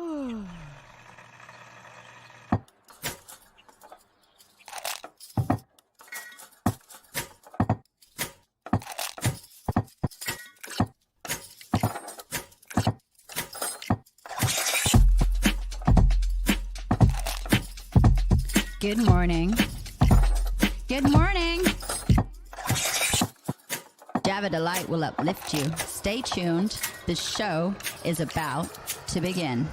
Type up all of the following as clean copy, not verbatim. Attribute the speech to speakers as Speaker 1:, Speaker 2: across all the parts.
Speaker 1: Good morning. Good morning. Java Delight will uplift you. Stay tuned. The show is about to begin.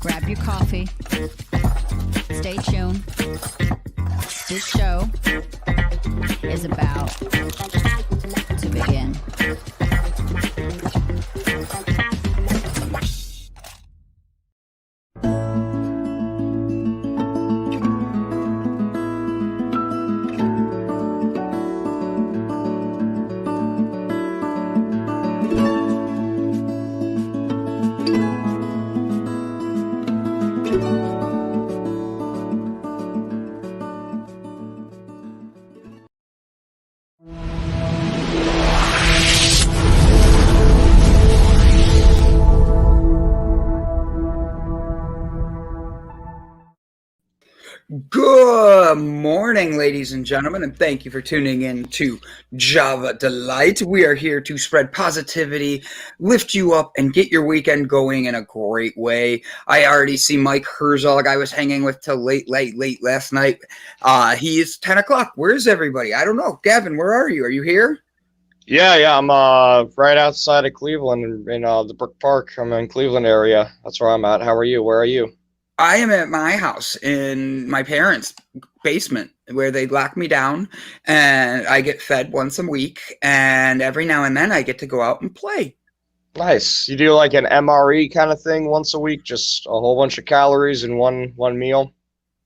Speaker 1: Grab your coffee. Stay tuned. This show is about to begin.
Speaker 2: Good morning, ladies and gentlemen, and thank you for tuning in to Java Delight. We are here to spread positivity, lift you up, and get your weekend going in a great way. I already see Mike Herzog I was hanging with till late last night. He is 10 o'clock. Where's everybody? I don't know. Gavin, where are you? Are you here?
Speaker 3: Yeah, I'm right outside of Cleveland in the Brook Park. I'm in Cleveland area. That's where I'm at. How are you? Where are you?
Speaker 2: I am at my house in my parents' basement where they lock me down and I get fed once a week, and every now and then I get to go out and play.
Speaker 3: Nice. You do like an MRE kind of thing once a week, just a whole bunch of calories in one meal?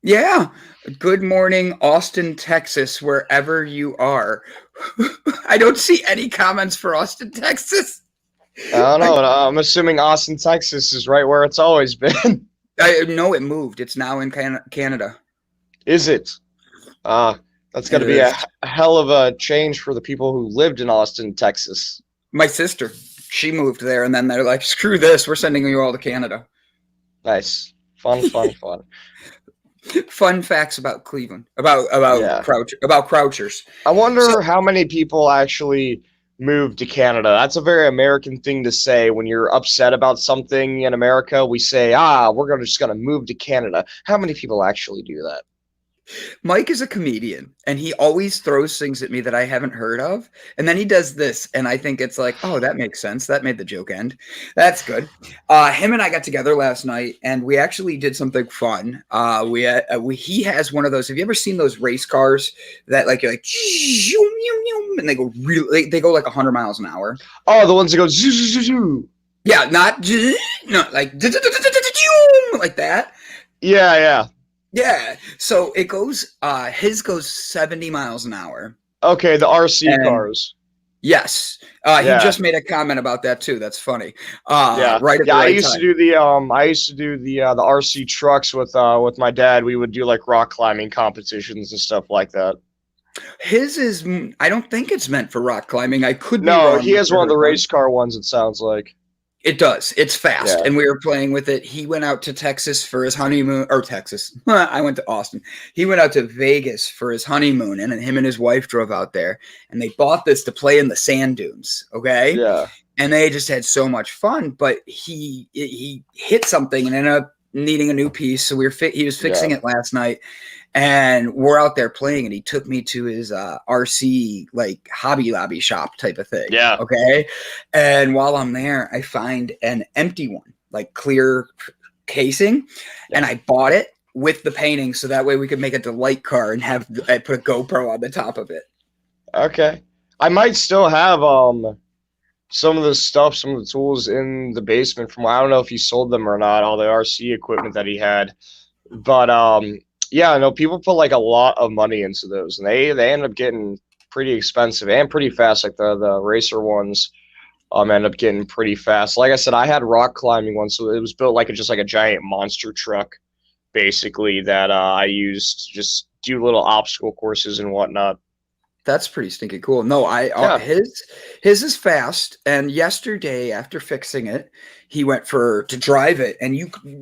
Speaker 2: Yeah. Good morning, Austin, Texas, wherever you are. I don't see any comments for Austin, Texas.
Speaker 3: I don't know. I'm assuming Austin, Texas is right where it's always been.
Speaker 2: I know it moved. It's now in Canada.
Speaker 3: Is it? That's got to be a hell of a change for the people who lived in Austin, Texas.
Speaker 2: My sister, she moved there, and then they're like, screw this, we're sending you all to Canada.
Speaker 3: Nice. Fun.
Speaker 2: Fun facts about Cleveland, about Crouchers.
Speaker 3: I wonder how many people actually moved to Canada. That's a very American thing to say. When you're upset about something in America, we say, we're just gonna move to Canada. How many people actually do that?
Speaker 2: Mike is a comedian, and he always throws things at me that I haven't heard of, and then he does this, and I think it's like, oh, that makes sense. That made the joke end. That's good. Him and I got together last night, and we actually did something fun. He has one of those. Have you ever seen those race cars that like you're like, and they go they go like 100 miles an hour?
Speaker 3: Oh, the ones that go zoo, zoo, zoo, zoo.
Speaker 2: Yeah, not like like that.
Speaker 3: Yeah.
Speaker 2: Yeah, so it goes, his goes 70 miles an hour.
Speaker 3: Okay, the RC cars.
Speaker 2: Yes. He just made a comment about that too. That's funny. Right at the right
Speaker 3: I used to do the RC trucks with my dad. We would do like rock climbing competitions and stuff like that.
Speaker 2: His is, I don't think it's meant for rock climbing. I could be
Speaker 3: wrong.
Speaker 2: No,
Speaker 3: he has one of the race car ones, it sounds like.
Speaker 2: It does. It's fast. Yeah. And we were playing with it. He went out to Texas for his honeymoon, or Texas. I went to Austin. He went out to Vegas for his honeymoon, and him and his wife drove out there, and they bought this to play in the sand dunes. Okay.
Speaker 3: Yeah.
Speaker 2: And they just had so much fun, but he hit something and ended up needing a new piece. So he was fixing it last night. And we're out there playing, and he took me to his RC like Hobby Lobby shop type of thing.
Speaker 3: Yeah.
Speaker 2: Okay. And while I'm there, I find an empty one, like clear casing, and I bought it with the painting so that way we could make a Delight car and I put a GoPro on the top of it.
Speaker 3: Okay. I might still have some of the stuff, some of the tools in the basement from, I don't know if he sold them or not, all the RC equipment that he had, but yeah, no, people put like a lot of money into those, and they end up getting pretty expensive and pretty fast. Like the racer ones end up getting pretty fast. Like I said, I had rock climbing one, so it was built like just like a giant monster truck, basically, that I used to just do little obstacle courses and whatnot.
Speaker 2: That's pretty stinking cool. No,
Speaker 3: Yeah.
Speaker 2: his is fast. And yesterday, after fixing it, he went to drive it, and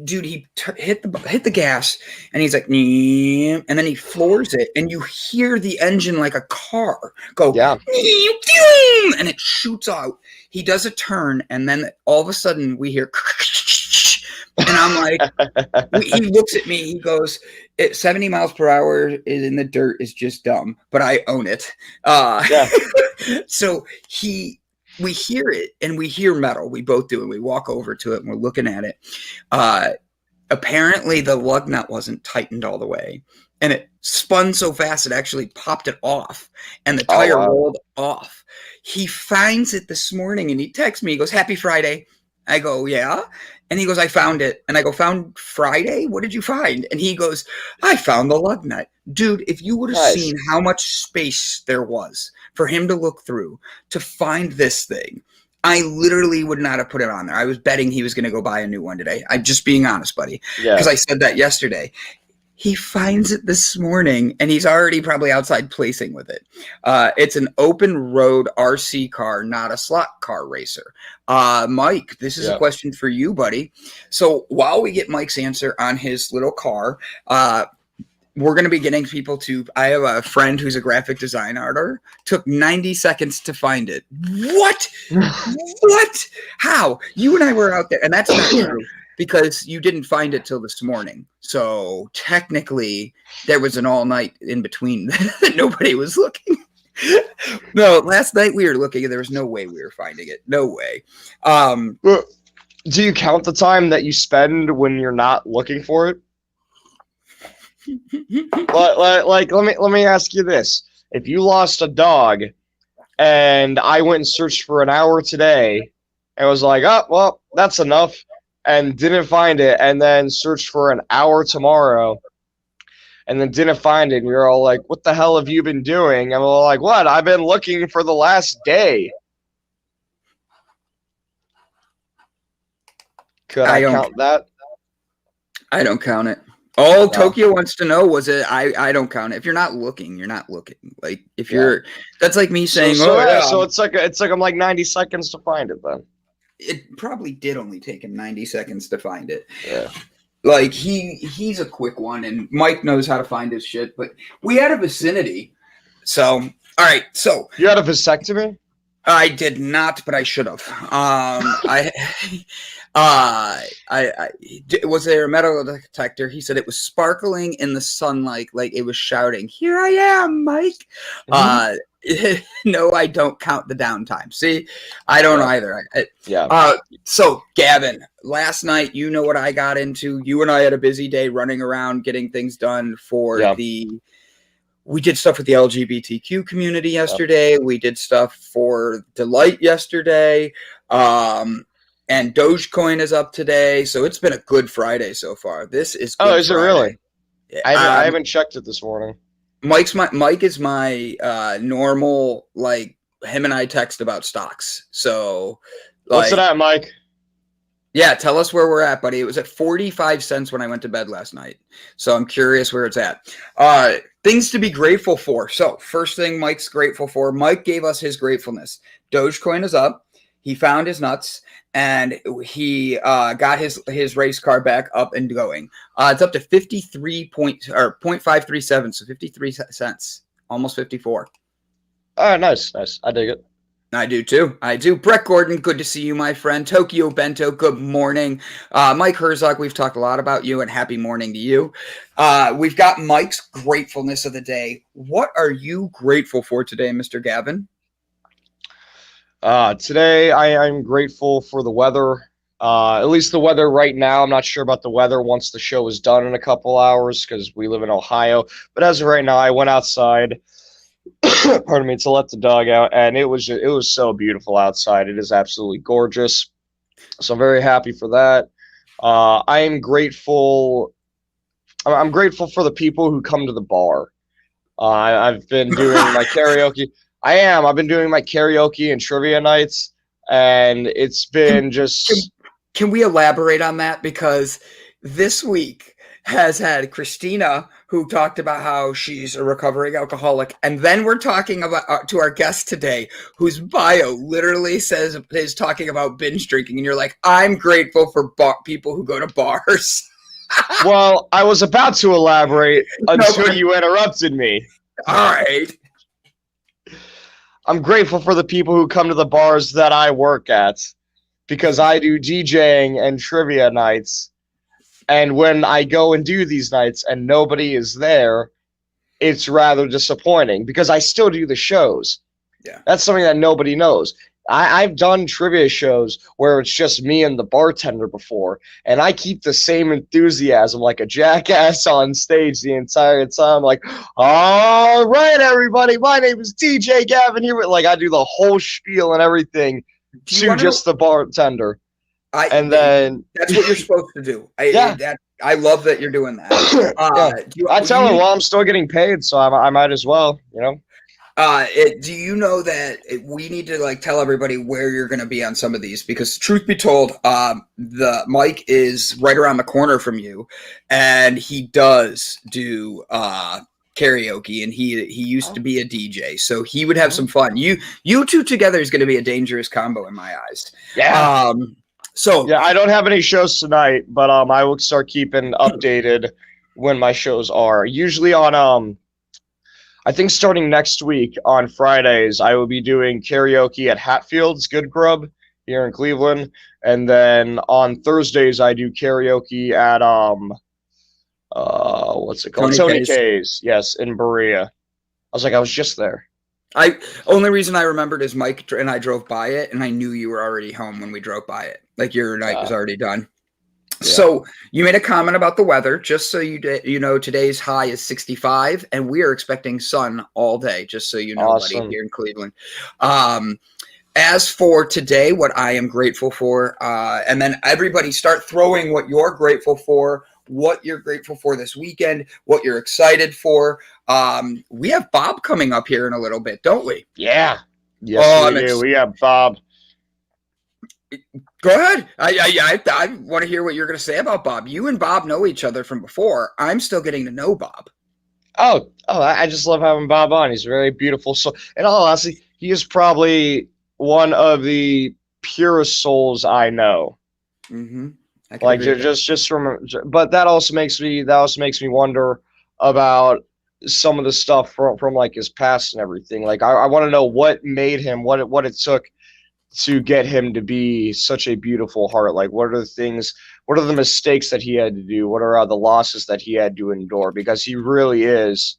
Speaker 2: dude, he hit the gas, and he's like, "Nee," and then he floors it, and you hear the engine like a car go,
Speaker 3: Yeah.
Speaker 2: "Nee," and it shoots out. He does a turn, and then all of a sudden we hear, and I'm like, he looks at me, he goes, 70 miles per hour in the dirt is just dumb, but I own it.
Speaker 3: Yeah.
Speaker 2: So we hear it, and we hear metal. We both do, and we walk over to it, and we're looking at it. Apparently the lug nut wasn't tightened all the way, and it spun so fast it actually popped it off, and the tire rolled off. He finds it this morning, and he texts me. He goes, "Happy Friday." I go, "Yeah." And he goes, "I found it." And I go, "Found Friday? What did you find?" And he goes, "I found the lug nut." Dude, if you would have seen how much space there was for him to look through to find this thing, I literally would not have put it on there. I was betting he was going to go buy a new one today. I'm just being honest, buddy.
Speaker 3: Yeah.
Speaker 2: Because I said that yesterday. He finds it this morning, and he's already probably outside placing with it. It's an open road RC car, not a slot car racer. Mike, this is a question for you, buddy. So while we get Mike's answer on his little car, we're going to be getting people to, I have a friend who's a graphic design artist, took 90 seconds to find it. What? What? How? You and I were out there, and that's not true. Because you didn't find it till this morning. So technically there was an all night in between that nobody was looking. No, last night we were looking and there was no way we were finding it. No way.
Speaker 3: Do you count the time that you spend when you're not looking for it? Like let me ask you this. If you lost a dog and I went and searched for an hour today and was like, "Oh, well, that's enough," and didn't find it, and then searched for an hour tomorrow, and then didn't find it, and you're all like, "What the hell have you been doing?" And we're like, "What? I've been looking for the last day." Could I count that?
Speaker 2: I don't count it. All Tokyo wants to know was it. I don't count it. If you're not looking, you're not looking. Like if you're, that's like me saying,
Speaker 3: so it's like I'm like 90 seconds to find it then.
Speaker 2: It probably did only take him 90 seconds to find it.
Speaker 3: Yeah.
Speaker 2: Like he's a quick one, and Mike knows how to find his shit, but we had a vicinity. So, all right. So
Speaker 3: you had a vasectomy?
Speaker 2: I did not, but I should have. Was there a metal detector? He said it was sparkling in the sunlight, like it was shouting, "Here I am, Mike." Mm-hmm. No, I don't count the downtime. See, I don't either. So Gavin, last night, you know what I got into. You and I had a busy day running around getting things done for we did stuff with the LGBTQ community yesterday. We did stuff for Delight yesterday. And Dogecoin is up today. So it's been a good Friday so far. This is good.
Speaker 3: Oh, is
Speaker 2: Friday.
Speaker 3: It really? I haven't checked it this morning.
Speaker 2: Mike is my normal, like, him and I text about stocks. So
Speaker 3: what's it at, Mike?
Speaker 2: Yeah, tell us where we're at, buddy. It was at 45 cents when I went to bed last night. So I'm curious where it's at. Things to be grateful for. So first thing Mike's grateful for, Mike gave us his gratefulness. Dogecoin is up. He found his nuts, and he got his race car back up and going. It's up to 0.537, so 53 cents, almost 54.
Speaker 3: Oh, nice. I dig it.
Speaker 2: I do too. I do. Brett Gordon, good to see you, my friend. Tokyo Bento, good morning. Mike Herzog, we've talked a lot about you, and happy morning to you. We've got Mike's gratefulness of the day. What are you grateful for today, Mr. Gavin?
Speaker 3: Today, I'm grateful for the weather. At least the weather right now. I'm not sure about the weather once the show is done in a couple hours because we live in Ohio. But as of right now, I went outside. Pardon me, to let the dog out, and it was so beautiful outside. It is absolutely gorgeous. So I'm very happy for that. I'm grateful for the people who come to the bar. I've been doing my karaoke. I've been doing my karaoke and trivia nights, and it's been just.
Speaker 2: Can we elaborate on that? Because this week has had Christina, who talked about how she's a recovering alcoholic, and then we're talking about to our guest today, whose bio literally is talking about binge drinking, and you're like, I'm grateful for people who go to bars.
Speaker 3: Well, I was about to elaborate until you interrupted me.
Speaker 2: All right.
Speaker 3: I'm grateful for the people who come to the bars that I work at, because I do DJing and trivia nights. And when I go and do these nights and nobody is there, it's rather disappointing because I still do the shows.
Speaker 2: Yeah.
Speaker 3: That's something that nobody knows. I've done trivia shows where it's just me and the bartender before, and I keep the same enthusiasm like a jackass on stage the entire time. Like, all right, everybody, my name is DJ Gavin here. Like, I do the whole spiel and everything to just the bartender. Then
Speaker 2: that's what you're supposed to do. I love that you're doing that.
Speaker 3: I tell him, well, I'm still getting paid, so I might as well, you know.
Speaker 2: Do you know that we need to like tell everybody where you're going to be on some of these? Because truth be told, the Mike is right around the corner from you, and he does do karaoke, and he used to be a DJ, so he would have some fun. You two together is going to be a dangerous combo in my eyes.
Speaker 3: Yeah.
Speaker 2: So
Speaker 3: yeah, I don't have any shows tonight, but I will start keeping updated when my shows are. Usually on I think starting next week on Fridays, I will be doing karaoke at Hatfield's Good Grub here in Cleveland, and then on Thursdays I do karaoke at what's it called? Tony K's. Yes, in Berea. I was like, I was just there.
Speaker 2: Only reason I remembered is Mike and I drove by it, and I knew you were already home when we drove by it. Like your night was already done. Yeah. So you made a comment about the weather. Just so you know, today's high is 65, and we are expecting sun all day. Just so you know,
Speaker 3: awesome.
Speaker 2: buddy, here in Cleveland. As for today, what I am grateful for, and then everybody start throwing what you're grateful for, what you're grateful for this weekend, what you're excited for. We have Bob coming up here in a little bit, don't we?
Speaker 3: Yeah. Yes, we do. We have Bob.
Speaker 2: Go ahead. I want to hear what you're going to say about Bob. You and Bob know each other from before. I'm still getting to know Bob.
Speaker 3: Oh, I just love having Bob on. He's very beautiful. So, in all honesty, he is probably one of the purest souls I know.
Speaker 2: Mm-hmm.
Speaker 3: Like just from, but that also makes me wonder about some of the stuff from like his past and everything. Like I want to know what made him, what it took to get him to be such a beautiful heart. Like what are the mistakes that he had to do? What are the losses that he had to endure? Because he really is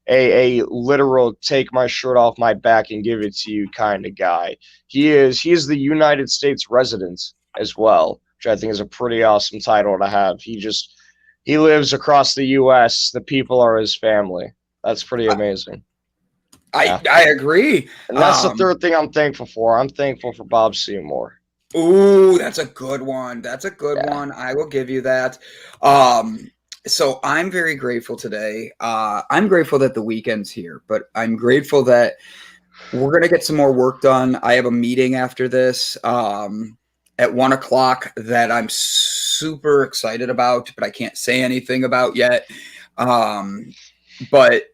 Speaker 3: a literal take my shirt off my back and give it to you kind of guy. He is the United States resident as well, which I think is a pretty awesome title to have. He lives across the U.S. The people are his family. That's pretty amazing.
Speaker 2: I agree.
Speaker 3: And that's the third thing I'm thankful for. I'm thankful for Bob Seymour.
Speaker 2: Ooh, that's a good one. That's a good one. I will give you that. So I'm very grateful today. I'm grateful that the weekend's here, but I'm grateful that we're going to get some more work done. I have a meeting after this at 1 o'clock that I'm super excited about, but I can't say anything about yet. But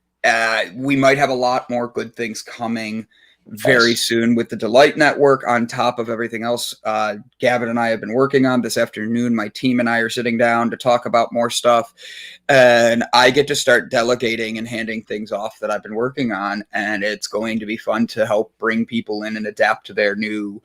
Speaker 2: we might have a lot more good things coming very soon with the Delight Network on top of everything else Gavin and I have been working on this afternoon. My team and I are sitting down to talk about more stuff, and I get to start delegating and handing things off that I've been working on, and it's going to be fun to help bring people in and adapt to their new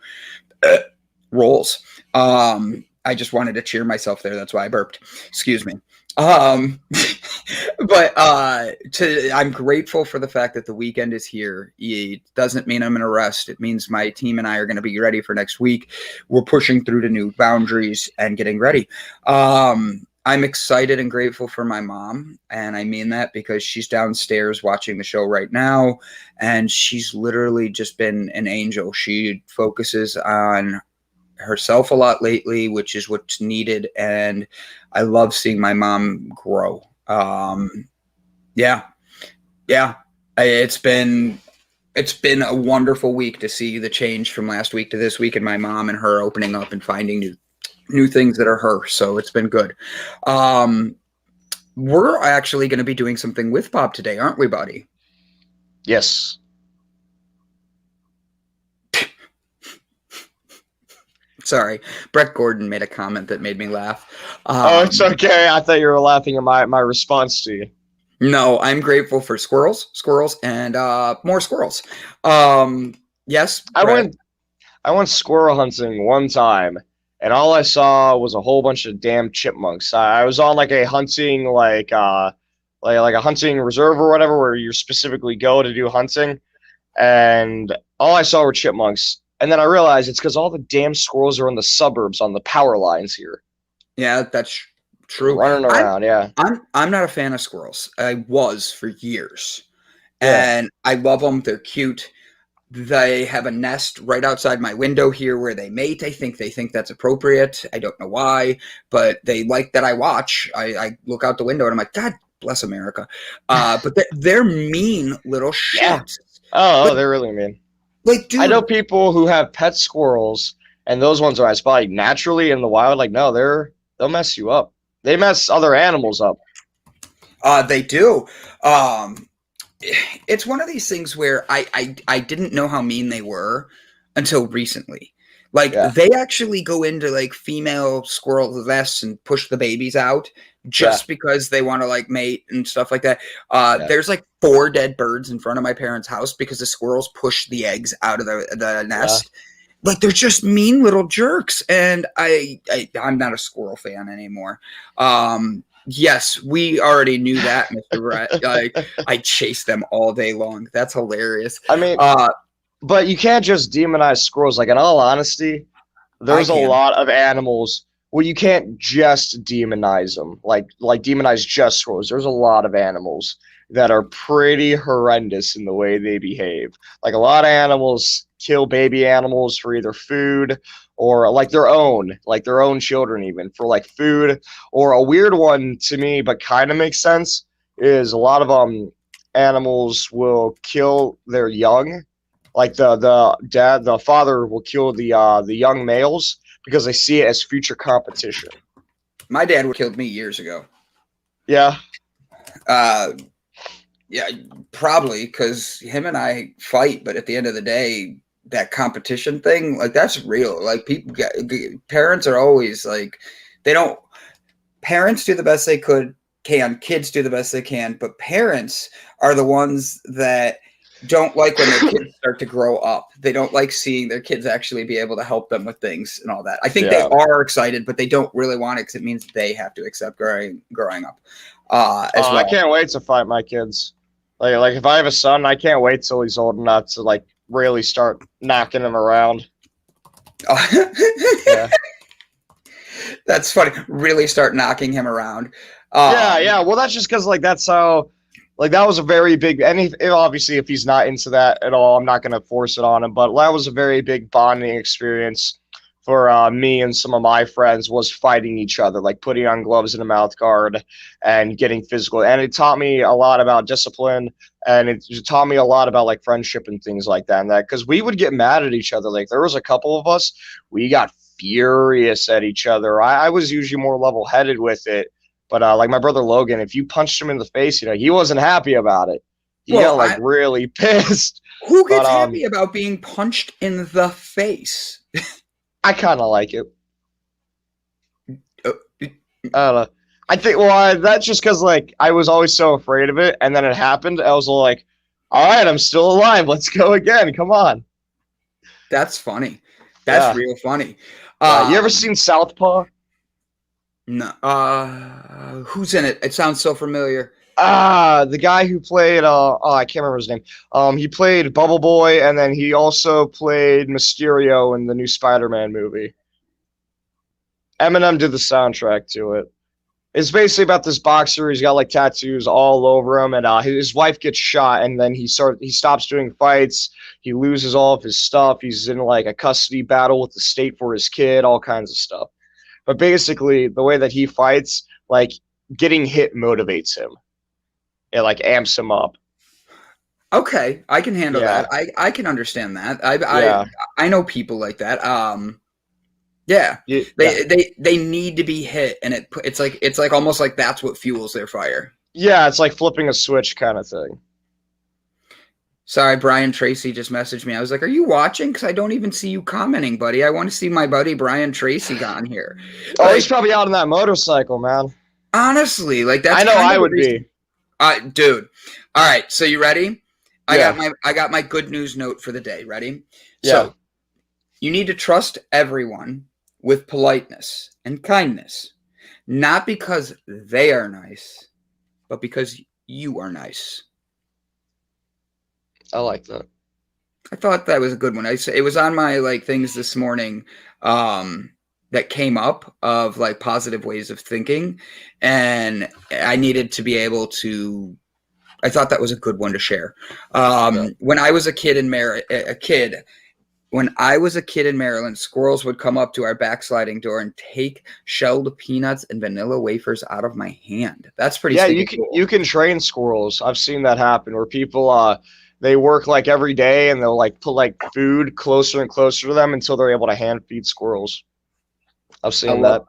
Speaker 2: roles. I just wanted to cheer myself there. That's why I burped. Excuse me. But I'm grateful for the fact that the weekend is here. It doesn't mean I'm going to rest. It means my team and I are going to be ready for next week. We're pushing through to new boundaries and getting ready. I'm excited and grateful for my mom, and I mean that because she's downstairs watching the show right now, and she's literally just been an angel. She focuses on herself a lot lately, which is what's needed, and I love seeing my mom grow. It's been a wonderful week to see the change from last week to this week, and my mom and her opening up and finding new things that are her. So it's been good. We're actually going to be doing something with Bob today, aren't we, buddy?
Speaker 3: Yes.
Speaker 2: Sorry, Brett Gordon made a comment that made me laugh.
Speaker 3: Oh, it's okay. I thought you were laughing at my response to you.
Speaker 2: No, I'm grateful for squirrels, and more squirrels. Yes,
Speaker 3: I
Speaker 2: Brett.
Speaker 3: went squirrel hunting one time, and all I saw was a whole bunch of damn chipmunks. I was on like a hunting like a hunting reserve or whatever, where you specifically go to do hunting, and all I saw were chipmunks. And then I realized it's because all the damn squirrels are in the suburbs on the power lines here,
Speaker 2: Yeah, that's true.
Speaker 3: running
Speaker 2: I'm
Speaker 3: around. Yeah,
Speaker 2: I'm not a fan of squirrels. I was for years,
Speaker 3: yeah,
Speaker 2: and I love them. They're cute. They have a nest right outside my window here where they mate. I think they think that's appropriate. I don't know why, but they like that I watch. I look out the window and I'm like, God bless America. But they're mean little
Speaker 3: yeah.
Speaker 2: shits.
Speaker 3: Oh,
Speaker 2: But
Speaker 3: they're really mean.
Speaker 2: like,
Speaker 3: I know
Speaker 2: dude,
Speaker 3: people who have pet squirrels, and those ones are I spot like naturally in the wild. Like, no, they'll mess you up. They mess other animals up.
Speaker 2: they do. Um, it's one of these things where I didn't know how mean they were until recently. Like
Speaker 3: Yeah,
Speaker 2: they actually go into like female squirrel nests and push the babies out
Speaker 3: yeah,
Speaker 2: just because they want to like mate and stuff like that.
Speaker 3: yeah,
Speaker 2: There's like 4 dead birds in front of my parents' house because the squirrels push the eggs out of the
Speaker 3: yeah.
Speaker 2: nest. Like they're just mean little jerks, and I'm not a squirrel fan anymore. Yes, we already knew that, Mr. Brett. Like I chase them all day long. That's hilarious.
Speaker 3: I mean,
Speaker 2: Uh,
Speaker 3: but you can't just demonize squirrels. Like, in all honesty,
Speaker 2: I
Speaker 3: there's a
Speaker 2: can.
Speaker 3: lot of animals. Well, you can't just demonize them. Like demonize just squirrels. There's a lot of animals that are pretty horrendous in the way they behave. Like a lot of animals kill baby animals for either food or like their own children even for like food. Or a weird one to me, but kind of makes sense, is a lot of animals will kill their young. Like the father will kill the young males because they see it as future competition.
Speaker 2: My dad would killed me years ago.
Speaker 3: Yeah,
Speaker 2: Uh, yeah, probably because him and I fight, but at the end of the day, that competition thing, like that's real. Like parents are always like, they don't. Parents do the best they can. Kids do the best they can, but parents are the ones that don't like when their kids start to grow up. They don't like seeing their kids actually be able to help them with things and all that. I think they
Speaker 3: yeah.
Speaker 2: are excited, but they don't really want it because it means they have to accept growing up as
Speaker 3: I
Speaker 2: well.
Speaker 3: can't wait to fight my kids. Like if I have a son, I can't wait till he's old enough to like really start knocking him around. Yeah.
Speaker 2: That's funny. Really start knocking him around.
Speaker 3: Yeah, yeah. Well, that's just because like that's how, like that was a very big. And obviously, if he's not into that at all, I'm not gonna force it on him. But that was a very big bonding experience for me and some of my friends, was fighting each other, like putting on gloves and a mouth guard and getting physical. And it taught me a lot about discipline, and it taught me a lot about like friendship and things like that. And that because we would get mad at each other. Like there was a couple of us, we got furious at each other. I was usually more level headed with it. But like my brother Logan, if you punched him in the face, he wasn't happy about it. He got
Speaker 2: Well,
Speaker 3: like really pissed.
Speaker 2: who
Speaker 3: But
Speaker 2: gets happy about being punched in the face?
Speaker 3: I kind of like it.
Speaker 2: Uh,
Speaker 3: I don't know. I think that's just because like I was always so afraid of it, and then it happened. I was like, all right, I'm still alive. Let's go again. Come on.
Speaker 2: That's funny. That's
Speaker 3: Yeah.
Speaker 2: real funny.
Speaker 3: You ever seen Southpaw?
Speaker 2: No. Who's in it? It sounds so familiar.
Speaker 3: The guy who played I can't remember his name. He played Bubble Boy, and then he also played Mysterio in the new Spider-Man movie. Eminem did the soundtrack to it. It's basically about this boxer. He's got like tattoos all over him, and his wife gets shot, and then he stops doing fights. He loses all of his stuff. He's in like a custody battle with the state for his kid, all kinds of stuff. But basically, the way that he fights, like getting hit motivates him. It like amps him up.
Speaker 2: Okay, I can handle
Speaker 3: Yeah.
Speaker 2: that. I can understand that.
Speaker 3: Yeah.
Speaker 2: I know people like that. Yeah,
Speaker 3: Yeah.
Speaker 2: they need to be hit, and it's like almost like that's what fuels their fire.
Speaker 3: Yeah, it's like flipping a switch kind of thing.
Speaker 2: Sorry, Brian Tracy just messaged me. I was like, "Are you watching? Because I don't even see you commenting, buddy. I want to see my buddy Brian Tracy got on here."
Speaker 3: Oh, he's probably out on that motorcycle, man.
Speaker 2: Honestly, like that's
Speaker 3: I know
Speaker 2: kind
Speaker 3: I
Speaker 2: of the
Speaker 3: would
Speaker 2: reason.
Speaker 3: be.
Speaker 2: Dude. All right, so you ready?
Speaker 3: Yeah.
Speaker 2: I got my good news note for the day. Ready?
Speaker 3: Yeah.
Speaker 2: So you need to trust everyone with politeness and kindness, not because they are nice, but because you are nice.
Speaker 3: I like that.
Speaker 2: I thought that was a good one. It was on my like things this morning that came up of like positive ways of thinking, and I needed to be able to. I thought that was a good one to share. When I was a kid in Maryland, squirrels would come up to our backsliding door and take shelled peanuts and vanilla wafers out of my hand. That's pretty.
Speaker 3: Yeah,
Speaker 2: cool.
Speaker 3: you can train squirrels. I've seen that happen where people they work like every day and they'll like put like food closer and closer to them until they're able to hand feed squirrels. I've seen that.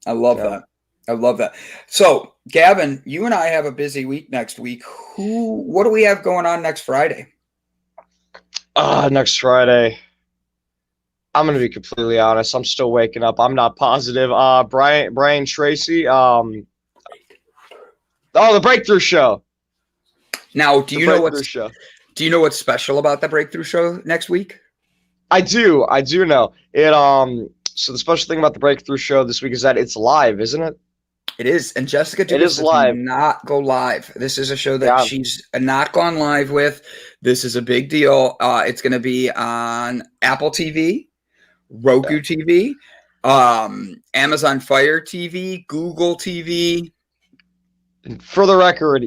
Speaker 2: I love that. I love that. So, Gavin, you and I have a busy week next week. What do we have going on next Friday?
Speaker 3: Next Friday. I'm gonna be completely honest. I'm still waking up. I'm not positive. Brian Tracy. The Breakthrough Show.
Speaker 2: Now, do you know what's special about the Breakthrough Show next week?
Speaker 3: I do know it. So the special thing about the Breakthrough Show this week is that it's live, isn't it?
Speaker 2: It is, and Jessica does not go live. This is a show that she's not gone live with. This is a big deal. It's going to be on Apple TV, Roku TV, Amazon Fire TV, Google TV.
Speaker 3: For the record,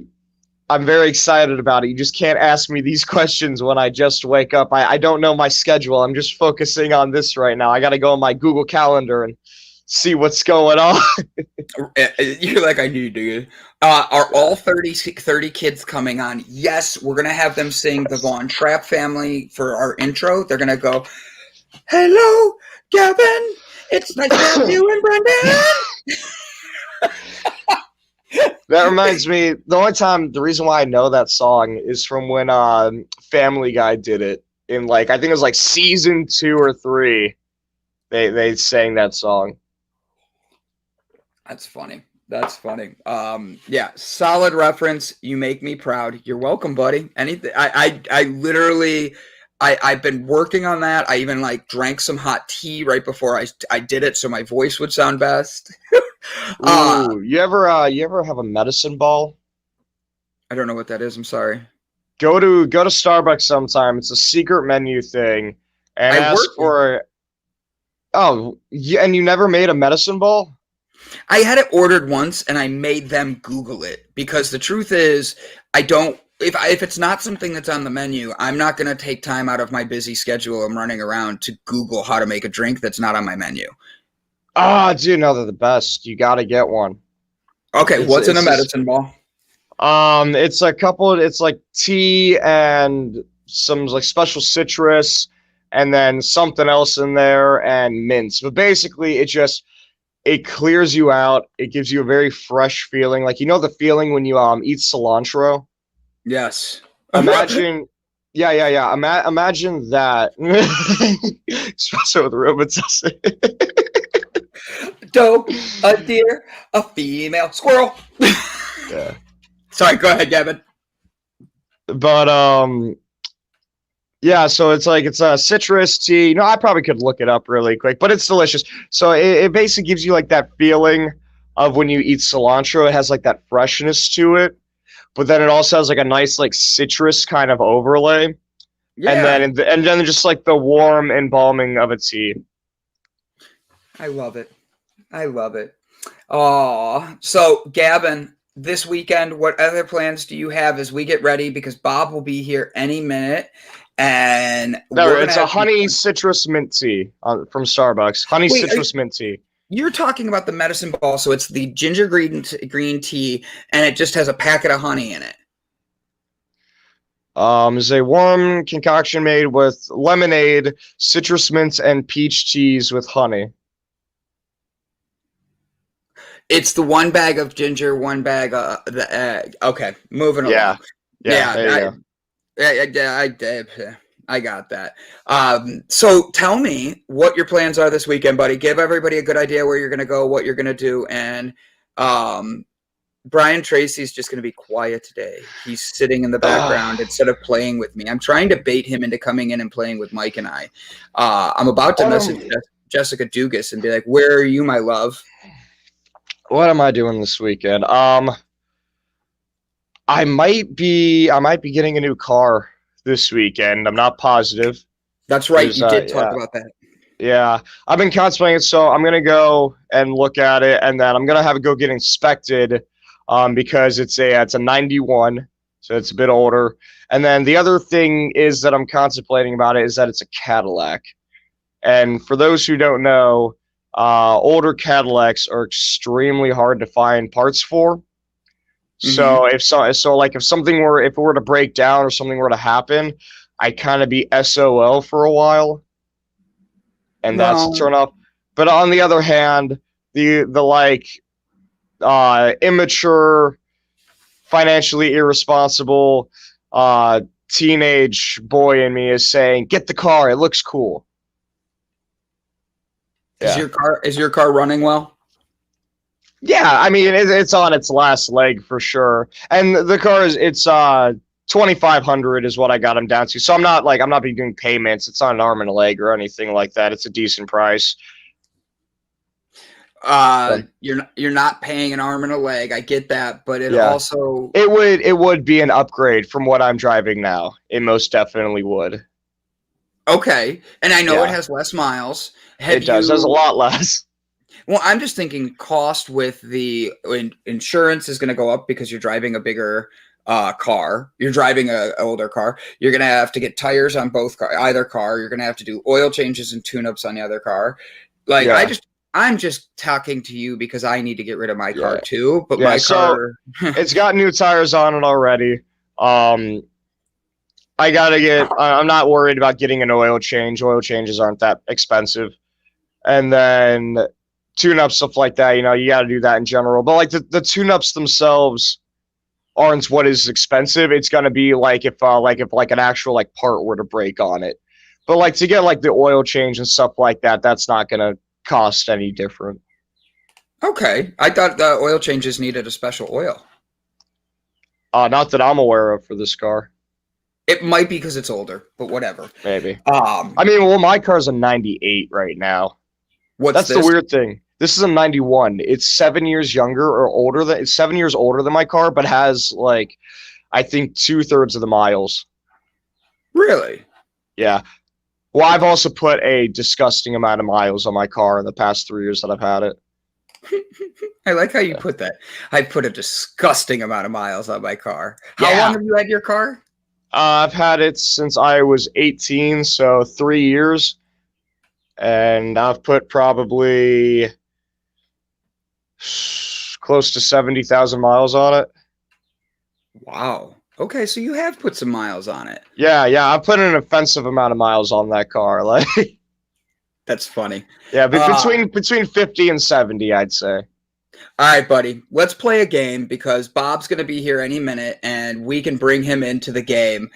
Speaker 3: I'm very excited about it. You just can't ask me these questions when I just wake up. I don't know my schedule. I'm just focusing on this right now. I got to go on my Google Calendar and see what's going on.
Speaker 2: You're like, I need to. Are all 30 kids coming on? Yes, we're going to have them sing the Von Trapp family for our intro. They're going to go, "Hello, Gavin. It's nice to have you and Brendan."
Speaker 3: That reminds me, the reason why I know that song is from when Family Guy did it in I think it was like season 2 or 3. They sang that song.
Speaker 2: That's funny. Yeah, solid reference. You make me proud. You're welcome, buddy. Anything. I literally, I've been working on that. I even drank some hot tea right before I did it, so my voice would sound best.
Speaker 3: Ooh, you ever have a medicine ball?
Speaker 2: I don't know what that is. I'm sorry.
Speaker 3: Go to Starbucks sometime. It's a secret menu thing, and ask for. Oh, and you never made a medicine ball?
Speaker 2: I had it ordered once, and I made them Google it because the truth is, I don't. If it's not something that's on the menu, I'm not going to take time out of my busy schedule. I'm running around to Google how to make a drink that's not on my menu.
Speaker 3: Dude, no, they're the best. You got to get one.
Speaker 2: Okay, what's in a medicine ball?
Speaker 3: It's like tea and some special citrus and then something else in there and mints. But basically it clears you out. It gives you a very fresh feeling. The feeling when you eat cilantro?
Speaker 2: Yes.
Speaker 3: Imagine yeah. Imagine that. Espresso with Robitussin.
Speaker 2: Doe, a deer, a female squirrel.
Speaker 3: Yeah.
Speaker 2: Sorry, go ahead, Gavin.
Speaker 3: But yeah, so it's a citrus tea. I probably could look it up really quick, but it's delicious. So it basically gives you that feeling of when you eat cilantro. It has that freshness to it, but then it also has a nice citrus kind of overlay. Yeah. And then just the warm embalming of a tea.
Speaker 2: I love it. Oh, so Gavin, this weekend, what other plans do you have as we get ready? Because Bob will be here any minute, and
Speaker 3: it's a honey citrus mint tea from Starbucks. Honey citrus mint tea.
Speaker 2: You're talking about the medicine ball, so it's the ginger green tea, and it just has a packet of honey in it.
Speaker 3: Is a warm concoction made with lemonade, citrus mints, and peach teas with honey.
Speaker 2: It's the one bag of ginger, one bag of the egg. Okay, moving along.
Speaker 3: Yeah, there you go.
Speaker 2: I got that. So tell me what your plans are this weekend, buddy. Give everybody a good idea where you're going to go, what you're going to do, and Brian Tracy's just going to be quiet today. He's sitting in the background instead of playing with me. I'm trying to bait him into coming in and playing with Mike and I. I'm about to message Jessica Dugas and be like, "Where are you, my love?"
Speaker 3: What am I doing this weekend? I might be getting a new car this weekend. I'm not positive.
Speaker 2: That's right. You did talk about that.
Speaker 3: Yeah, I've been contemplating it, so I'm gonna go and look at it, and then I'm gonna have it go get inspected, because it's a 91, so it's a bit older. And then the other thing is that I'm contemplating about it is that it's a Cadillac, and for those who don't know, older Cadillacs are extremely hard to find parts for. So if something were to break down or something were to happen, I kind of be SOL for a while, and that's a turn off. But on the other hand, the immature, financially irresponsible teenage boy in me is saying, "Get the car. It looks cool."
Speaker 2: Yeah. Is your car running well?
Speaker 3: Yeah, I mean it's on its last leg for sure, and the car it's 2,500 is what I got him down to. So I'm not doing payments. It's not an arm and a leg or anything like that. It's a decent price.
Speaker 2: You're not paying an arm and a leg. I get that, but it
Speaker 3: would be an upgrade from what I'm driving now. It most definitely would.
Speaker 2: Okay, and I know it has less miles.
Speaker 3: It does. There's a lot less.
Speaker 2: Well, I'm just thinking cost with the insurance is going to go up because you're driving a bigger car. You're driving an older car. You're going to have to get tires on either car. You're going to have to do oil changes and tune-ups on the other car. I'm just talking to you because I need to get rid of my car too. But my car,
Speaker 3: it's got new tires on it already. I'm not worried about getting an oil change. Oil changes aren't that expensive. And then tune-up stuff like that, you got to do that in general. But the tune-ups themselves aren't what is expensive. It's gonna be if an actual part were to break on it. But to get the oil change and stuff like that, that's not gonna cost any different.
Speaker 2: Okay, I thought the oil changes needed a special oil.
Speaker 3: Not that I'm aware of for this car.
Speaker 2: It might be because it's older, but whatever.
Speaker 3: Maybe. My car's a 98 right now. That's the weird thing. This is a 91. It's 7 years younger or older than it's 7 years older than my car, but has I think 2/3 of the miles.
Speaker 2: Really?
Speaker 3: Yeah. Well, I've also put a disgusting amount of miles on my car in the past 3 years that I've had it.
Speaker 2: I like how you put that. I put a disgusting amount of miles on my car. How long have you had your car?
Speaker 3: I've had it since I was 18, so 3 years. And I've put probably close to 70,000 miles on it.
Speaker 2: Wow. Okay, so you have put some miles on it.
Speaker 3: Yeah, I put an offensive amount of miles on that car.
Speaker 2: That's funny.
Speaker 3: Yeah, between 50 and 70, I'd say.
Speaker 2: All right, buddy. Let's play a game because Bob's going to be here any minute, and we can bring him into the game.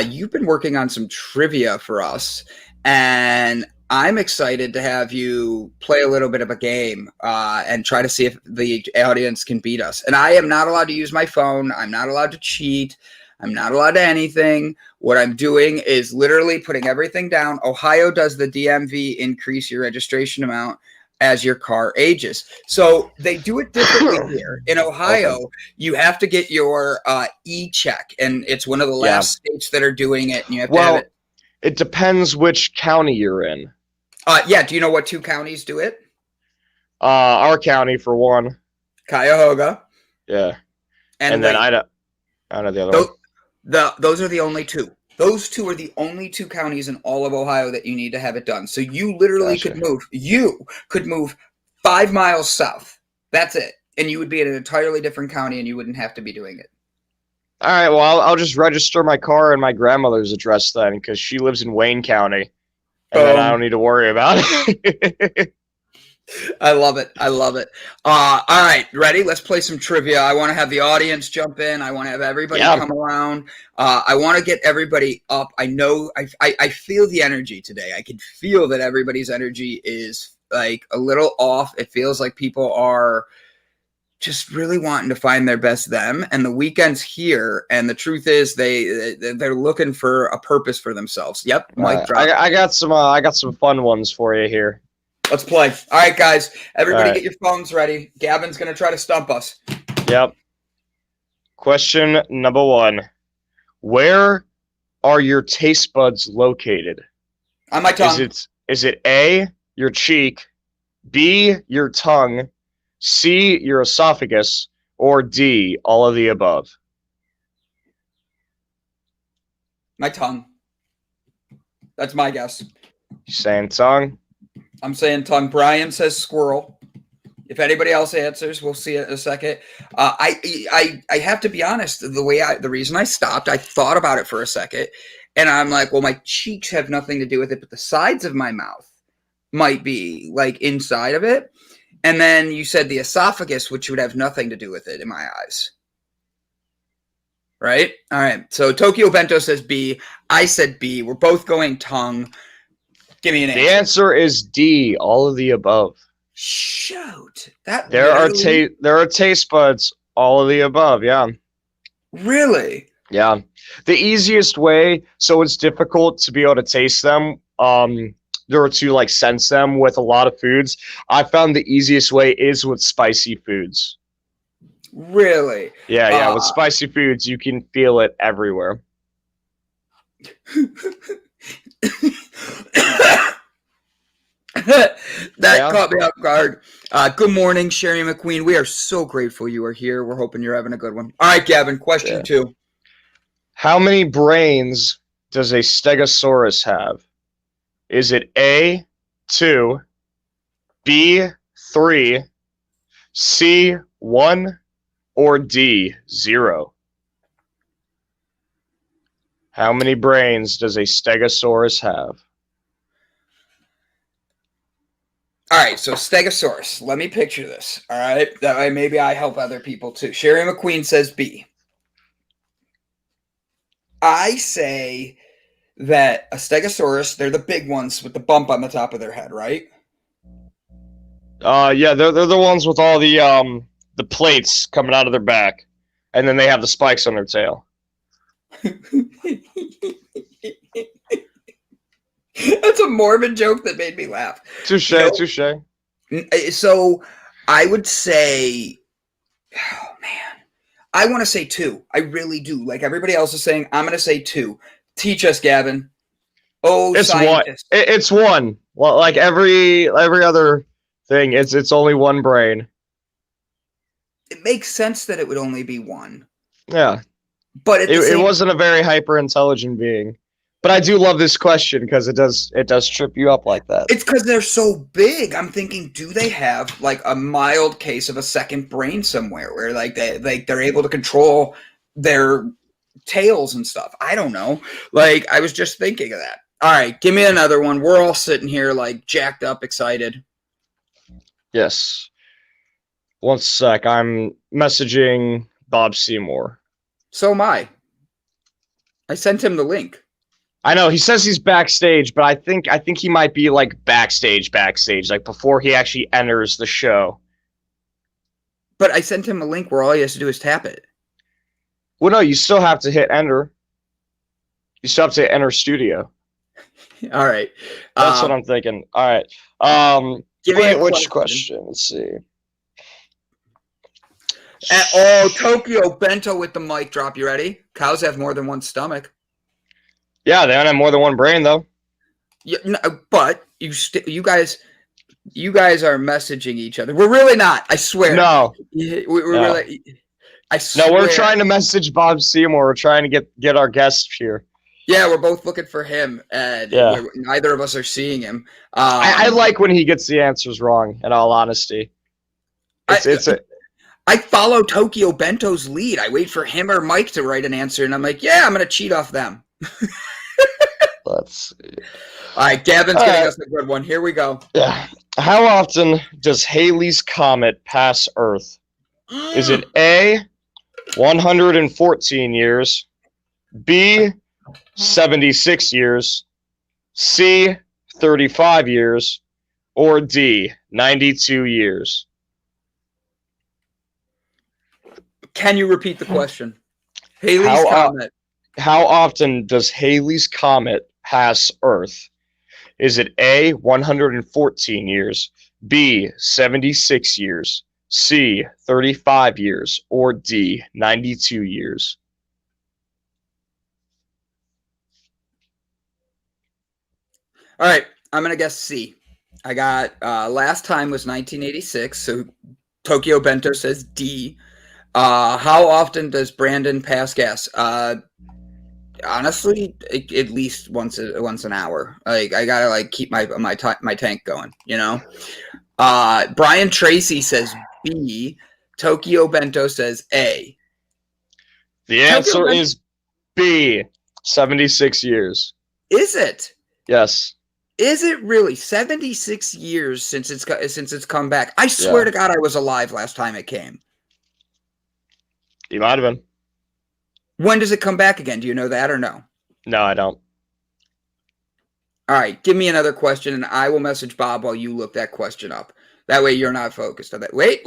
Speaker 2: You've been working on some trivia for us, and I'm excited to have you play a little bit of a game and try to see if the audience can beat us. And I am not allowed to use my phone. I'm not allowed to cheat. I'm not allowed to anything. What I'm doing is literally putting everything down. Ohio does the DMV increase your registration amount as your car ages. So they do it differently here. In Ohio, you have to get your e-check, and it's one of the last states that are doing it. And you have to have it.
Speaker 3: It depends which county you're in.
Speaker 2: Do you know what two counties do it?
Speaker 3: Our county for one.
Speaker 2: Cuyahoga.
Speaker 3: Yeah. And then I don't know the other one.
Speaker 2: Those are the only two. Those two are the only two counties in all of Ohio that you need to have it done. So you literally could move 5 miles south. That's it. And you would be in an entirely different county and you wouldn't have to be doing it.
Speaker 3: All right, well, I'll just register my car in my grandmother's address then because she lives in Wayne County. And then I don't need to worry about it.
Speaker 2: I love it. I love it. All right, ready? Let's play some trivia. I want to have the audience jump in. I want to have everybody
Speaker 3: Yeah.
Speaker 2: come around. I want to get everybody up. I know I feel the energy today. I can feel that everybody's energy is like a little off. It feels like people are just really wanting to find their best them, and the weekend's here, and the truth is they're looking for a purpose for themselves. Yep, mic drop.
Speaker 3: I got some fun ones for you here.
Speaker 2: Let's play. All right, guys. Everybody
Speaker 3: All right.
Speaker 2: get your phones ready. Gavin's going to try to stump us.
Speaker 3: Yep. Question number 1. Where are your taste buds located?
Speaker 2: On my tongue.
Speaker 3: Is it A, your cheek, B, your tongue, C, your esophagus, or D, all of the above?
Speaker 2: My tongue. That's my guess.
Speaker 3: You saying tongue?
Speaker 2: I'm saying tongue. Brian says squirrel. If anybody else answers, we'll see it in a second. I have to be honest. The reason I stopped, I thought about it for a second, and I'm like, well, my cheeks have nothing to do with it, but the sides of my mouth might be like inside of it. And then you said the esophagus, which would have nothing to do with it in my eyes. Right? All right. So Tokyo Bento says B. I said B. We're both going tongue. Give me an answer.
Speaker 3: The answer is D, all of the above.
Speaker 2: Shoot. That
Speaker 3: There are taste buds, all of the above, yeah.
Speaker 2: Really?
Speaker 3: Yeah. The easiest way, so it's difficult to be able to taste them, or to like sense them with a lot of foods. I found the easiest way is with spicy foods.
Speaker 2: Really?
Speaker 3: Yeah, with spicy foods, you can feel it everywhere.
Speaker 2: That caught me off guard. Good morning, Sherry McQueen. We are so grateful you are here. We're hoping you're having a good one. All right, Gavin, question 2.
Speaker 3: How many brains does a stegosaurus have? Is it A, 2, B, 3, C, 1, or D, 0? How many brains does a stegosaurus have?
Speaker 2: All right, so stegosaurus. Let me picture this. All right, that way maybe I help other people too. Sherry McQueen says B. I say that a stegosaurus, they're the big ones with the bump on the top of their head, right?
Speaker 3: Yeah, they're the ones with all the plates coming out of their back, and then they have the spikes on their tail.
Speaker 2: That's a Mormon joke that made me laugh.
Speaker 3: Touche.
Speaker 2: So I would say, oh man, I want to say 2. I really do. Like everybody else is saying, I'm going to say 2. Teach us, Gavin. Oh,
Speaker 3: it's
Speaker 2: scientist.
Speaker 3: It's 1. Well, like every other thing, it's only 1 brain.
Speaker 2: It makes sense that it would only be 1.
Speaker 3: Yeah,
Speaker 2: but it
Speaker 3: wasn't a very hyper intelligent being. But I do love this question because it does trip you up like that.
Speaker 2: It's because they're so big. I'm thinking, do they have like a mild case of a second brain somewhere where like they're able to control their tails and stuff? I don't know. Like I was just thinking of that. All right, give me another one. We're all sitting here like jacked up, excited.
Speaker 3: Yes. One sec. I'm messaging Bob Seymour.
Speaker 2: So am I. I sent him the link.
Speaker 3: I know he says he's backstage, but I think he might be like backstage, like before he actually enters the show.
Speaker 2: But I sent him a link where all he has to do is tap it.
Speaker 3: Well, no, you still have to hit enter. You still have to enter studio.
Speaker 2: All right,
Speaker 3: that's what I'm thinking. All right,
Speaker 2: give me
Speaker 3: which question? Let's see.
Speaker 2: Tokyo Bento with the mic drop. You ready? Cows have more than one stomach.
Speaker 3: Yeah, they don't have more than 1 brain though.
Speaker 2: Yeah, no, but you guys are messaging each other. We're really not. I swear.
Speaker 3: No,
Speaker 2: we're really. I swear.
Speaker 3: No, we're trying to message Bob Seymour. We're trying to get our guest here.
Speaker 2: Yeah, we're both looking for him, and neither of us are seeing him.
Speaker 3: I like when he gets the answers wrong. In all honesty,
Speaker 2: I follow Tokyo Bento's lead. I wait for him or Mike to write an answer, and I'm like, yeah, I'm gonna cheat off them.
Speaker 3: Let's see.
Speaker 2: All right, Gavin's getting us a good one. Here we go.
Speaker 3: Yeah. How often does Halley's Comet pass Earth? Is it A, 114 years, B, 76 years, C, 35 years, or D, 92 years?
Speaker 2: Can you repeat the question? Halley's
Speaker 3: How,
Speaker 2: Comet.
Speaker 3: How often does Halley's Comet pass Earth? Is it A, 114 years, B, 76 years, C, 35 years, or D, 92 years?
Speaker 2: All right, I'm gonna guess C. I got last time was 1986, so Tokyo Bento says D. How often does Brandon pass gas? Honestly, at least once an hour. Like I gotta like keep my tank going. You know. Brian Tracy says B. Tokyo Bento says A.
Speaker 3: The answer is B, 76 years.
Speaker 2: Is it?
Speaker 3: Yes.
Speaker 2: Is it really 76 years since it's come back? I swear to God, I was alive last time it came.
Speaker 3: You might have been.
Speaker 2: When does it come back again? Do you know that or no?
Speaker 3: No, I don't.
Speaker 2: All right, give me another question, and I will message Bob while you look that question up. That way, you're not focused on that. Wait.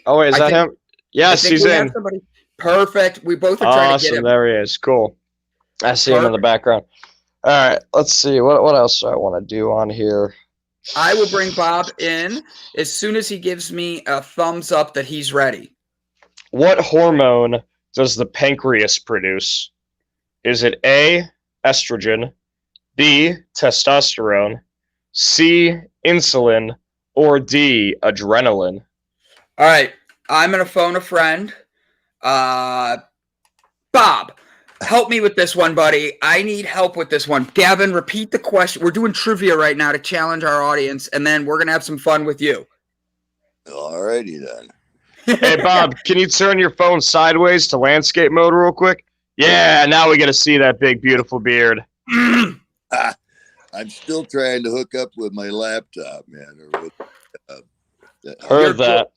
Speaker 3: Oh, wait, is that him? Yes, he's in.
Speaker 2: Perfect. We both are trying to get him.
Speaker 3: There he is. Cool. I see him in the background. All right, let's see. What else do I want to do on here?
Speaker 2: I will bring Bob in as soon as he gives me a thumbs up that he's ready.
Speaker 3: What hormone does the pancreas produce? Is it A, estrogen, B, testosterone, C, insulin, or D, adrenaline?
Speaker 2: All right, I'm going to phone a friend. Bob, help me with this one, buddy. I need help with this one. Gavin, repeat the question. We're doing trivia right now to challenge our audience, and then we're going to have some fun with you.
Speaker 4: All righty then.
Speaker 3: Hey, Bob, can you turn your phone sideways to landscape mode real quick? Yeah, now we get to see that big, beautiful beard.
Speaker 4: I'm still trying to hook up with my laptop, man. Or with,
Speaker 3: Heard that.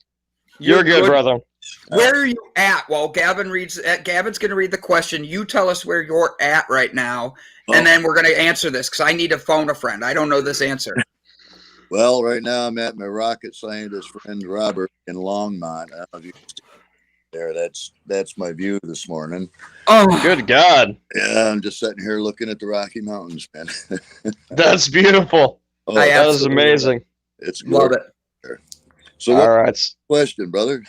Speaker 3: You're good, brother.
Speaker 2: Where are you at while Gavin reads? Gavin's going to read the question. You tell us where you're at right now, and then we're going to answer this because I need to phone a friend. I don't know this answer.
Speaker 4: Well, right now I'm at my rocket scientist friend Robert in Longmont. I don't know if you can see there. That's my view this morning.
Speaker 2: Oh,
Speaker 3: good God!
Speaker 4: Yeah, I'm just sitting here looking at the Rocky Mountains, man.
Speaker 3: That's beautiful.
Speaker 4: Oh,
Speaker 3: that is amazing.
Speaker 4: It's good.
Speaker 2: Love it.
Speaker 4: So,
Speaker 3: all right.
Speaker 4: Question, brother.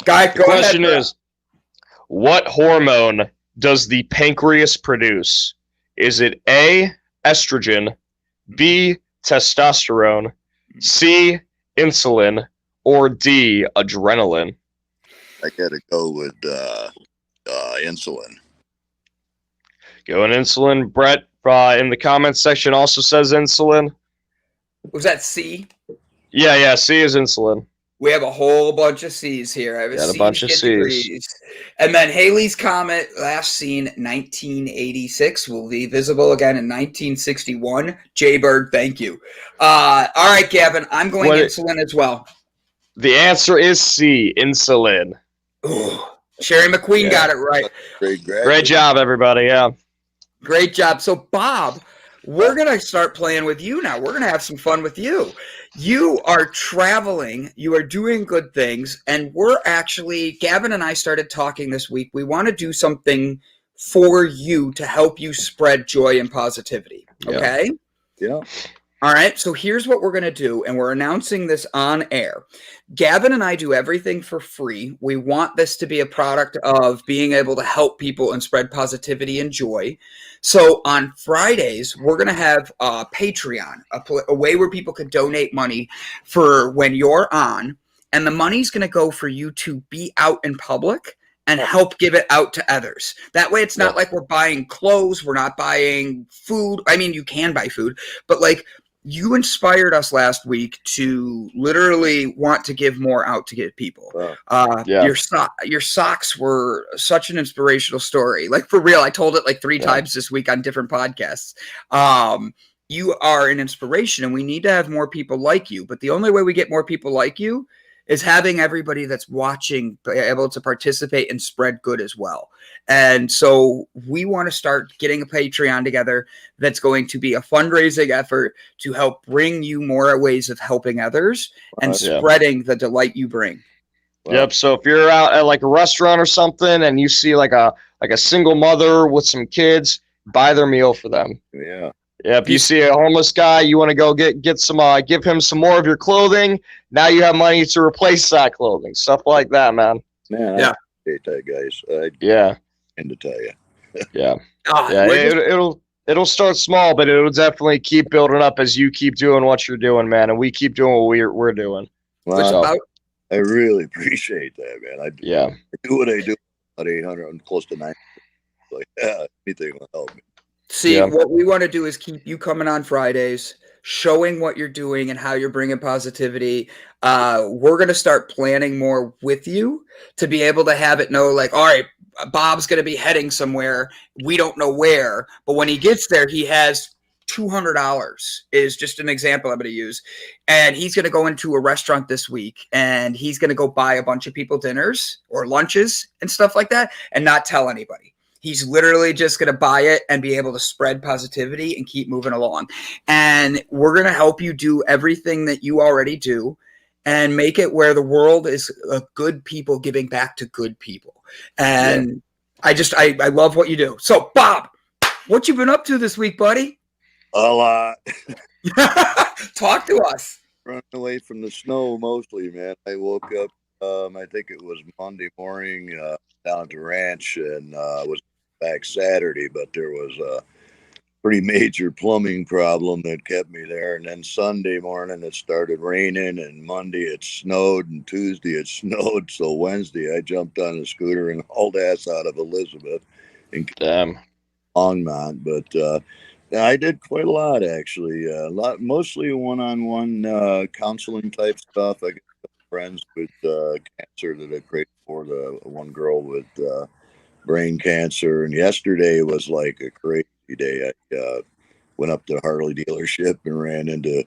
Speaker 2: Guy,
Speaker 3: the question is, what hormone does the pancreas produce? Is it A, estrogen, B, testosterone, C, insulin, or D, adrenaline?
Speaker 4: I gotta go with insulin.
Speaker 3: Going insulin. Brett in the comments section also says insulin.
Speaker 2: Was that C?
Speaker 3: Yeah, C is insulin.
Speaker 2: We have a whole bunch of C's here. I have
Speaker 3: a bunch of C's.
Speaker 2: And then Halley's Comet, last seen 1986, will be visible again in 1961. Jaybird, thank you. All right, Gavin, I'm going insulin as well.
Speaker 3: The answer is C, insulin.
Speaker 2: Ooh, Sherry McQueen got it right.
Speaker 3: Great job, everybody. Yeah.
Speaker 2: Great job. So, Bob, we're going to start playing with you now. We're going to have some fun with you. You are traveling, you are doing good things, and Gavin and I started talking this week. We want to do something for you to help you spread joy and positivity. Okay?
Speaker 4: Yeah.
Speaker 2: All right, so here's what we're going to do, and we're announcing this on air. Gavin and I do everything for free. We want this to be a product of being able to help people and spread positivity and joy. So on Fridays, we're going to have Patreon, a way where people can donate money for when you're on, and the money's going to go for you to be out in public and help give it out to others. That way it's not like we're buying clothes, we're not buying food. I mean, you can buy food, but like you inspired us last week to literally want to give more out to get people. Your socks were such an inspirational story. Like for real, I told it like 3 times this week on different podcasts. you are an inspiration and we need to have more people like you. But the only way we get more people like you is having everybody that's watching be able to participate and spread good as well. And so we want to start getting a Patreon together that's going to be a fundraising effort to help bring you more ways of helping others and spreading the delight you bring.
Speaker 3: Yep. So if you're out at like a restaurant or something and you see like a single mother with some kids, buy their meal for them.
Speaker 4: Yeah.
Speaker 3: Yeah, if you see a homeless guy, you want to go get some, give him some more of your clothing. Now you have money to replace that clothing, stuff like that, man.
Speaker 4: Man, I appreciate that, guys.
Speaker 3: Yeah,
Speaker 4: and to tell you.
Speaker 3: Yeah, it'll start small, but it'll definitely keep building up as you keep doing what you're doing, man, and we keep doing what we're doing.
Speaker 4: Well, I really appreciate that, man. I do what I do. About 800, I'm close to 900. Like, anything will help me.
Speaker 2: See, what we want to do is keep you coming on Fridays, showing what you're doing and how you're bringing positivity. We're going to start planning more with you to be able to have it know, like, all right, Bob's going to be heading somewhere. We don't know where, but when he gets there, he has $200 is just an example I'm going to use. And he's going to go into a restaurant this week and he's going to go buy a bunch of people dinners or lunches and stuff like that and not tell anybody. He's literally just going to buy it and be able to spread positivity and keep moving along. And we're going to help you do everything that you already do and make it where the world is good people giving back to good people. And I love what you do. So, Bob, what you been up to this week, buddy?
Speaker 4: A lot.
Speaker 2: Talk to us.
Speaker 4: Running away from the snow mostly, man. I woke up, I think it was Monday morning down at the ranch and was back Saturday, but there was a pretty major plumbing problem that kept me there. And then Sunday morning it started raining, and Monday it snowed, and Tuesday it snowed. So Wednesday I jumped on a scooter and hauled ass out of Elizabeth and Longmont. But I did quite a lot, actually. Mostly one-on-one counseling type stuff. I got friends with cancer that I prayed for. The one girl with brain cancer, and yesterday was like a crazy day. I went up to the Harley dealership and ran into.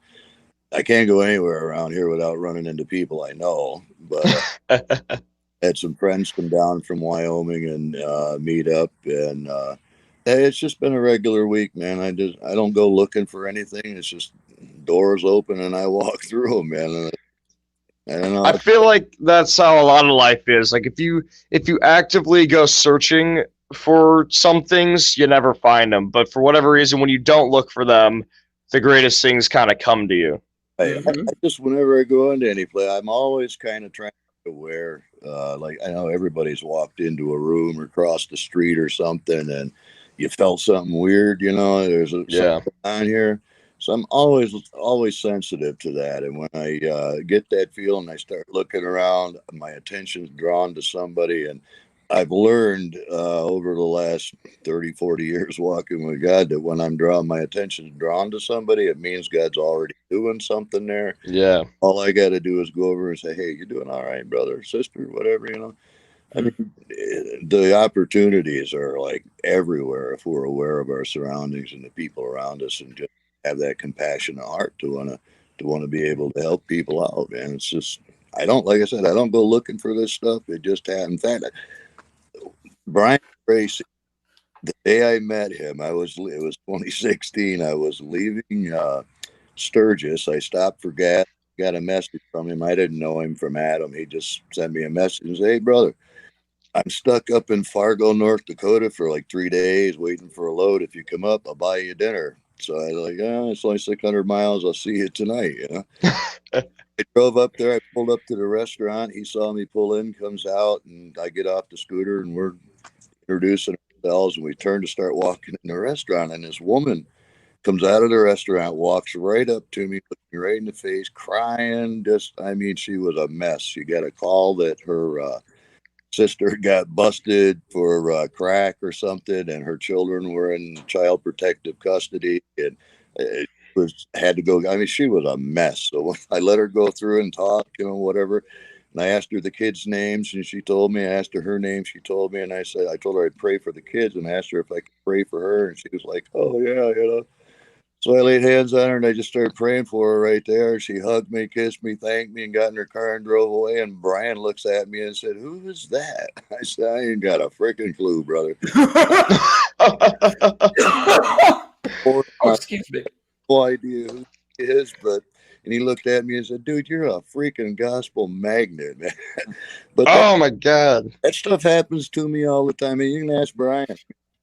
Speaker 4: I can't go anywhere around here without running into people I know, but had some friends come down from Wyoming and meet up, and hey, it's just been a regular week, man. I don't go looking for anything. It's just doors open and I walk through them, man. I don't know.
Speaker 3: I feel like that's how a lot of life is. Like if you actively go searching for some things, you never find them. But for whatever reason, when you don't look for them, the greatest things kind of come to you.
Speaker 4: I just, whenever I go into any place, I'm always kind of trying to be aware. Like I know everybody's walked into a room or crossed the street or something, and you felt something weird. You know, there's something on here. So I'm always sensitive to that. And when I get that feeling, I start looking around, my attention's drawn to somebody. And I've learned over the last 30, 40 years walking with God that when my attention's drawn to somebody, it means God's already doing something there.
Speaker 3: Yeah.
Speaker 4: All I got to do is go over and say, hey, you doing all right, brother, sister, whatever, you know. I mean, the opportunities are like everywhere if we're aware of our surroundings and the people around us and just have that compassionate heart to want to be able to help people out, man. It's just, like I said, I don't go looking for this stuff. It just happened. In fact, Brian Tracy, the day I met him, it was 2016. I was leaving Sturgis. I stopped for gas, got a message from him. I didn't know him from Adam. He just sent me a message and said, hey, brother, I'm stuck up in Fargo, North Dakota for like 3 days waiting for a load. If you come up, I'll buy you dinner. So I was like, it's only 600 miles. I'll see you tonight, you know. I drove up there. I pulled up to the restaurant. He saw me pull in, comes out, and I get off the scooter, and we're introducing ourselves, and we turn to start walking in the restaurant, and this woman comes out of the restaurant, walks right up to me, looks me right in the face, crying. She was a mess. She got a call that her sister got busted for crack or something, and her children were in child protective custody, and had to go. I mean, she was a mess. So I let her go through and talk, you know, whatever. And I asked her the kids' names, and she told me. I asked her name, she told me, and I told her I'd pray for the kids, and asked her if I could pray for her, and she was like, "Oh yeah, you know." So I laid hands on her and I just started praying for her right there. She hugged me, kissed me, thanked me, and got in her car and drove away. And Brian looks at me and said, "Who is that?" I said, "I ain't got a freaking clue, brother."
Speaker 2: Oh, excuse me.
Speaker 4: No idea who he is, but and he looked at me and said, "Dude, you're a freaking gospel magnet, man." But
Speaker 3: Oh my God.
Speaker 4: that stuff happens to me all the time. And you can ask Brian.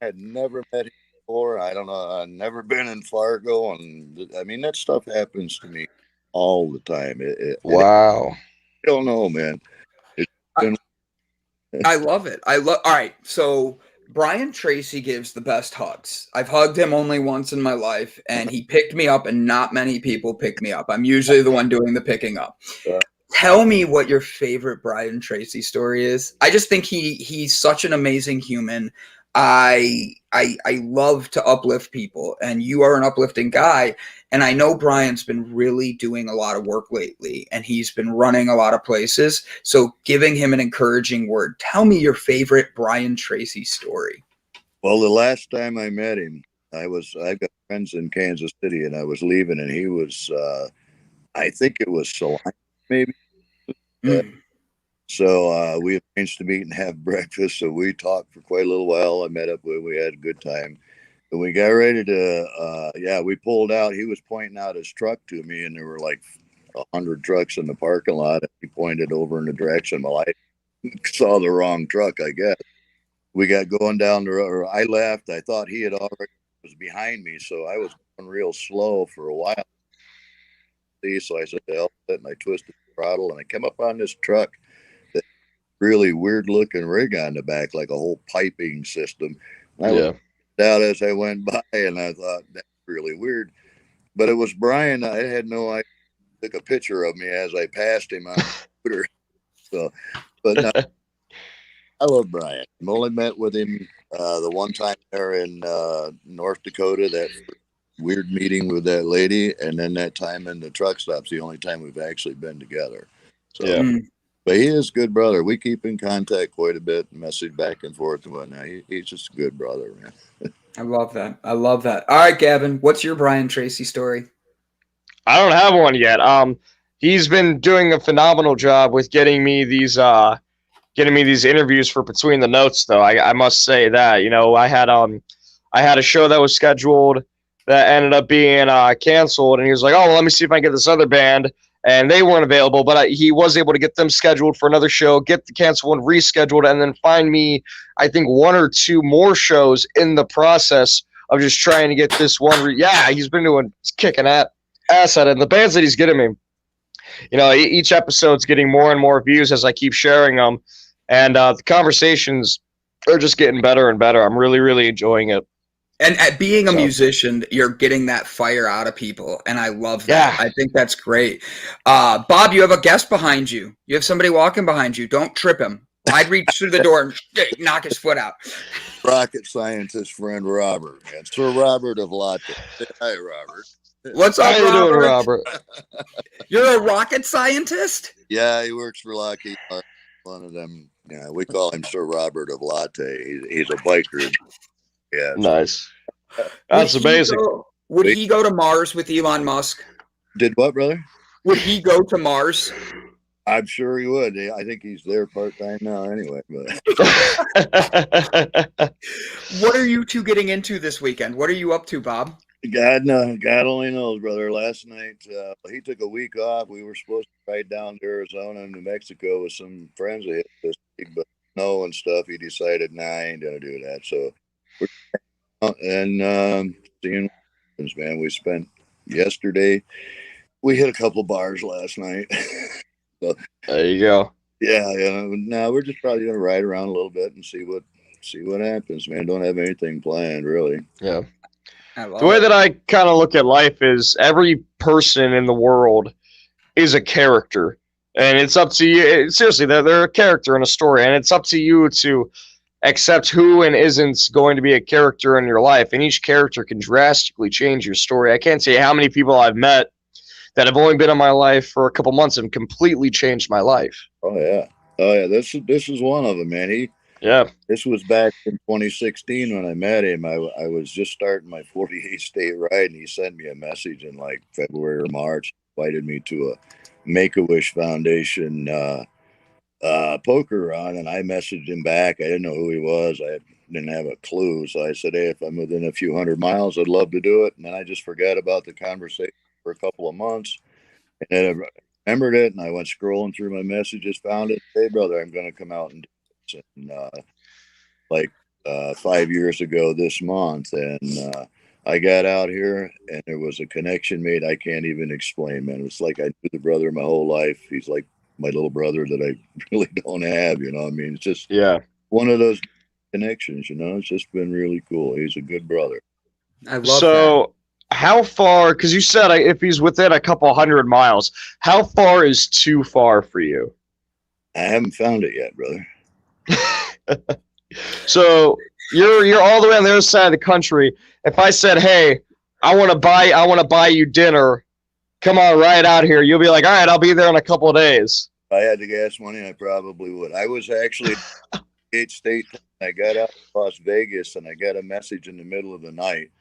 Speaker 4: I had never met him before. I don't know. I've never been in Fargo, and I mean that stuff happens to me all the time.
Speaker 3: Wow.
Speaker 4: I don't know, man. It's been,
Speaker 2: I love it. All right. So Brian Tracy gives the best hugs. I've hugged him only once in my life, and he picked me up, and not many people pick me up. I'm usually the one doing the picking up.
Speaker 4: Yeah.
Speaker 2: Tell me what your favorite Brian Tracy story is. I just think he's such an amazing human. I love to uplift people, and you are an uplifting guy. And I know Brian's been really doing a lot of work lately, and he's been running a lot of places. So giving him an encouraging word. Tell me your favorite Brian Tracy story.
Speaker 4: well, the last time I met him, I've got friends in Kansas City, and I was leaving, and he was I think it was Salina, maybe. So we arranged to meet and have breakfast. So we talked for quite a little while. I met up with, we had a good time. And we got ready to, we pulled out. He was pointing out his truck to me, and there were like 100 trucks in the parking lot. And he pointed over in the direction. Well, I saw the wrong truck, I guess. We got going down the road, or I left. I thought he had already was behind me. So I was going real slow for a while. So I said, "Hell," and I twisted the throttle, and I came up on this truck. Really weird looking rig on the back, like a whole piping system. I looked out as I went by, and I thought, that's really weird. But it was Brian. I had no idea. Took a picture of me as I passed him on the scooter. So, but no, I love Brian. I've only met with him the one time there in North Dakota, that weird meeting with that lady, and then that time in the truck stop's the only time we've actually been together. So, but he is a good brother. We keep in contact quite a bit, message back and forth and whatnot. He's just a good brother, man.
Speaker 2: I love that. I love that. All right, Gavin, what's your Brian Tracy story?
Speaker 3: I don't have one yet. He's been doing a phenomenal job with getting me these interviews for Between the Notes, though. I must say that, you know, I had a show that was scheduled that ended up being canceled, and he was like, "Oh, well, let me see if I can get this other band." And they weren't available, but he was able to get them scheduled for another show, get the canceled one rescheduled, and then find me, I think, one or two more shows in the process of just trying to get this one. He's been kicking ass at it. And the bands that he's getting me, you know, each episode's getting more and more views as I keep sharing them. And the conversations are just getting better and better. I'm really, really enjoying it.
Speaker 2: And at being a musician, you're getting that fire out of people, and I love that.
Speaker 3: Yeah.
Speaker 2: I think that's great. Bob, you have a guest behind you. You have somebody walking behind you. Don't trip him. I'd reach through the door and knock his foot out.
Speaker 4: Rocket scientist friend Robert, and Sir Robert of Latte. Hi, Robert.
Speaker 2: What's up,
Speaker 3: How you doing, Robert?
Speaker 2: You're a rocket scientist?
Speaker 4: Yeah, he works for Lockheed Martin. One of them. Yeah, we call him Sir Robert of Latte. He's a biker. Yeah.
Speaker 3: Nice. That's amazing.
Speaker 2: Would he go to Mars with Elon Musk?
Speaker 4: Did what, brother?
Speaker 2: Would he go to Mars?
Speaker 4: I'm sure he would. I think he's there part-time now anyway. But
Speaker 2: what are you two getting into this weekend? What are you up to, Bob?
Speaker 4: God only knows, brother. Last night, he took a week off. We were supposed to ride down to Arizona and New Mexico with some friends of his this week, but snow and stuff. He decided, nah, I ain't gonna do that. So we're and seeing what happens, man. We spent yesterday. We hit a couple bars last night. So
Speaker 3: there you go.
Speaker 4: Yeah. Now we're just probably gonna ride around a little bit and see what happens, man. Don't have anything planned, really.
Speaker 3: Yeah. The way that I kind of look at life is every person in the world is a character, and it's up to you. Seriously, they're a character in a story, and it's up to you to accept who and isn't going to be a character in your life. And each character can drastically change your story. I can't say how many people I've met that have only been in my life for a couple months and completely changed my life.
Speaker 4: Oh yeah. This is one of them, man.
Speaker 3: Yeah.
Speaker 4: This was back in 2016 when I met him. I was just starting my 48 state ride, and he sent me a message in like February or March, invited me to a Make a Wish Foundation poker run, and I messaged him back. I didn't know who he was. I didn't have a clue, so I said, "Hey, if I'm within a few hundred miles, I'd love to do it." And then I just forgot about the conversation for a couple of months, and then I remembered it, and I went scrolling through my messages, found it. Hey, brother, I'm going to come out and do this. And like 5 years ago this month, and I got out here, and there was a connection made I can't even explain, man. It's like I knew the brother my whole life. He's like my little brother that I really don't have, you know. I mean, it's just
Speaker 3: Yeah.
Speaker 4: one of those connections, you know. It's just been really cool. He's a good brother.
Speaker 2: I love that.
Speaker 3: So how far, because you said if he's within a couple 100 miles, how far is too far for you?
Speaker 4: I haven't found it yet, brother.
Speaker 3: So you're all the way on the other side of the country. If I said, "Hey, I want to buy you dinner. Come on, right out here," you'll be like, "All right, I'll be there in a couple of days."
Speaker 4: If I had the gas money, I probably would. I was actually in state. I got out of Las Vegas, and I got a message in the middle of the night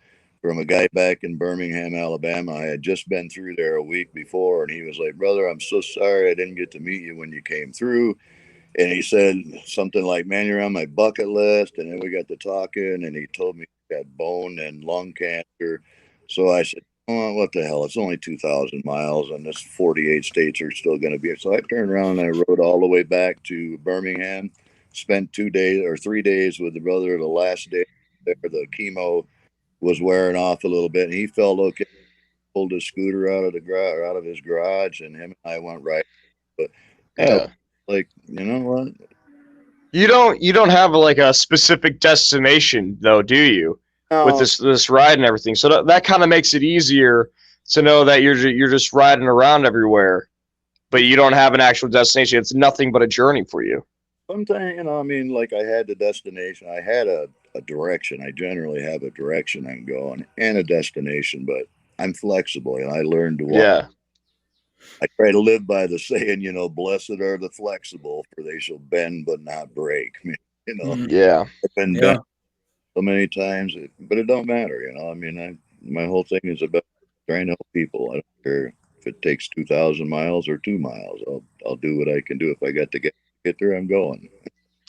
Speaker 4: from a guy back in Birmingham, Alabama. I had just been through there a week before, and he was like, "Brother, I'm so sorry I didn't get to meet you when you came through." And he said something like, "Man, you're on my bucket list." And then we got to talking, and he told me he got bone and lung cancer. So I said, "Oh, what the hell? It's only 2,000 miles, and this 48 states are still going to be." So I turned around and I rode all the way back to Birmingham, spent 2 days or 3 days with the brother. The last day there, the chemo was wearing off a little bit, and he felt okay. Pulled his scooter out of the garage, out of his garage, and him and I went right. But yeah,
Speaker 3: Yeah.
Speaker 4: like, you know what?
Speaker 3: You don't have like a specific destination though, do you? With
Speaker 4: No,
Speaker 3: this ride and everything. So that kind of makes it easier to know that you're just riding around everywhere, but you don't have an actual destination. It's nothing but a journey for you.
Speaker 4: sometimes, you know, I mean, like I had the destination, I had a direction. I generally have a direction I'm going and a destination, but I'm flexible and I learned to walk.
Speaker 3: Yeah.
Speaker 4: I try to live by the saying, you know, blessed are the flexible, for they shall bend but not break. You know,
Speaker 2: Mhm.
Speaker 3: Yeah.
Speaker 4: I've been
Speaker 2: Yeah.
Speaker 4: bent so many times, but it don't matter, you know. I mean, my whole thing is about trying to help people. I don't care if it takes 2,000 miles or 2 miles. I'll do what I can do. If I got to get there, I'm going.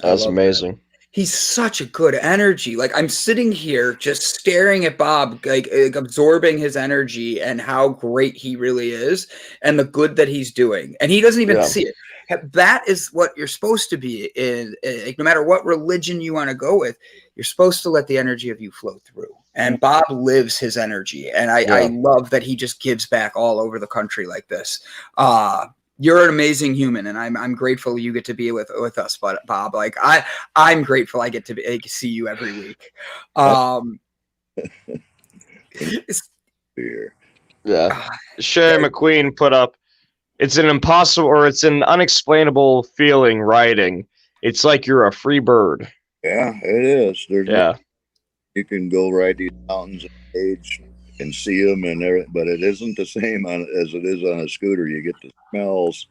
Speaker 2: I
Speaker 3: That's
Speaker 2: love that.
Speaker 3: amazing.
Speaker 2: He's such a good energy. Like I'm sitting here just staring at Bob, like absorbing his energy and how great he really is and the good that he's doing. And he doesn't even
Speaker 3: Yeah.
Speaker 2: see it. That is what you're supposed to be in, no matter what religion you want to go with, you're supposed to let the energy of you flow through. And Bob lives his energy. And I
Speaker 3: Yeah.
Speaker 2: love that he just gives back all over the country like this. You're an amazing human, and I'm grateful you get to be with us, but Bob, like I'm grateful I get to see you every week. It's,
Speaker 4: Here.
Speaker 3: Yeah.
Speaker 2: uh,
Speaker 3: Sherry McQueen put up, "It's an impossible or it's an unexplainable feeling riding. It's like you're a free bird."
Speaker 4: Yeah, it is.
Speaker 3: Yeah.
Speaker 4: You can go ride these mountains and age and see them and everything, but it isn't the same as it is on a scooter. You get the smells.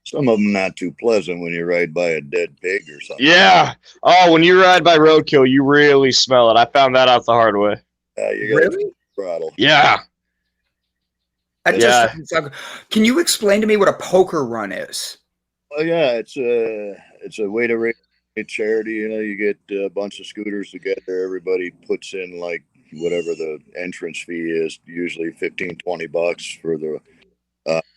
Speaker 4: Some of them not too pleasant when you ride by a dead pig or something.
Speaker 3: Yeah. Oh, when you ride by roadkill, you really smell it. I found that out the hard way.
Speaker 4: You got
Speaker 2: really?
Speaker 4: throttle.
Speaker 3: Yeah. Yeah.
Speaker 2: Can you explain to me what a poker run is?
Speaker 4: Well, yeah, it's a way to raise charity. You know, you get a bunch of scooters together. Everybody puts in like whatever the entrance fee is, usually 15, $20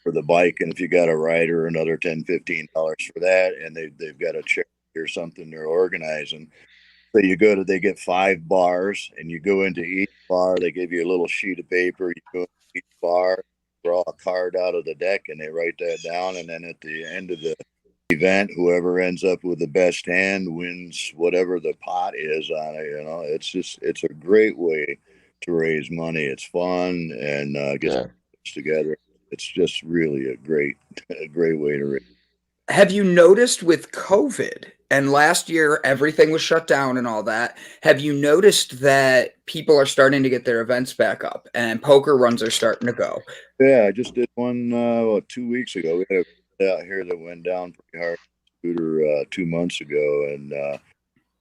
Speaker 4: for the bike, and if you got a rider, another $10, $15 for that, and they've got a charity or something they're organizing. So they get 5 bars, and you go into each bar. They give you a little sheet of paper. You go into each bar, draw a card out of the deck, and they write that down. And then at the end of the event, whoever ends up with the best hand wins whatever the pot is on it. You know, it's a great way to raise money. It's fun and gets
Speaker 3: Yeah.
Speaker 4: together. It's just really a great way to raise.
Speaker 2: Have you noticed with COVID and last year everything was shut down and all that? Have you noticed that people are starting to get their events back up and poker runs are starting to go?
Speaker 4: Yeah, I just did one 2 weeks ago. We had a out here that went down pretty hard scooter 2 months ago, and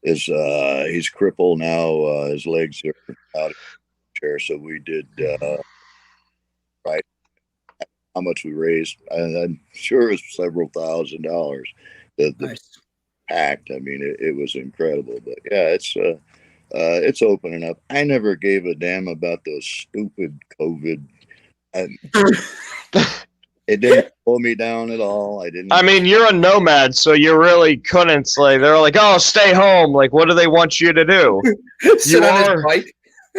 Speaker 4: is he's crippled now. His legs are out of the chair. So we did right how much we raised. I'm sure it was several $1,000s. The
Speaker 2: Nice.
Speaker 4: packed. I mean, it was incredible. But yeah, it's opening up. I never gave a damn about those stupid COVID. It didn't pull me down at all. I didn't.
Speaker 3: I mean, you're a nomad, so you really couldn't. Like, they're like, "Oh, stay home." Like, what do they want you to do?
Speaker 2: Sit on his bike.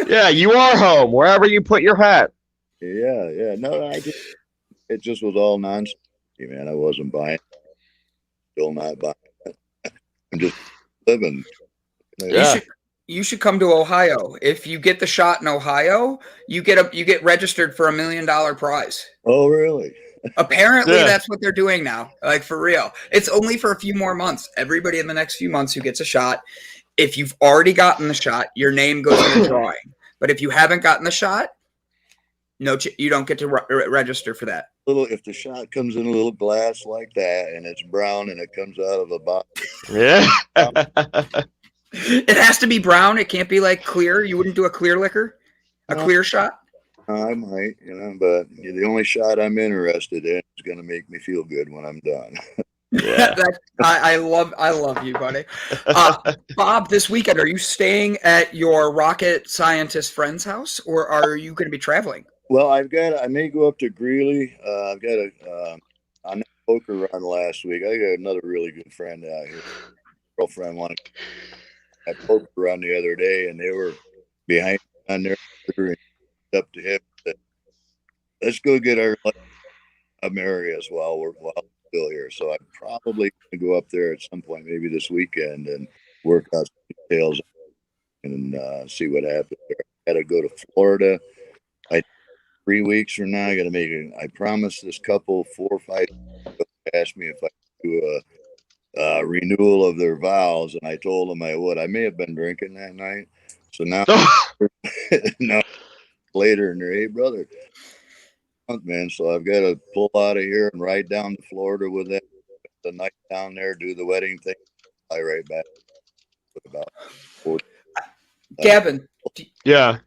Speaker 3: Yeah, you are home wherever you put your hat.
Speaker 4: Yeah. No, it just was all nonsense, man. I wasn't buying. Still not buying. I'm just living.
Speaker 3: Yeah.
Speaker 2: You should come to Ohio. If you get the shot in Ohio, you get registered for $1 million prize.
Speaker 4: Oh, really?
Speaker 2: Apparently,
Speaker 3: Yeah.
Speaker 2: that's what they're doing now. Like, for real. It's only for a few more months. Everybody in the next few months who gets a shot, if you've already gotten the shot, your name goes in the drawing. But if you haven't gotten the shot, you don't get to register for that.
Speaker 4: If the shot comes in a little glass like that and it's brown and it comes out of a bottle.
Speaker 3: Yeah.
Speaker 2: It has to be brown. It can't be like clear. You wouldn't do a clear liquor, a clear shot.
Speaker 4: I might, but the only shot I'm interested in is going to make me feel good when I'm done.
Speaker 3: Yeah.
Speaker 2: I love you, buddy. Bob, this weekend, are you staying at your rocket scientist friend's house, or are you going to be traveling?
Speaker 4: Well, I may go up to Greeley. I've got on that poker run last week. I got another really good friend out here. Girlfriend wanted a poker run the other day, and they were behind on their up to him. Let's go get our Americas while we're still here. So I'm probably going to go up there at some point, maybe this weekend, and work out some details and see what happens there. I got to go to Florida. 3 weeks from now, I got to make it. I promised this couple 4 or 5 asked me if I could do a renewal of their vows, and I told them I would. I may have been drinking that night, so now no, later, and they're, hey brother, man. So I've got to pull out of here and ride down to Florida with them the night down there, do the wedding thing, fly right back. About 40.
Speaker 2: Gavin,
Speaker 3: Yeah.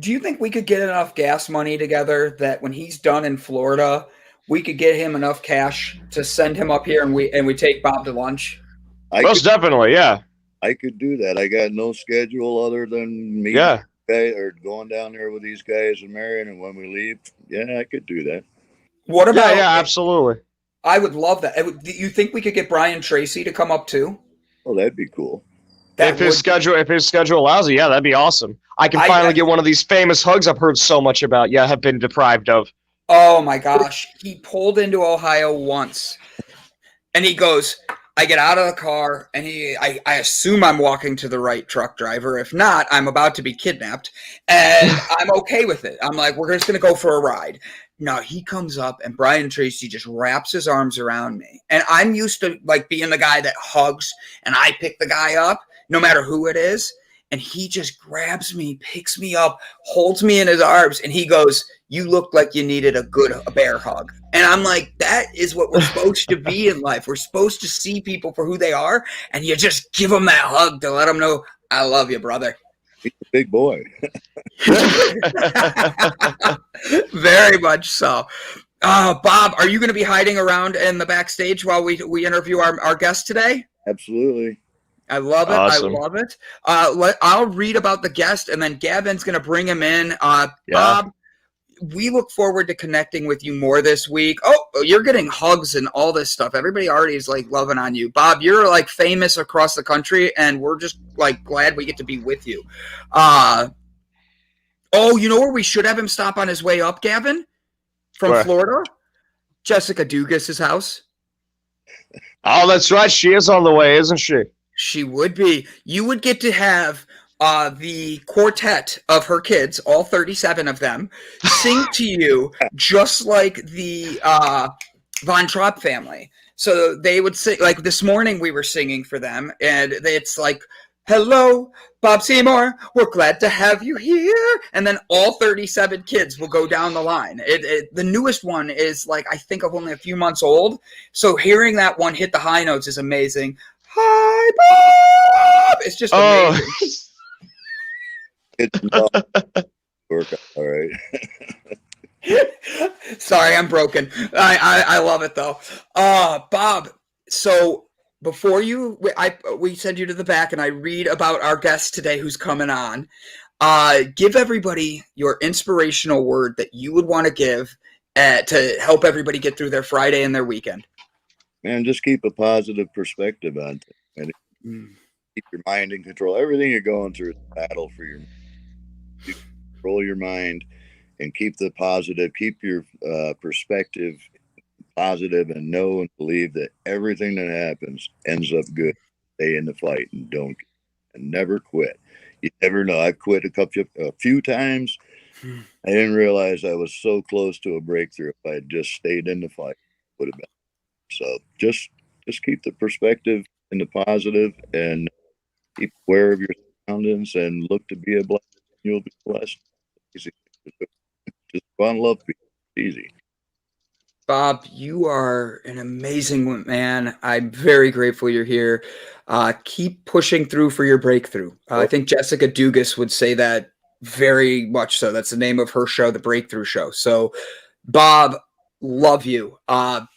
Speaker 2: do you think we could get enough gas money together that when he's done in Florida, we could get him enough cash to send him up here and we take Bob to lunch?
Speaker 3: Most definitely, yeah.
Speaker 4: I could do that. I got no schedule other than me.
Speaker 3: Yeah.
Speaker 4: Or going down there with these guys and marrying, and when we leave, yeah, I could do that.
Speaker 2: What about?
Speaker 3: Yeah, absolutely.
Speaker 2: I would love that. Do you think we could get Brian Tracy to come up too?
Speaker 4: Oh, that'd be cool.
Speaker 3: If his schedule allows it, yeah, that'd be awesome. I can finally get one of these famous hugs I've heard so much about. Yeah, have been deprived of.
Speaker 2: Oh my gosh, he pulled into Ohio once, and he goes. I get out of the car, and I assume I'm walking to the right truck driver. If not, I'm about to be kidnapped, and I'm okay with it. I'm like, we're just going to go for a ride. No, he comes up, and Brian Tracy just wraps his arms around me. And I'm used to like being the guy that hugs, and I pick the guy up, no matter who it is. And he just grabs me, picks me up, holds me in his arms, and he goes, you look like you needed a bear hug. And I'm like, that is what we're supposed to be in life. We're supposed to see people for who they are, and you just give them that hug to let them know, I love you, brother.
Speaker 4: He's a big boy.
Speaker 2: Very much so. Bob, are you going to be hiding around in the backstage while we interview our guest today?
Speaker 4: Absolutely.
Speaker 2: I love it.
Speaker 3: Awesome.
Speaker 2: I love it. I'll read about the guest, and then Gavin's going to bring him in. Bob, we look forward to connecting with you more this week. Oh, you're getting hugs and all this stuff. Everybody already is like loving on you. Bob, you're like famous across the country, and we're just like glad we get to be with you. Oh, you know where we should have him stop on his way up, Gavin? From Florida? Jessica Dugas's house.
Speaker 3: Oh, that's right. She is on the way, isn't she?
Speaker 2: She would be. You would get to have the quartet of her kids, all 37 of them, sing to you just like the Von Trapp family. So they would sing, like this morning we were singing for them, and it's like, hello, Bob Seymour, we're glad to have you here. And then all 37 kids will go down the line. The newest one is like, I think of only a few months old. So hearing that one hit the high notes is amazing. Hi, Bob. It's just amazing.
Speaker 4: It's not work out all right.
Speaker 2: Sorry, I'm broken. I love it though. Bob. So before we send you to the back and I read about our guest today who's coming on. Give everybody your inspirational word that you would want to give to help everybody get through their Friday and their weekend.
Speaker 4: Man, just keep a positive perspective on things, and keep your mind in control. Everything you're going through is a battle for you control your mind and keep the positive. Keep your perspective positive, and know and believe that everything that happens ends up good. Stay in the fight and never quit. You never know. I've quit a few times. I didn't realize I was so close to a breakthrough. If I had just stayed in the fight, would have been. So just keep the perspective in the positive and keep aware of your surroundings and look to be a blessing. You'll be blessed. Easy. Just go and love people. Easy.
Speaker 2: Bob, you are an amazing man. I'm very grateful you're here. Keep pushing through for your breakthrough. I think Jessica Dugas would say that very much so. That's the name of her show, The Breakthrough Show. So, Bob, love you.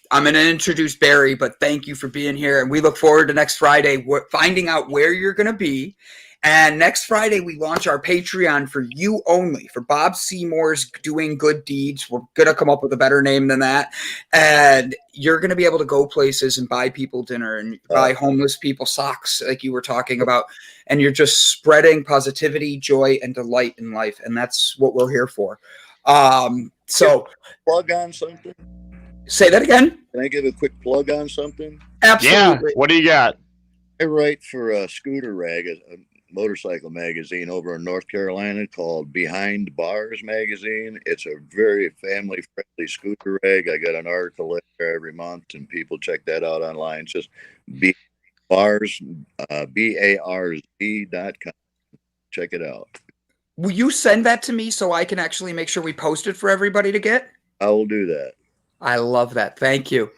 Speaker 2: I'm going to introduce Barry, but thank you for being here. And we look forward to next Friday, finding out where you're going to be. And next Friday, we launch our Patreon for you only, for Bob Seymour's Doing Good Deeds. We're going to come up with a better name than that. And you're going to be able to go places and buy people dinner and buy homeless people socks like you were talking about. And you're just spreading positivity, joy, and delight in life. And that's what we're here for. So
Speaker 4: plug on something.
Speaker 2: Say that again.
Speaker 4: Can I give a quick plug on something?
Speaker 2: Absolutely.
Speaker 3: Yeah. What do you got?
Speaker 4: I write for Scooter Rag, a motorcycle magazine over in North Carolina called Behind Bars Magazine. It's a very family-friendly scooter rag. I got an article there every month, and people check that out online. It's just Bars, BARZ.com. Check it out.
Speaker 2: Will you send that to me so I can actually make sure we post it for everybody to get?
Speaker 4: I will do that.
Speaker 2: I love that. Thank you.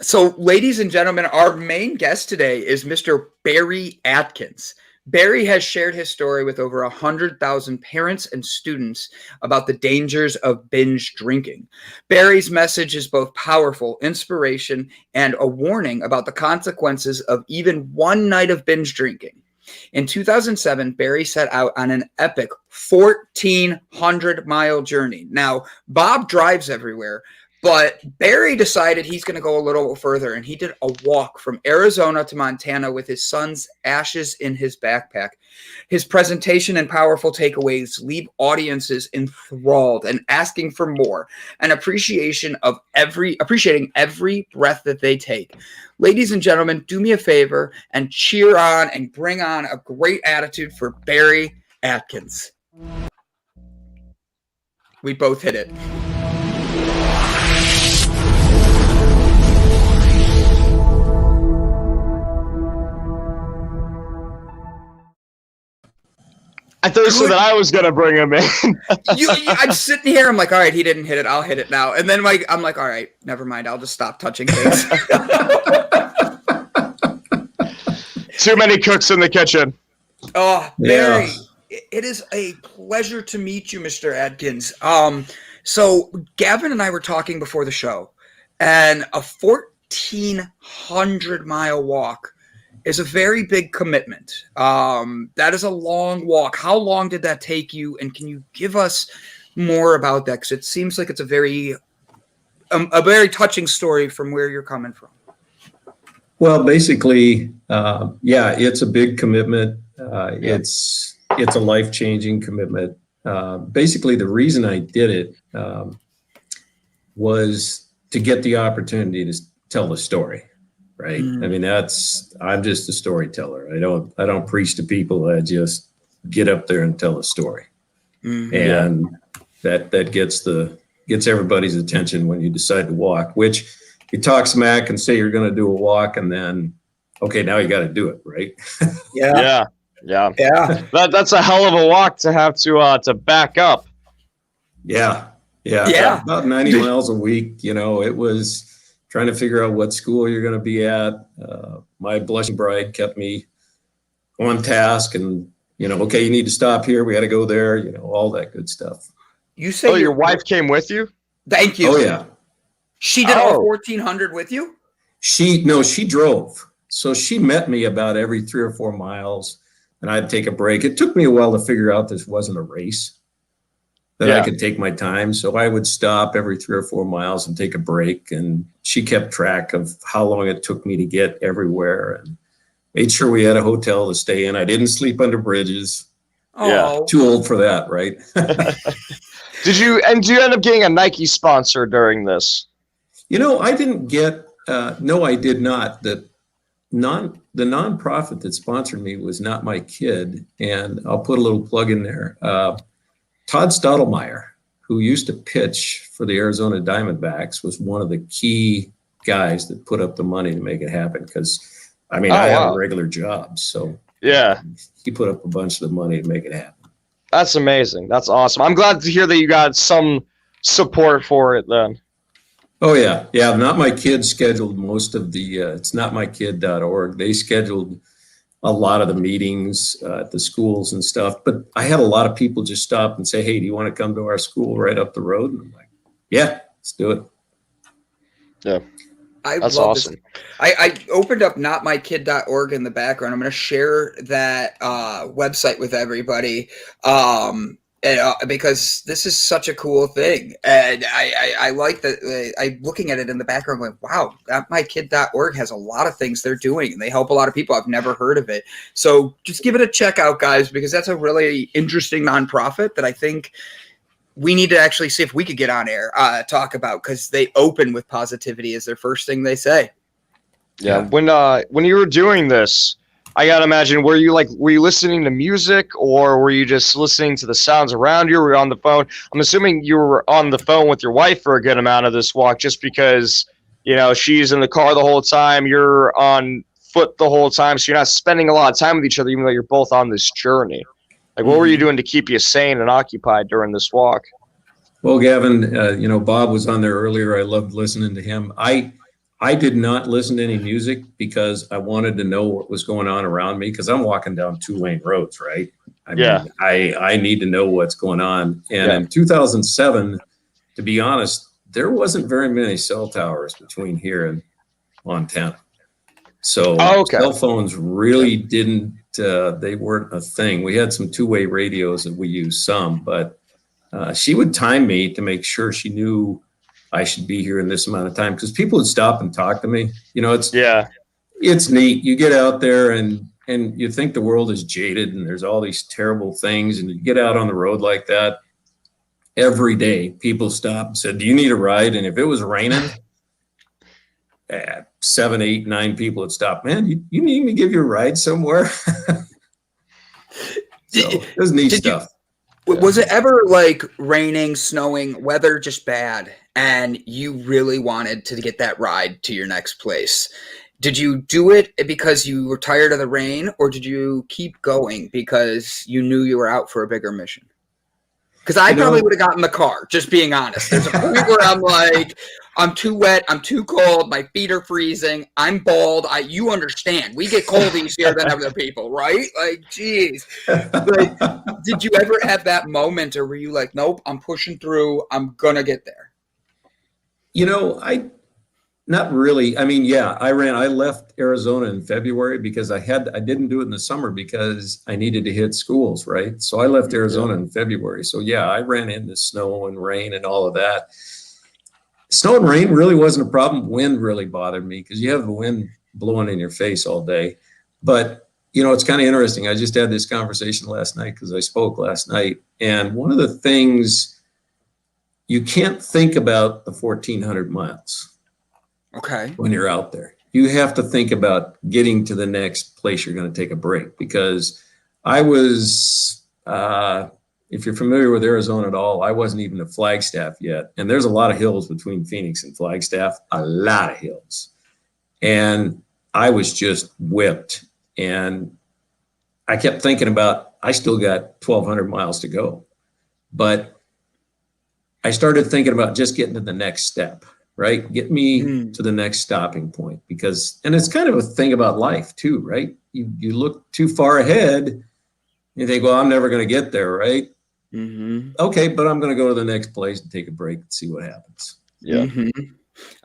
Speaker 2: So, ladies and gentlemen, our main guest today is Mr. Barry Adkins. Barry has shared his story with over 100,000 parents and students about the dangers of binge drinking. Barry's message is both powerful, inspiration, and a warning about the consequences of even one night of binge drinking. In 2007, Barry set out on an epic 1,400-mile journey. Now, Bob drives everywhere, but Barry decided he's going to go a little further, and he did a walk from Arizona to Montana with his son's ashes in his backpack. His presentation and powerful takeaways leave audiences enthralled and asking for more, and appreciating every breath that they take. Ladies and gentlemen, do me a favor and cheer on and bring on a great attitude for Barry Adkins. We both hit it.
Speaker 3: I thought you said that I was going to bring him in.
Speaker 2: I'm sitting here. I'm like, all right, he didn't hit it. I'll hit it now. And then I'm like, all right, never mind. I'll just stop touching things.
Speaker 3: Too many cooks in the kitchen.
Speaker 2: Oh, Barry, it is a pleasure to meet you, Mr. Adkins. So Gavin and I were talking before the show, and a 1,400-mile walk is a very big commitment. That is a long walk. How long did that take you? And can you give us more about that? Because it seems like it's a very touching story from where you're coming from.
Speaker 5: Well, basically, it's a big commitment. It's a life-changing commitment. Basically, the reason I did it was to get the opportunity to tell the story. Right. I mean, I'm just a storyteller. I don't preach to people. I just get up there and tell a story. And that gets everybody's attention when you decide to walk, which you talk smack and say you're going to do a walk, and then, okay, now you got to do it. Right.
Speaker 3: Yeah. That's a hell of a walk to have to back up.
Speaker 5: Yeah. About 90 miles a week. It was trying to figure out what school you're going to be at. My blushing bride kept me on task and, okay, you need to stop here. We got to go there, all that good stuff.
Speaker 2: You say
Speaker 3: Oh, your wife came with you?
Speaker 2: Thank you.
Speaker 5: Oh, yeah.
Speaker 2: She did all 1,400 with you?
Speaker 5: She drove. So she met me about every 3 or 4 miles, and I'd take a break. It took me a while to figure out this wasn't a race, that I could take my time. So I would stop every 3 or 4 miles and take a break. And she kept track of how long it took me to get everywhere and made sure we had a hotel to stay in. I didn't sleep under bridges.
Speaker 2: Oh.
Speaker 5: Too old for that, right?
Speaker 3: Did you end up getting a Nike sponsor during this?
Speaker 5: I didn't get, no, I did not. The nonprofit that sponsored me was Not My Kid. And I'll put a little plug in there. Todd Stottlemyre, who used to pitch for the Arizona Diamondbacks, was one of the key guys that put up the money to make it happen. Because, I had a regular job. So he put up a bunch of the money to make it happen.
Speaker 3: That's amazing. That's awesome. I'm glad to hear that you got some support for it then.
Speaker 5: Oh, yeah. Yeah, Not My Kid scheduled most of the, it's notmykid.org. They scheduled a lot of the meetings at the schools and stuff. But I had a lot of people just stop and say, hey, do you want to come to our school right up the road? And I'm like, yeah, let's do it.
Speaker 3: Yeah.
Speaker 2: That's awesome. I opened up notmykid.org in the background. I'm going to share that website with everybody because this is such a cool thing. And I like that. I'm looking at it in the background going, wow, notmykid.org has a lot of things they're doing. And they help a lot of people. I've never heard of it. So just give it a check out, guys, because that's a really interesting nonprofit that I think we need to actually see if we could get on air, talk about, because they open with positivity as their first thing they say.
Speaker 3: Yeah. When you were doing this, I gotta imagine, were you listening to music, or were you just listening to the sounds around you? Or were you on the phone? I'm assuming you were on the phone with your wife for a good amount of this walk, just because, she's in the car the whole time, you're on foot the whole time, so you're not spending a lot of time with each other, even though you're both on this journey. What were you doing to keep you sane and occupied during this walk?
Speaker 5: Well, Gavin, Bob was on there earlier. I loved listening to him. I did not listen to any music because I wanted to know what was going on around me, because I'm walking down 2-lane roads, right? I need to know what's going on. And in 2007, to be honest, there wasn't very many cell towers between here and Montana. So cell phones really didn't, they weren't a thing. We had some 2-way radios that we used some, but she would time me to make sure she knew I should be here in this amount of time, because people would stop and talk to me. It's neat. You get out there and you think the world is jaded and there's all these terrible things, and you get out on the road like that every day. People stop and said, do you need a ride? And if it was raining, 7, 8, 9 people would stop. Man, you need me to give you a ride somewhere? So it was neat stuff.
Speaker 2: Was it ever raining, snowing, weather just bad, and you really wanted to get that ride to your next place? Did you do it because you were tired of the rain, or did you keep going because you knew you were out for a bigger mission? Because I probably would have gotten the car, just being honest. There's a point where I'm like, I'm too wet, I'm too cold, my feet are freezing, I'm bald. You understand. We get cold easier than other people, right? Geez. Did you ever have that moment, or were you like, nope, I'm pushing through, I'm going to get there?
Speaker 5: Not really. I left Arizona in February because I didn't do it in the summer because I needed to hit schools, right? So I left Arizona in February. So I ran into snow and rain and all of that. Snow and rain really wasn't a problem. Wind really bothered me because you have the wind blowing in your face all day. But, it's kind of interesting. I just had this conversation last night because I spoke last night. And one of the things, you can't think about the 1,400 miles.
Speaker 2: Okay.
Speaker 5: When you're out there, you have to think about getting to the next place you're going to take a break, because I was, if you're familiar with Arizona at all, I wasn't even to Flagstaff yet. And there's a lot of hills between Phoenix and Flagstaff, a lot of hills. And I was just whipped. And I kept thinking about, I still got 1,200 miles to go. But I started thinking about just getting to the next step. right? Get me to the next stopping point, because, and it's kind of a thing about life too, right? You look too far ahead, you think, well, I'm never going to get there, right? Okay, but I'm going to go to the next place and take a break and see what happens.
Speaker 3: Yeah.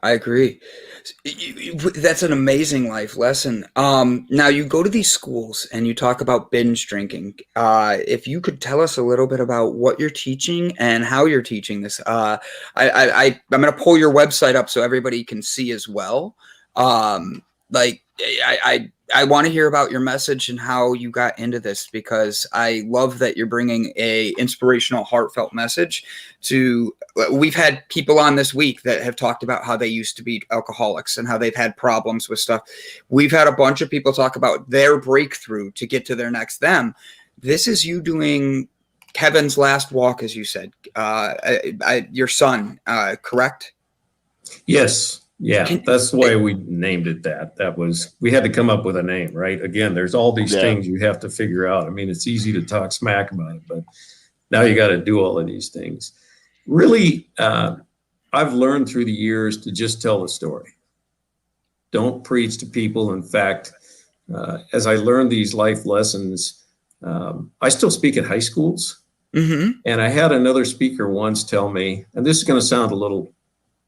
Speaker 2: I agree. That's an amazing life lesson. Now you go to these schools and you talk about binge drinking. If you could tell us a little bit about what you're teaching and how you're teaching this. I'm going to pull your website up so everybody can see as well. I want to hear about your message and how you got into this, because I love that you're bringing a inspirational, heartfelt message to. We've had people on this week that have talked about how they used to be alcoholics and how they've had problems with stuff. We've had a bunch of people talk about their breakthrough to get to their next them. This is you doing Kevin's last walk, as you said. Your son, correct?
Speaker 5: Yes. Yeah, that's the way we named it. That was, we had to come up with a name, right? Again, there's all these things you have to figure out. I mean, it's easy to talk smack about it, but now you got to do all of these things. Really, I've learned through the years to just tell the story. Don't preach to people. In fact, as I learned these life lessons, I still speak at high schools. And I had another speaker once tell me, and this is going to sound a little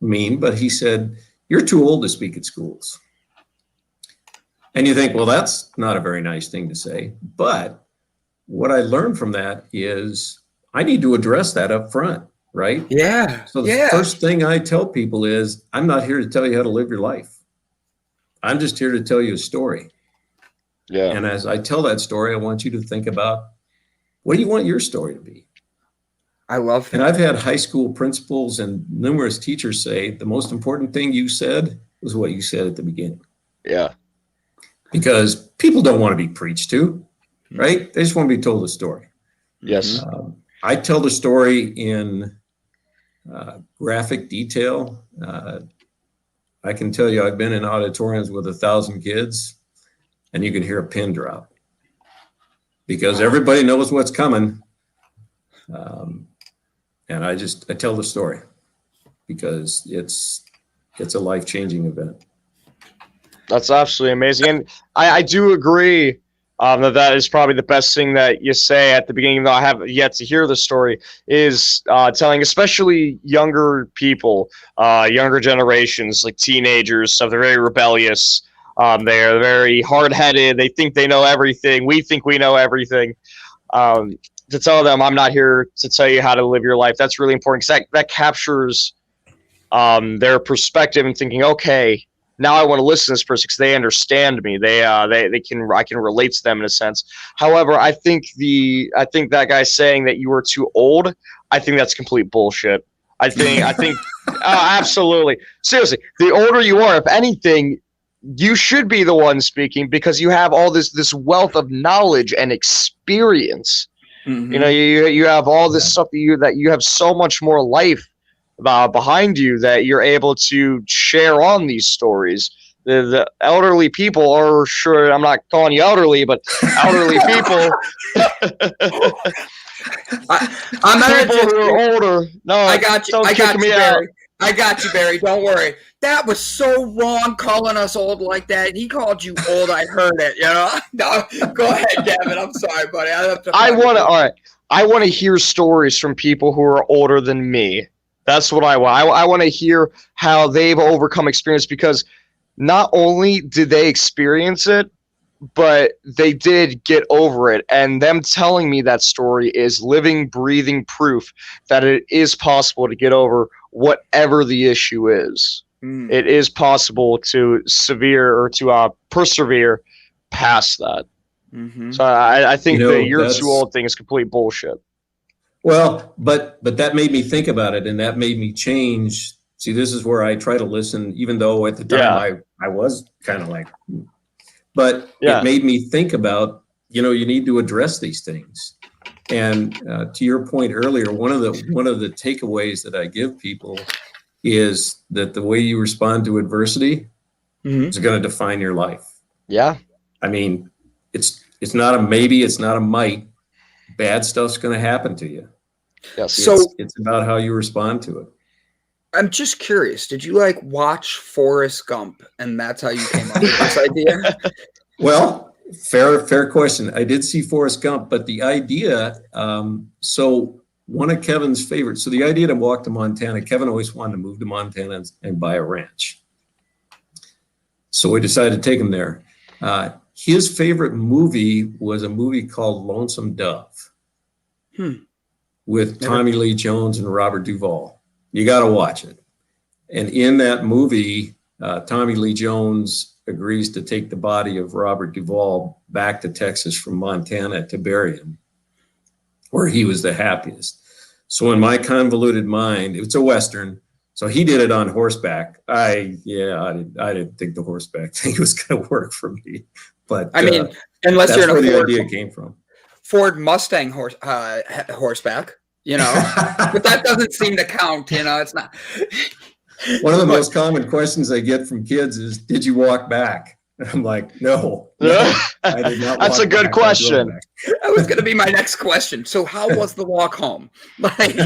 Speaker 5: mean, but he said, "You're too old to speak at schools." And you think, well, that's not a very nice thing to say. But what I learned from that is I need to address that up front, right?
Speaker 2: Yeah.
Speaker 5: So the first thing I tell people is, I'm not here to tell you how to live your life. I'm just here to tell you a story.
Speaker 3: Yeah.
Speaker 5: And as I tell that story, I want you to think about, what do you want your story to be?
Speaker 2: I love that.
Speaker 5: And I've had high school principals and numerous teachers say the most important thing you said was what you said at the beginning.
Speaker 3: Yeah.
Speaker 5: Because people don't want to be preached to, right? They just want to be told a story.
Speaker 3: Yes.
Speaker 5: I tell the story in graphic detail. I can tell you I've been in auditoriums with 1,000 kids and you can hear a pin drop because everybody knows what's coming. And I tell the story because it's a life-changing event.
Speaker 3: That's absolutely amazing. And I do agree that is probably the best thing that you say at the beginning, though I have yet to hear the story, is telling especially younger people, younger generations, like teenagers, so they're very rebellious. They're very hard-headed. They think they know everything. We think we know everything. To tell them, I'm not here to tell you how to live your life. That's really important because that captures their perspective and thinking, okay, now I want to listen to this person because they understand me. I can relate to them in a sense. However, I think that guy saying that you were too old, I think that's complete bullshit. I think absolutely. Seriously, the older you are, if anything, you should be the one speaking because you have all this wealth of knowledge and experience. You know, you have all this stuff that you have so much more life behind you that you're able to share on these stories. The elderly people are sure. I'm not calling you elderly, but elderly people.
Speaker 2: I'm
Speaker 3: people who are older. No,
Speaker 2: I got you. I got you,
Speaker 3: me
Speaker 2: Barry. I got you, Barry. Don't worry. That was so wrong calling us old like that. He called you old. I heard it. You know. No, go ahead, Gavin. I'm sorry, buddy.
Speaker 3: I want to hear stories from people who are older than me. That's what I want. I want to hear how they've overcome experience because not only did they experience it, but they did get over it. And them telling me that story is living, breathing proof that it is possible to get over whatever the issue is. It is possible to persevere past that. So I think the "you're too old" thing is complete bullshit.
Speaker 5: Well, but that made me think about it, and that made me change. See, this is where I try to listen, even though at the time I was kind of like, but it made me think about, you need to address these things. And to your point earlier, one of the takeaways that I give people is that the way you respond to adversity is going to define your life. Yeah. I mean, it's not a maybe, it's not a might. Bad stuff's going to happen to you. Yes. So it's about how you respond to it.
Speaker 2: I'm just curious. Did you like watch Forrest Gump, and that's how you came up with this idea?
Speaker 5: Well, fair question. I did see Forrest Gump, but the idea, so one of Kevin's favorites, so the idea to walk to Montana, Kevin always wanted to move to Montana and buy a ranch. So we decided to take him there. His favorite movie was a movie called Lonesome Dove with Tommy Lee Jones and Robert Duvall. You got to watch it. And in that movie, Tommy Lee Jones agrees to take the body of Robert Duvall back to Texas from Montana to bury him, where he was the happiest. So in my convoluted mind, it's a Western. So he did it on horseback. I didn't think the horseback thing was going to work for me. But
Speaker 2: I mean, unless
Speaker 5: that's
Speaker 2: you're in
Speaker 5: where
Speaker 2: a
Speaker 5: the
Speaker 2: Ford,
Speaker 5: idea came from.
Speaker 2: Ford Mustang horseback, you know, but that doesn't seem to count. You know, it's not.
Speaker 5: One of the most common questions I get from kids is, "Did you walk back?" And I'm like, "No, I did not."
Speaker 3: That's a good question.
Speaker 2: That was going to be my next question. So, how was the walk home? Like,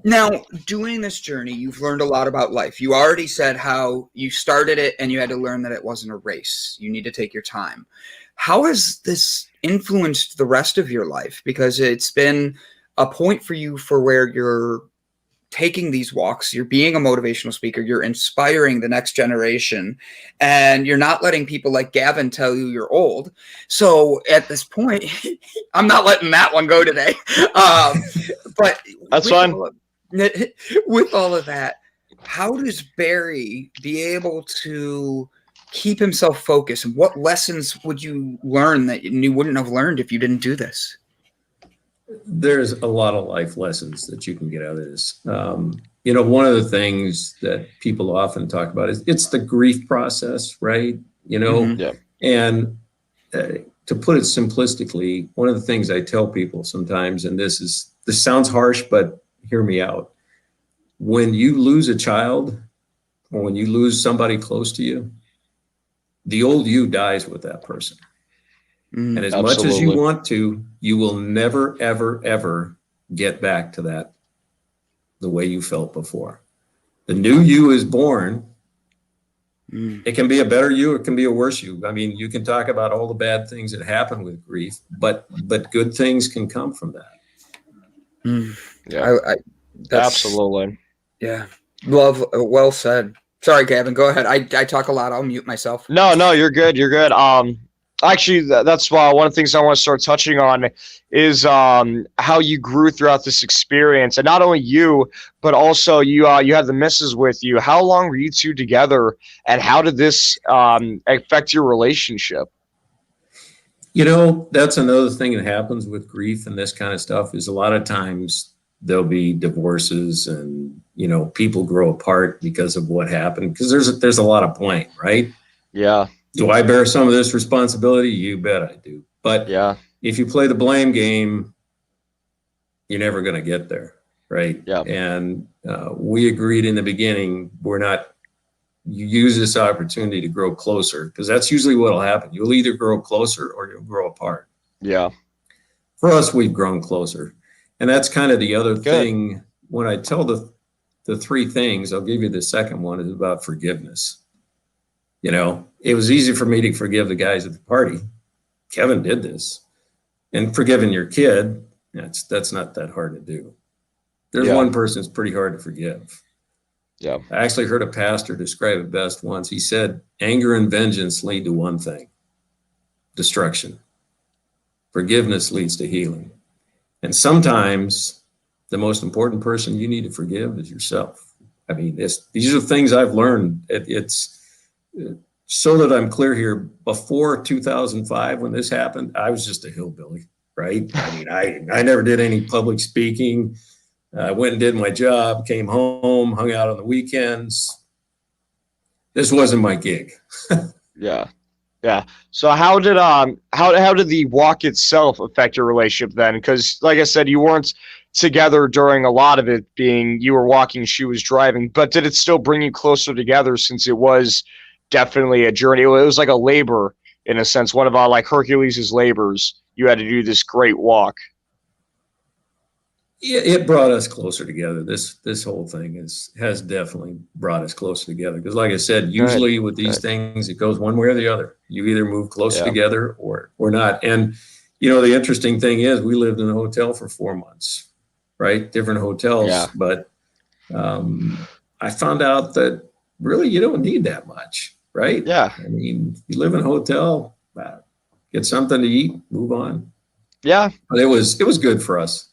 Speaker 2: now, doing this journey, you've learned a lot about life. You already said how you started it and you had to learn that it wasn't a race. You need to take your time. How has this influenced the rest of your life? Because it's been a point for you for where you're taking these walks, you're being a motivational speaker, you're inspiring the next generation, and you're not letting people like Gavin tell you you're old. So at this point, I'm not letting that one go today. But
Speaker 3: that's fine.
Speaker 2: With all of that, how does Barry be able to keep himself focused? And what lessons would you learn that you wouldn't have learned if you didn't do this?
Speaker 5: There's a lot of life lessons that you can get out of this. You know, one of the things that people often talk about is it's the grief process, right? You know, and to put it simplistically, one of the things I tell people sometimes, and this sounds harsh, but hear me out. When you lose a child or when you lose somebody close to you, the old you dies with that person. And as much as you want to, you will never, ever, ever get back to that the way you felt before. The new you is born. It can be a better you, it can be a worse you. I mean, you can talk about all the bad things that happen with grief, but good things can come from that.
Speaker 3: Yeah, absolutely.
Speaker 2: Yeah, well said. Sorry, Gavin, go ahead. I talk a lot. I'll mute myself.
Speaker 3: No, you're good. You're good. Actually, that's why one of the things I want to start touching on is how you grew throughout this experience, and not only you, but also you had the missus with you. How long were you two together, and how did this affect your relationship?
Speaker 5: You know, that's another thing that happens with grief and this kind of stuff is a lot of times there'll be divorces and, you know, people grow apart because of what happened, because there's a lot of blame, right?
Speaker 3: Yeah.
Speaker 5: Do I bear some of this responsibility? You bet I do. But
Speaker 3: yeah,
Speaker 5: if you play the blame game, you're never going to get there, right?
Speaker 3: Yeah.
Speaker 5: And we agreed in the beginning, you use this opportunity to grow closer, because that's usually what will happen. You'll either grow closer or you'll grow apart.
Speaker 3: Yeah.
Speaker 5: For us, we've grown closer. And that's kind of the other thing. When I tell the three things, I'll give you the second one, is about forgiveness. You know, it was easy for me to forgive the guys at the party. Kevin did this. And forgiving your kid, that's not that hard to do. There's one person that's pretty hard to forgive.
Speaker 3: Yeah.
Speaker 5: I actually heard a pastor describe it best once. He said, anger and vengeance lead to one thing: destruction. Forgiveness leads to healing. And sometimes the most important person you need to forgive is yourself. I mean, these are things I've learned. It's so that I'm clear here, before 2005, when this happened, I was just a hillbilly, right? I mean, I never did any public speaking. I went and did my job, came home, hung out on the weekends. This wasn't my gig.
Speaker 3: Yeah. So how did the walk itself affect your relationship then? Because like I said, you weren't together during a lot of it, being you were walking, she was driving, but did it still bring you closer together, since it was definitely a journey? It was like a labor in a sense, one of our like Hercules' labors. You had to do this great walk.
Speaker 5: it brought us closer together. This whole thing has definitely brought us closer together. Because like I said, usually with these things, it goes one way or the other. You either move closer together or not. And, you know, the interesting thing is we lived in a hotel for 4 months, right? Different hotels.
Speaker 3: Yeah.
Speaker 5: But I found out that really you don't need that much, right?
Speaker 3: Yeah.
Speaker 5: I mean, you live in a hotel, get something to eat, move on.
Speaker 3: Yeah.
Speaker 5: But it was good for us.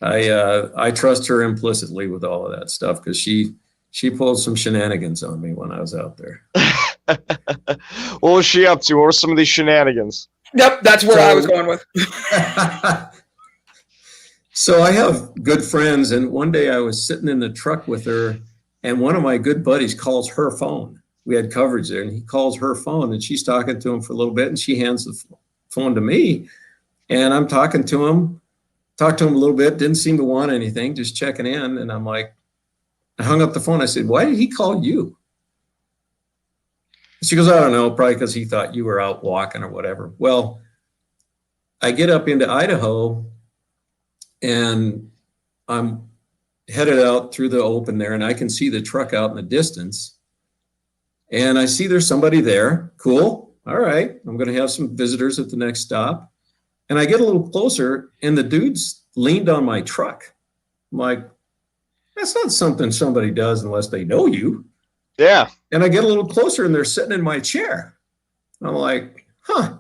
Speaker 5: I trust her implicitly with all of that stuff because she pulled some shenanigans on me when I was out there.
Speaker 3: What was she up to? What were some of these shenanigans?
Speaker 2: Yep, that's where I was going with.
Speaker 5: So I have good friends, and one day I was sitting in the truck with her, and one of my good buddies calls her phone. We had coverage there, and he calls her phone, and she's talking to him for a little bit, and she hands the phone to me, and I'm talking to him. Talked to him a little bit, didn't seem to want anything, just checking in. And I'm like, I hung up the phone. I said, why did he call you? She goes, I don't know, probably because he thought you were out walking or whatever. Well, I get up into Idaho and I'm headed out through the open there and I can see the truck out in the distance. And I see there's somebody there. Cool. All right. I'm going to have some visitors at the next stop. And I get a little closer, and the dude's leaned on my truck. I'm like, that's not something somebody does unless they know you.
Speaker 3: Yeah.
Speaker 5: And I get a little closer, and they're sitting in my chair. I'm like, huh.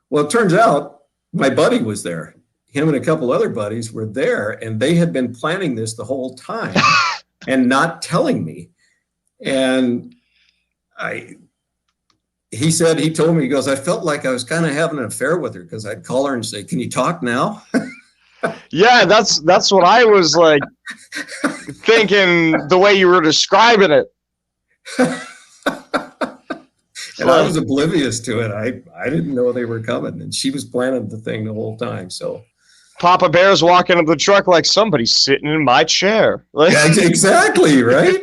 Speaker 5: Well, it turns out my buddy was there. Him and a couple other buddies were there, and they had been planning this the whole time and not telling me. And he told me, he goes, I felt like I was kind of having an affair with her because I'd call her and say, can you talk now?
Speaker 3: Yeah, that's what I was like thinking the way you were describing it.
Speaker 5: And I was oblivious to it. I didn't know they were coming, and she was planning the thing the whole time. So
Speaker 3: Papa Bear's walking up the truck like somebody's sitting in my chair. Like,
Speaker 5: yeah, exactly, right?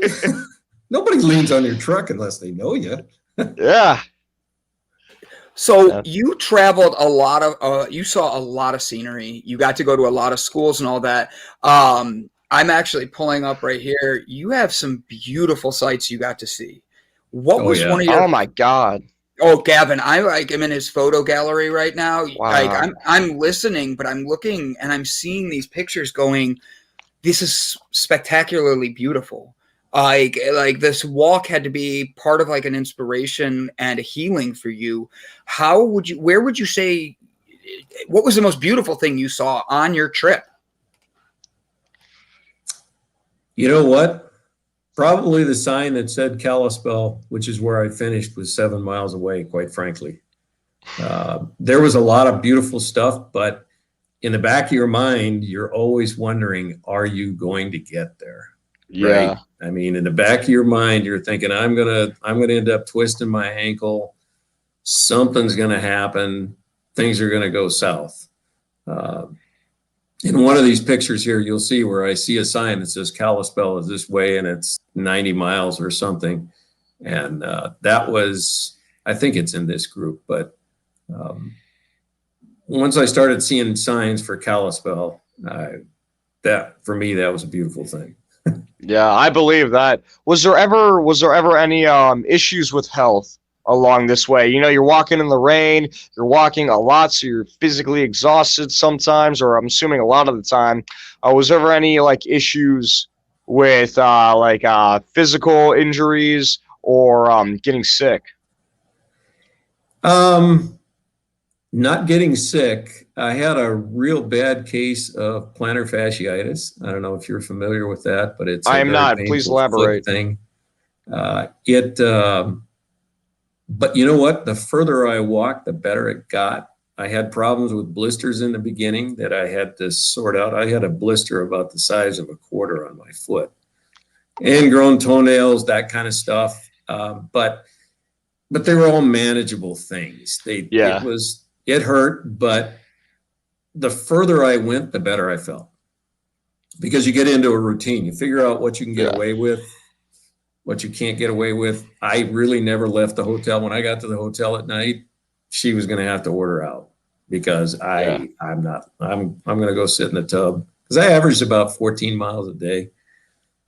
Speaker 5: Nobody leans on your truck unless they know you.
Speaker 3: yeah.
Speaker 2: So you traveled a lot of, you saw a lot of scenery. You got to go to a lot of schools and all that. I'm actually pulling up right here. You have some beautiful sights you got to see. What was one of your?
Speaker 3: Oh my God.
Speaker 2: Oh, Gavin, I'm in his photo gallery right now.
Speaker 3: Wow.
Speaker 2: Like I'm listening, but I'm looking and I'm seeing these pictures going, this is spectacularly beautiful. Like this walk had to be part of like an inspiration and a healing for you. Where would you say, what was the most beautiful thing you saw on your trip?
Speaker 5: You know what? Probably the sign that said Kalispell, which is where I finished, was 7 miles away, quite frankly. There was a lot of beautiful stuff, but in the back of your mind, you're always wondering, are you going to get there?
Speaker 3: Yeah.
Speaker 5: Right? I mean, in the back of your mind, you're thinking, I'm gonna end up twisting my ankle. Something's gonna happen. Things are gonna go south. In one of these pictures here, you'll see where I see a sign that says Kalispell is this way, and it's 90 miles or something. And that was, I think it's in this group, but once I started seeing signs for Kalispell, that for me, that was a beautiful thing.
Speaker 3: Yeah, I believe that. Was there ever any issues with health along this way? You know, you're walking in the rain, you're walking a lot, so you're physically exhausted sometimes, or I'm assuming a lot of the time. Was there ever any like issues with physical injuries or getting sick?
Speaker 5: Not getting sick. I had a real bad case of plantar fasciitis. I don't know if you're familiar with that, but it's
Speaker 3: I am not. Please elaborate.
Speaker 5: Thing. But you know what? The further I walked, the better it got. I had problems with blisters in the beginning that I had to sort out. I had a blister about the size of a quarter on my foot, ingrown toenails, that kind of stuff. But they were all manageable things. It hurt, but the further I went, the better I felt. Because you get into a routine. You figure out what you can get away with, what you can't get away with. I really never left the hotel. When I got to the hotel at night, she was going to have to order out because I'm going to go sit in the tub because I averaged about 14 miles a day,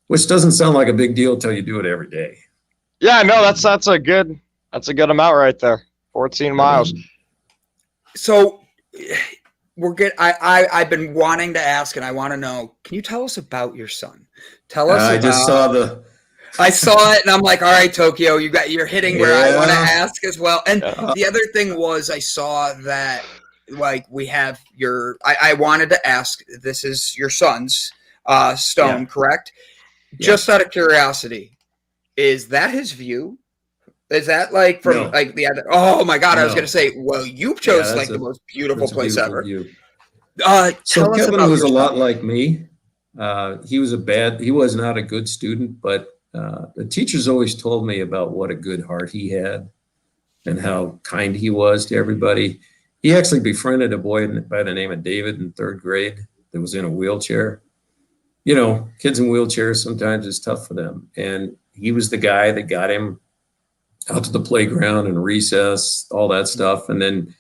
Speaker 5: which doesn't sound like a big deal until you do it every day.
Speaker 3: Yeah, no, that's a good amount right there. 14 miles.
Speaker 2: So we're good. I've been wanting to ask, and I want to know. Can you tell us about your son? Tell us.
Speaker 5: I just saw the.
Speaker 2: I saw it, and I'm like, all right, Tokyo, you're hitting where I want to ask as well. And the other thing was, I saw that like we have your. I wanted to ask. This is your son's stone, correct?
Speaker 5: Yeah.
Speaker 2: Just out of curiosity, is that his view? Is that like from like the other? Oh my God! I was going to say, well, you chose like the most beautiful place ever.
Speaker 5: So Kevin was a lot like me. He was not a good student, but the teachers always told me about what a good heart he had and how kind he was to everybody. He actually befriended a boy by the name of David in 3rd grade that was in a wheelchair. You know, kids in wheelchairs, sometimes it's tough for them. And he was the guy that got him out to the playground and recess, all that stuff. And then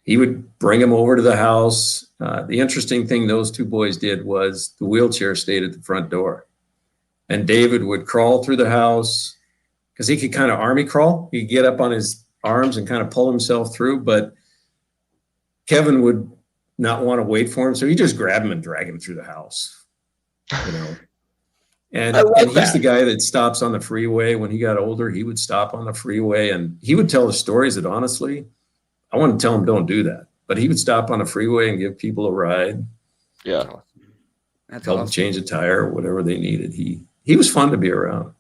Speaker 5: he would bring him over to the house. The interesting thing those two boys did was the wheelchair stayed at the front door. And David would crawl through the house because he could kind of army crawl. He'd get up on his arms and kind of pull himself through. But Kevin would not want to wait for him. So he just grabbed him and drag him through the house, you know. And he's the guy that stops on the freeway. When he got older, he would stop on the freeway and he would tell the stories that honestly, I wouldn't tell him don't do that. But he would stop on the freeway and give people a ride.
Speaker 3: Yeah.
Speaker 2: That's
Speaker 5: help them change a tire or whatever they needed. He was fun to be around.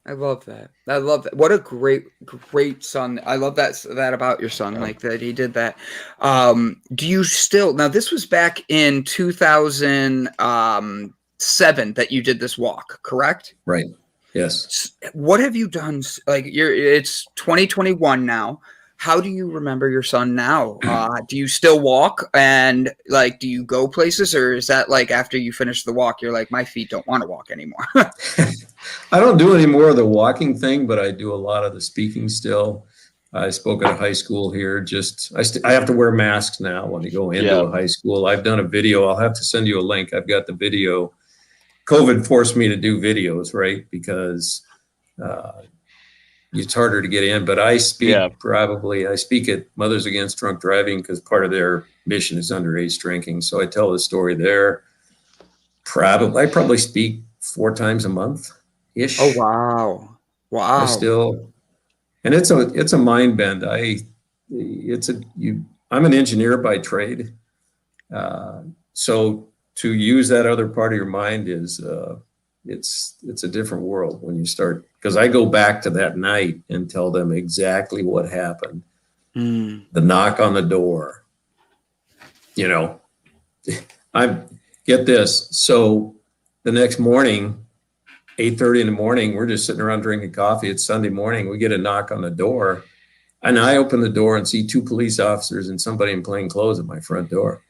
Speaker 2: I love that. I love that. What a great son. I love that about your son, like that he did that. Do you still, now this was back in 2007 that you did this walk, correct?
Speaker 5: Right. Yes.
Speaker 2: What have you done? Like it's 2021 now. How do you remember your son now? Do you still walk and like, do you go places, or is that like after you finish the walk, you're like, my feet don't want to walk anymore?
Speaker 5: I don't do any more of the walking thing, but I do a lot of the speaking still. I spoke at a high school here. I have to wear masks now when you go into a high school. I've done a video. I'll have to send you a link. I've got the video. COVID forced me to do videos, right? Because it's harder to get in, but I speak I speak at Mothers Against Drunk Driving because part of their mission is underage drinking. So I tell the story there. I probably speak 4 times a month ish.
Speaker 2: Oh, wow. Wow.
Speaker 5: And it's a mind bend. I'm an engineer by trade. So to use that other part of your mind is, it's a different world when you start, because I go back to that night and tell them exactly what happened. The knock on the door, you know, I get this. So the next morning, 8:30 in the morning, we're just sitting around drinking coffee. It's Sunday morning. We get a knock on the door and I open the door and see 2 police officers and somebody in plain clothes at my front door.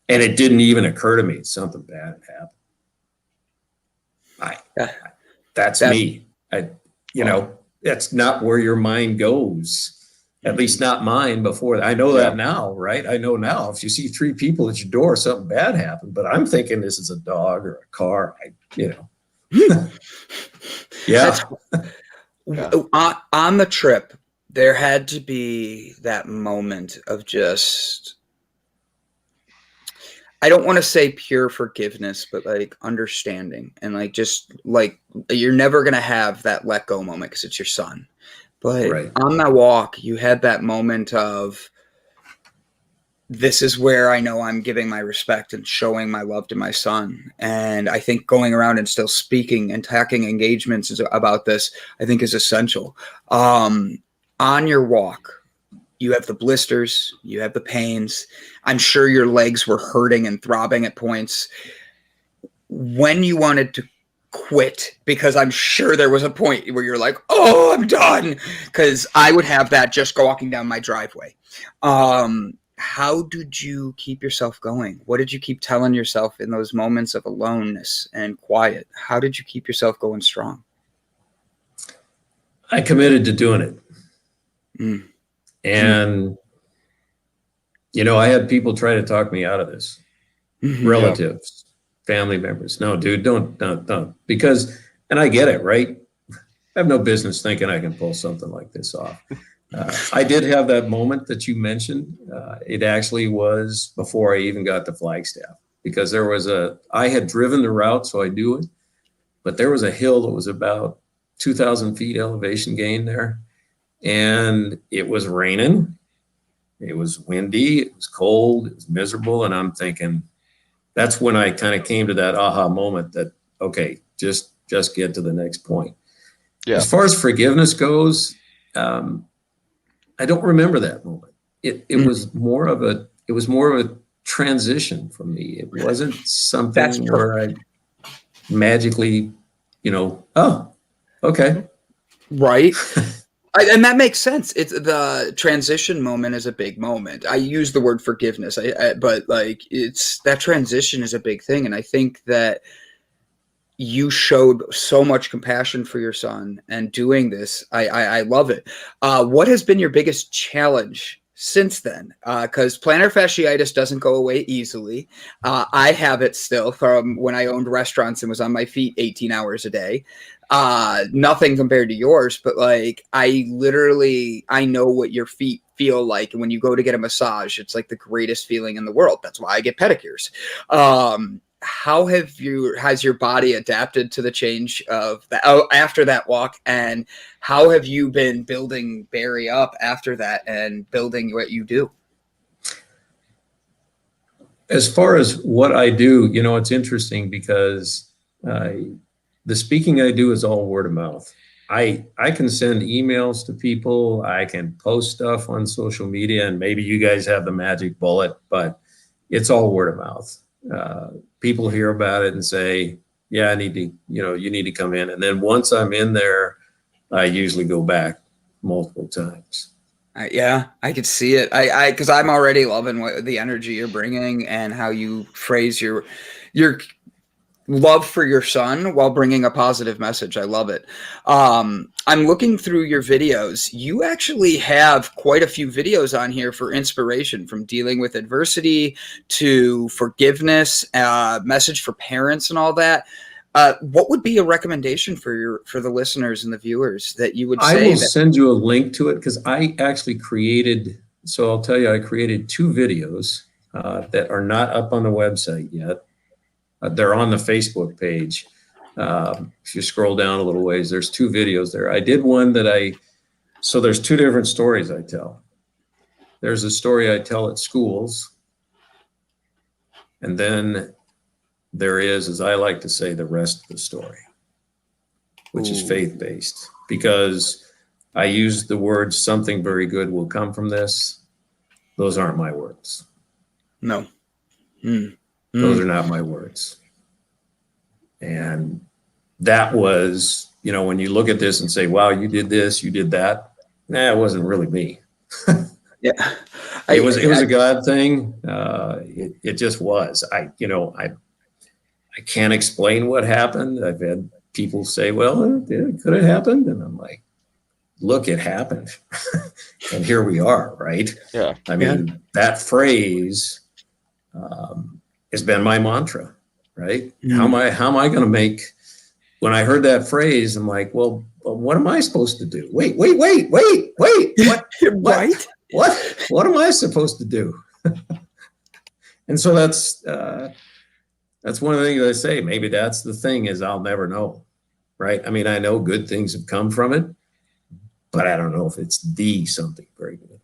Speaker 5: And it didn't even occur to me something bad had happened. That's me. That's not where your mind goes. At least not mine before. I know that now, right? I know now if you see 3 people at your door, something bad happened, but I'm thinking this is a dog or a car,
Speaker 2: On the trip, there had to be that moment of just, I don't want to say pure forgiveness, but like understanding and like, just like, you're never going to have that let go moment because it's your son. But on that walk, you had that moment of, this is where I know I'm giving my respect and showing my love to my son. And I think going around and still speaking and tacking engagements about this, I think is essential. On your walk, you have the blisters, you have the pains. I'm sure your legs were hurting and throbbing at points. When you wanted to quit, because I'm sure there was a point where you're like, oh, I'm done. Because I would have that just walking down my driveway. How did you keep yourself going? What did you keep telling yourself in those moments of aloneness and quiet? How did you keep yourself going strong?
Speaker 5: I committed to doing it. And, I had people try to talk me out of this. relatives, family members. No, dude, don't. Because, and I get it, right? I have no business thinking I can pull something like this off. I did have that moment that you mentioned. It actually was before I even got to Flagstaff, because I had driven the route, so I knew it, but there was a hill that was about 2,000 feet elevation gain there, and it was raining. It was windy, it was cold, it was miserable, and I'm thinking, that's when I kind of came to that aha moment that, okay, just get to the next point. Yeah. As far as forgiveness goes, I don't remember that moment. It was more of a transition for me. It wasn't something where I magically, oh, okay.
Speaker 2: Right. And that makes sense. It's the transition moment is a big moment. I use the word forgiveness, but like that transition is a big thing. And I think that you showed so much compassion for your son and doing this. I love it. What has been your biggest challenge since then? Because plantar fasciitis doesn't go away easily. I have it still from when I owned restaurants and was on my feet 18 hours a day. Nothing compared to yours, but like I know what your feet feel like. And when you go to get a massage, it's like the greatest feeling in the world. That's why I get pedicures. How has your body adapted to the change of that after that walk, and how have you been building Barry up after that and building what you do?
Speaker 5: As far as what I do, it's interesting because the speaking I do is all word of mouth. I can send emails to people. I can post stuff on social media, and maybe you guys have the magic bullet, but it's all word of mouth. People hear about it and say, yeah, I need to, you need to come in. And then once I'm in there, I usually go back multiple times.
Speaker 2: Yeah, I could see it. Cause I'm already loving the energy you're bringing and how you phrase your love for your son while bringing a positive message. I love it. I'm looking through your videos. You actually have quite a few videos on here for inspiration, from dealing with adversity to forgiveness, message for parents and all that. What would be a recommendation for the listeners and the viewers that you would say?
Speaker 5: I will send you a link to it, because I actually created, so I'll tell you, I created 2 videos that are not up on the website yet. They're on the Facebook page. If you scroll down a little ways, there's 2 videos there. I did one so there's 2 different stories I tell. There's a story I tell at schools. And then there is, as I like to say, the rest of the story, which is faith-based, because I use the words, something very good will come from this. Those aren't my words.
Speaker 2: No.
Speaker 5: Those are not my words. And that was, when you look at this and say, wow, you did this, you did that. Nah, it wasn't really me.
Speaker 2: Yeah.
Speaker 5: It was a God thing. It just was. I can't explain what happened. I've had people say, well, it could have happened. And I'm like, look, it happened. And here we are, right?
Speaker 3: Yeah.
Speaker 5: I mean, that phrase has been my mantra, right? How am I going to make, when I heard that phrase, I'm like, well, what am I supposed to do? Wait. What?
Speaker 2: Right?
Speaker 5: What am I supposed to do? And so that's one of the things I say. Maybe that's the thing, is I'll never know, right? I mean, I know good things have come from it, but I don't know if it's something very good.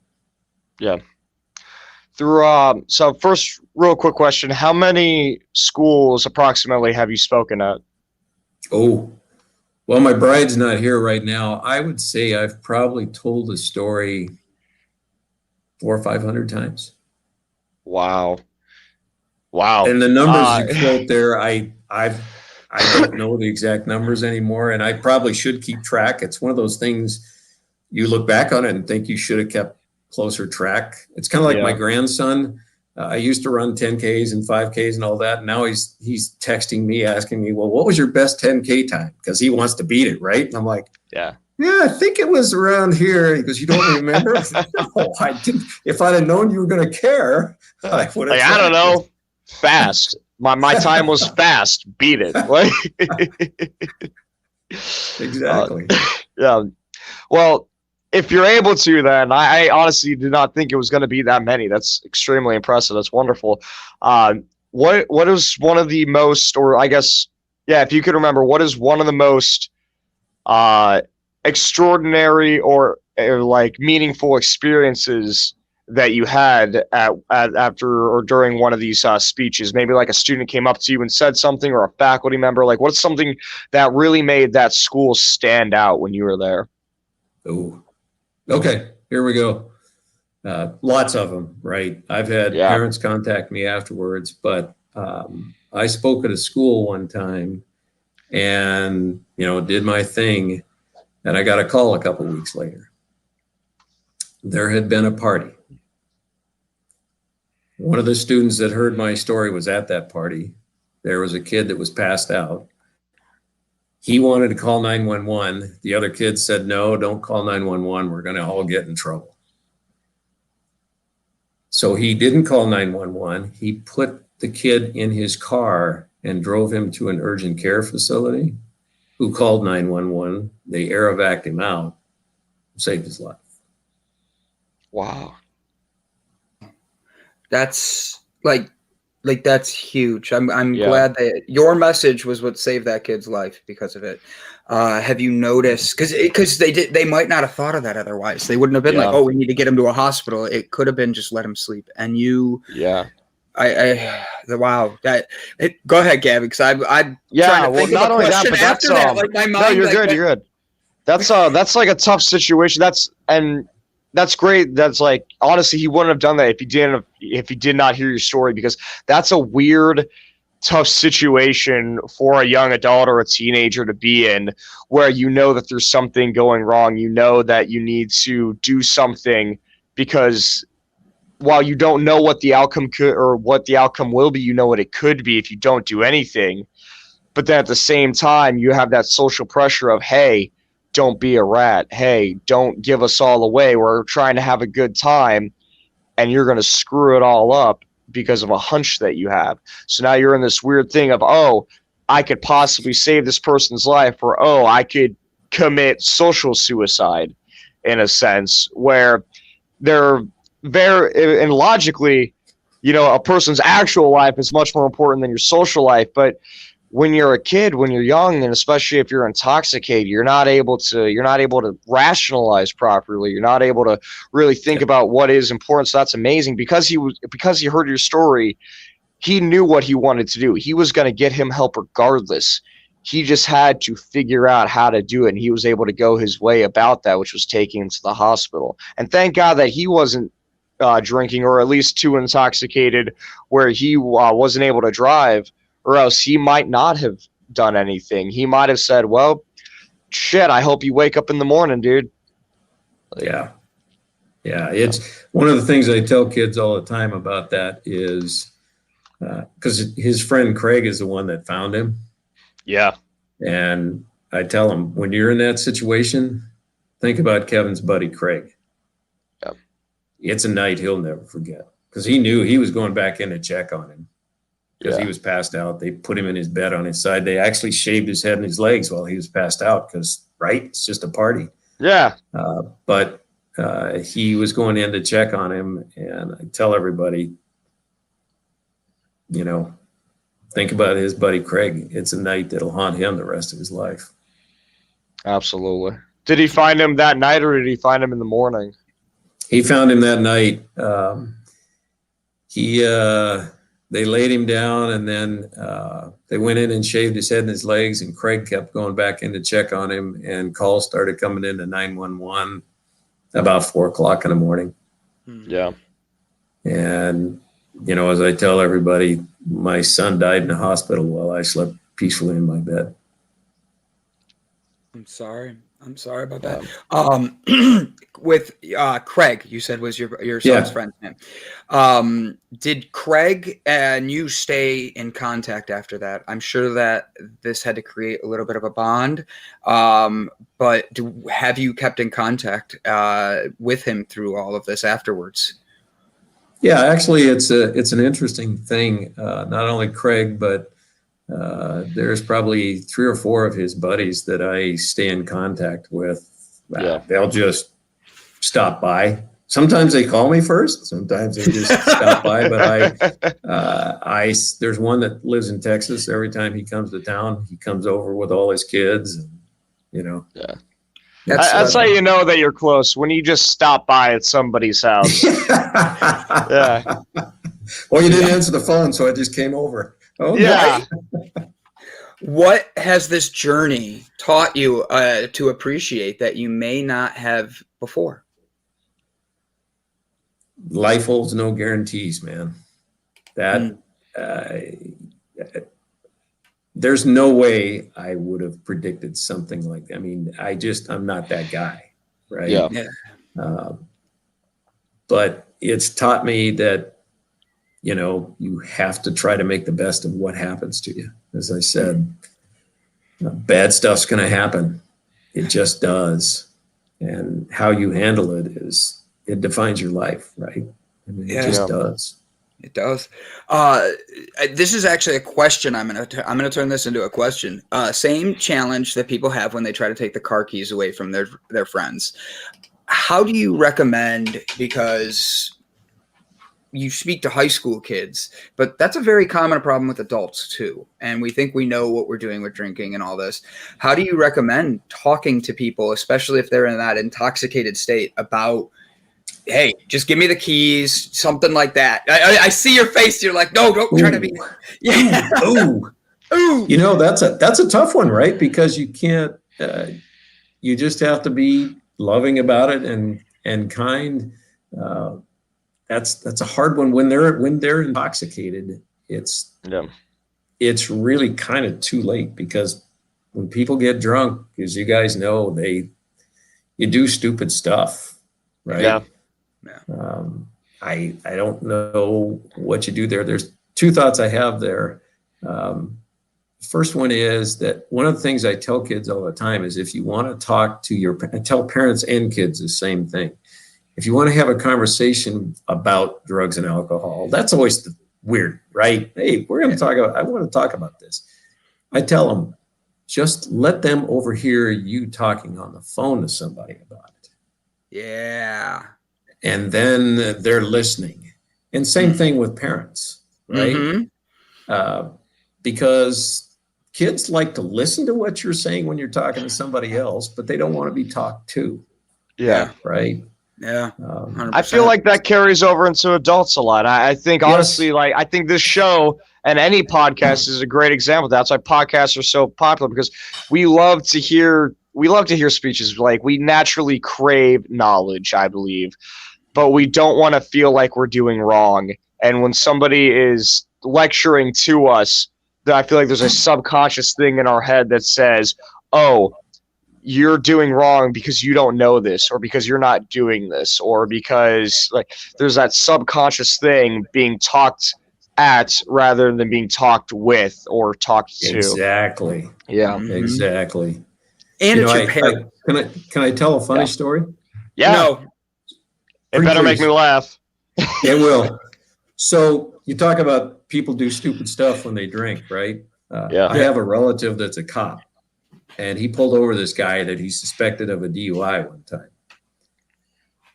Speaker 3: Yeah. So first, real quick question: how many schools approximately have you spoken at?
Speaker 5: Oh, well, my bride's not here right now. I would say I've probably told the story 400 or 500 times.
Speaker 3: Wow.
Speaker 5: And the numbers you quote there, I don't know the exact numbers anymore, and I probably should keep track. It's one of those things you look back on it and think you should have kept closer track. It's kind of like my grandson. I used to run 10Ks and 5Ks and all that. And now he's texting me, asking me, well, what was your best 10K time? Because he wants to beat it, right? And I'm like, yeah, I think it was around here. He goes, you don't remember? No, I didn't. If I'd have known you were going to care, I would have.
Speaker 3: I don't know. fast. My time was fast. Beat it. Like,
Speaker 5: Exactly.
Speaker 3: yeah. Well, if you're able to, then I honestly did not think it was going to be that many. That's extremely impressive. That's wonderful. What is one of the most, or I guess, yeah, if you could remember, what is one of the most extraordinary or like meaningful experiences that you had after or during one of these speeches? Maybe like a student came up to you and said something, or a faculty member. Like, what's something that really made that school stand out when you were there?
Speaker 5: Oh, okay. Here we go. Lots of them, right? I've had
Speaker 3: Yeah.
Speaker 5: parents contact me afterwards, but I spoke at a school one time and, did my thing, and I got a call a couple weeks later. There had been a party. One of the students that heard my story was at that party. There was a kid that was passed out. He wanted to call 911. The other kid said, no, don't call 911. We're going to all get in trouble. So he didn't call 911. He put the kid in his car and drove him to an urgent care facility, who called 911. They air evac'd him out, saved his life.
Speaker 3: Wow.
Speaker 2: That's like that's huge. I'm
Speaker 3: Yeah.
Speaker 2: glad that your message was what saved that kid's life because of it. Have you noticed? Because they might not have thought of that otherwise. They wouldn't have been
Speaker 3: Yeah.
Speaker 2: like, oh, we need to get him to a hospital. It could have been just let him sleep. And you,
Speaker 3: Yeah.
Speaker 2: wow. Go ahead, Gabby. Because I'm
Speaker 3: Yeah.
Speaker 2: trying to
Speaker 3: Well,
Speaker 2: think of
Speaker 3: not
Speaker 2: a
Speaker 3: only that,
Speaker 2: question
Speaker 3: but
Speaker 2: after
Speaker 3: that's
Speaker 2: that. Like my mind.
Speaker 3: no, you're
Speaker 2: like,
Speaker 3: good. You're good. That's like a tough situation. That's great. That's like, honestly, he wouldn't have done that if he did not hear your story, because that's a weird, tough situation for a young adult or a teenager to be in, where you know that there's something going wrong. You know that you need to do something, because while you don't know what the outcome could or what the outcome will be, you know what it could be if you don't do anything. But then at the same time, you have that social pressure of, hey, don't be a rat. Hey, don't give us all away. We're trying to have a good time, and you're going to screw it all up because of a hunch that you have. So now you're in this weird thing of, oh, I could possibly save this person's life, or, oh, I could commit social suicide, in a sense, where they're very, and logically, a person's actual life is much more important than your social life. But when you're a kid, when you're young, and especially if you're intoxicated, you're not able to rationalize properly. You're not able to really think about what is important. So that's amazing, because he heard your story. He knew what he wanted to do. He was going to get him help regardless. He just had to figure out how to do it, and he was able to go his way about that, which was taking him to the hospital. And thank God that he wasn't drinking, or at least too intoxicated where he wasn't able to drive, or else he might not have done anything. He might have said, well, shit, I hope you wake up in the morning, dude.
Speaker 5: Yeah. It's one of the things I tell kids all the time about that is because his friend Craig is the one that found him.
Speaker 3: Yeah.
Speaker 5: And I tell him, when you're in that situation, think about Kevin's buddy Craig.
Speaker 3: Yep.
Speaker 5: It's a night he'll never forget, because he knew he was going back in to check on him. Because he was passed out. They put him in his bed on his side. They actually shaved his head and his legs while he was passed out, because, right, it's just a party.
Speaker 3: Yeah.
Speaker 5: But he was going in to check on him, and I tell everybody, think about his buddy Craig. It's a night that'll haunt him the rest of his life.
Speaker 3: Absolutely. Did he find him that night, or did he find him in the morning?
Speaker 5: He found him that night. They laid him down, and then they went in and shaved his head and his legs, and Craig kept going back in to check on him, and calls started coming into 911 about 4:00 in the morning.
Speaker 3: Yeah.
Speaker 5: And, as I tell everybody, my son died in the hospital while I slept peacefully in my bed.
Speaker 2: I'm sorry about that. With Craig, you said was your son's friend's name. Did Craig and you stay in contact after that? I'm sure that this had to create a little bit of a bond. But have you kept in contact with him through all of this afterwards?
Speaker 5: Yeah, actually, it's an interesting thing. Not only Craig, but there's probably 3 or 4 of his buddies that I stay in contact with.
Speaker 3: Yeah.
Speaker 5: They'll just stop by. Sometimes they call me first. Sometimes they just stop by. But there's one that lives in Texas. Every time he comes to town, he comes over with all his kids, and
Speaker 3: Yeah.
Speaker 2: That's
Speaker 3: how you know that you're close, when you just stop by at somebody's house. Yeah.
Speaker 5: Well, you didn't answer the phone, so I just came over. Oh,
Speaker 3: Yeah.
Speaker 2: What has this journey taught you to appreciate that you may not have before?
Speaker 5: Life holds no guarantees, man. That there's no way I would have predicted something like that. I mean, I'm not that guy, right?
Speaker 3: Yeah.
Speaker 5: But it's taught me that, you have to try to make the best of what happens to you. As I said, bad stuff's going to happen. It just does. And how you handle it defines your life, right? I mean, it just does.
Speaker 2: It does. This is actually a question. I'm gonna turn this into a question. Same challenge that people have when they try to take the car keys away from their friends. How do you recommend, because you speak to high school kids, but that's a very common problem with adults too. And we think we know what we're doing with drinking and all this. How do you recommend talking to people, especially if they're in that intoxicated state, about, hey, just give me the keys, something like that? I see your face. You're like, no, don't try to be. Yeah.
Speaker 5: Ooh.
Speaker 2: Ooh.
Speaker 5: That's a tough one, right? Because you can't, you just have to be loving about it and kind. That's a hard one when they're intoxicated. It's really kind of too late, because when people get drunk, as you guys know, you do stupid stuff, right?
Speaker 3: Yeah.
Speaker 5: I don't know what you do there. There's 2 thoughts I have there. First one is that one of the things I tell kids all the time is, if you want to talk to I tell parents and kids the same thing. If you want to have a conversation about drugs and alcohol, that's always weird, right? Hey, I want to talk about this. I tell them, just let them overhear you talking on the phone to somebody about it.
Speaker 2: Yeah.
Speaker 5: And then they're listening. And same thing with parents, right?
Speaker 2: Mm-hmm.
Speaker 5: Because kids like to listen to what you're saying when you're talking to somebody else, but they don't want to be talked to.
Speaker 3: Yeah.
Speaker 5: Right.
Speaker 2: Yeah.
Speaker 3: I feel like that carries over into adults a lot. I think, honestly, I think this show and any podcast is a great example. That's why podcasts are so popular, because we love to hear speeches. Like, we naturally crave knowledge, I believe, but we don't want to feel like we're doing wrong. And when somebody is lecturing to us, I feel like there's a subconscious thing in our head that says, oh, you're doing wrong because you don't know this, or because you're not doing this, or because, like, there's that subconscious thing being talked at rather than being talked with or talked to.
Speaker 5: Exactly.
Speaker 3: Yeah.
Speaker 2: Mm-hmm.
Speaker 5: Exactly.
Speaker 2: And it's your parents.
Speaker 5: Can I tell a funny story?
Speaker 3: Yeah.
Speaker 2: No.
Speaker 3: It better make me laugh.
Speaker 5: It will. So you talk about people do stupid stuff when they drink, right? I have a relative that's a cop, and he pulled over this guy that he suspected of a DUI one time.